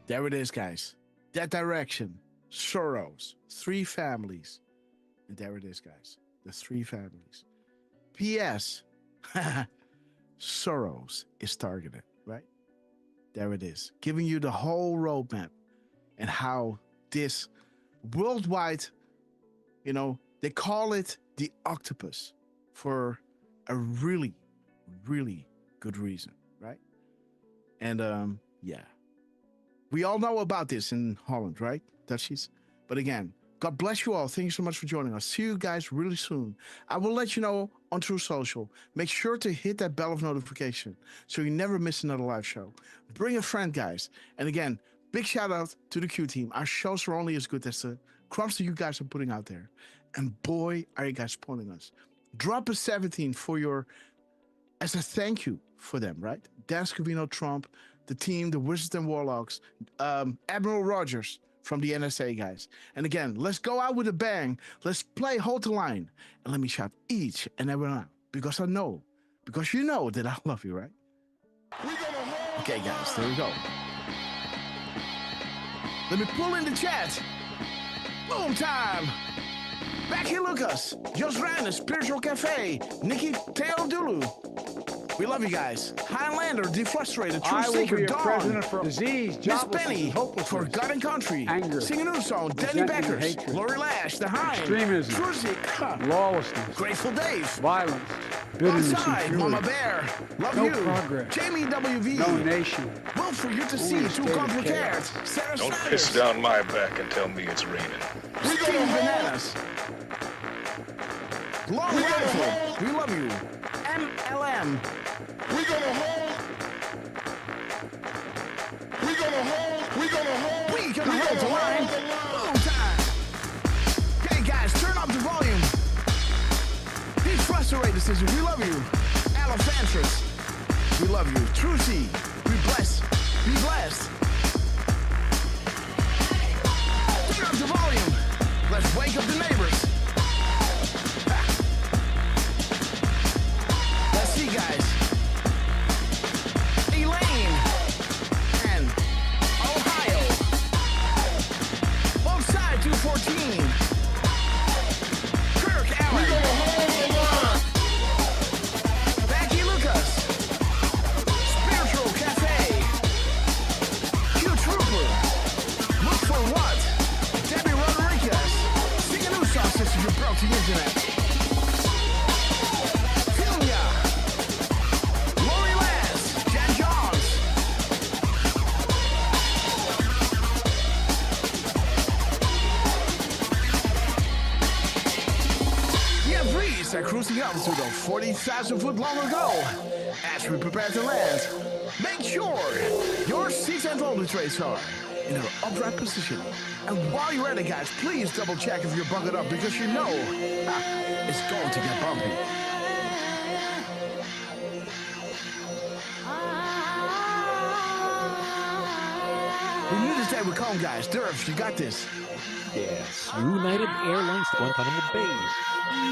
There it is, guys. That direction. Soros. Three families. And there it is, guys. The three families. P.S. Soros is targeted, right? There it is. Giving you the whole roadmap and how this worldwide, they call it the octopus for a really, really good reason, right? And, yeah. We all know about this in Holland, right, Dutchies? But again, God bless you all. Thank you so much for joining us. See you guys really soon. I will let you know on True Social. Make sure to hit that bell of notification so you never miss another live show. Bring a friend, guys. And again, big shout out to the Q team. Our shows are only as good as the crumbs that you guys are putting out there. And boy, are you guys supporting us. Drop a 17 for your, as a thank you for them, right? Dan Scavino, Trump, the team, the Wizards and Warlocks, Admiral Rogers from the NSA, guys. And again, let's go out with a bang. Let's play Hold the Line. And let me shout each and every one out. Because you know that I love you, right? Okay, guys, there we go. Let me pull in the chat. Boom time. Back here, Lucas. Jos Ryan, Spiritual Cafe. Nikki Teodulu. We love you guys. Highlander, Defrustrated, True Seeker, Dawn, for disease, Miss Penny, For God and Country, anger, Singing New Song, Danny Beckers, Lori Lash, The Hind, extremism, Trucy, lawlessness, Grateful Dave, violence, bitterness, Outside, and fury. Mama Bear, Love No You, progress. Jamie WV, No nation. Vote for You to See, Too Complicated, Sarah Don't Snyder, piss down my back and tell me it's raining. Steve Bananas, Long Rifle, We Love You, MLM, We gonna hold the line. Boom time. Hey guys, turn up the volume. These Frustrated says we love you. Elephantress, we love you. Trucy, we bless. Be blessed. Turn up the volume. Let's wake up the neighbors. Let's see, guys. Elaine and Ohio. Both side 214. Kirk Allen. Becky Lucas. Spiritual Cafe. Q Trooper. Look for what? Debbie Rodriguez. Sing a new song since you broke the internet. Are cruising up to the 40,000 foot long ago. As we prepare to land, make sure your seats and roller trays are in an upright position. And while you're at it, guys, please double check if you're buckled up because you know it's going to get bumpy. We knew this day would come, guys. Durf, you got this. Yes, United Airlines Guantanamo Bay.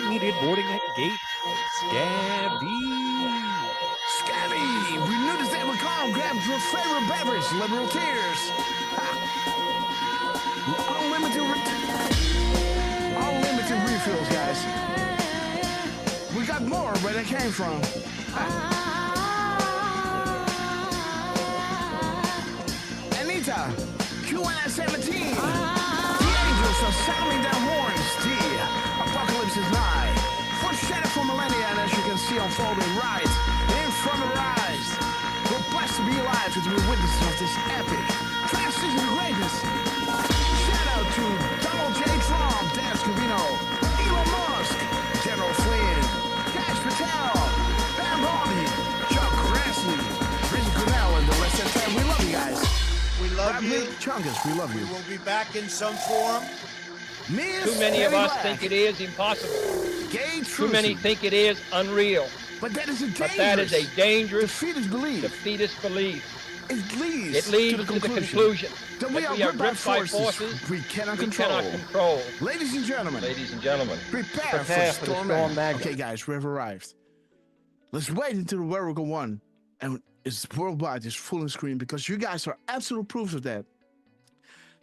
Immediate boarding at gate. Scabby! We knew this day would come. Grab your favorite beverage, liberal tears. Unlimited refills, guys. We got more where they came from. Anita, QNS 17. The angels are sounding their horns. The apocalypse is nigh. Foreshadowed for millennia, and as you can see unfolding right in front of our eyes. We're blessed to be alive to be witnesses of this epic transition to greatness. Shout out to Complete Chungus, we love you. We will be back in some form. Too many of us think it is impossible. Too many think it is unreal. But that is a But that is a dangerous defeatist belief. defeatist belief. It leads, It leads to the conclusion that we are gripped by forces we cannot control. Ladies and gentlemen, prepare for the storm Magna. Okay, guys, we have arrived. Let's wait until the World War I and it's worldwide, it's full screen, because you guys are absolute proofs of that.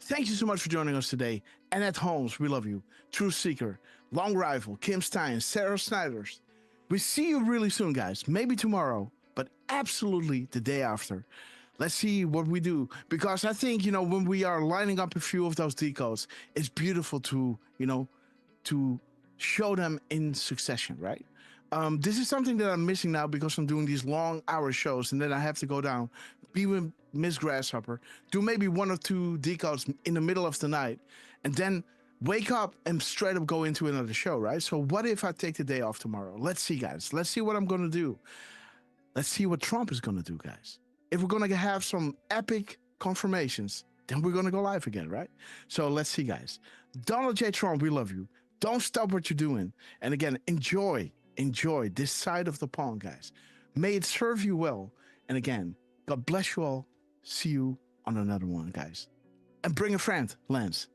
Thank you so much for joining us today. Annette Holmes, we love you. Truth Seeker, Long Rifle, Kim Stein, Sarah Snyders. We see you really soon, guys. Maybe tomorrow, but absolutely the day after. Let's see what we do, because I think, you know, when we are lining up a few of those decodes, it's beautiful to, you know, to show them in succession, right? This is something that I'm missing now because I'm doing these long hour shows, and then I have to go down, be with Miss Grasshopper, do maybe 1 or 2 decodes in the middle of the night, and then wake up and straight up go into another show, right? So what if I take the day off tomorrow? Let's see, guys. Let's see what I'm going to do. Let's see what Trump is going to do, guys. If we're going to have some epic confirmations, then we're going to go live again, right? So let's see, guys. Donald J. Trump, we love you. Don't stop what you're doing. And again, enjoy this side of the pond, guys. May it serve you well. And again, God bless you all. See you on another one, guys. And bring a friend, Lance.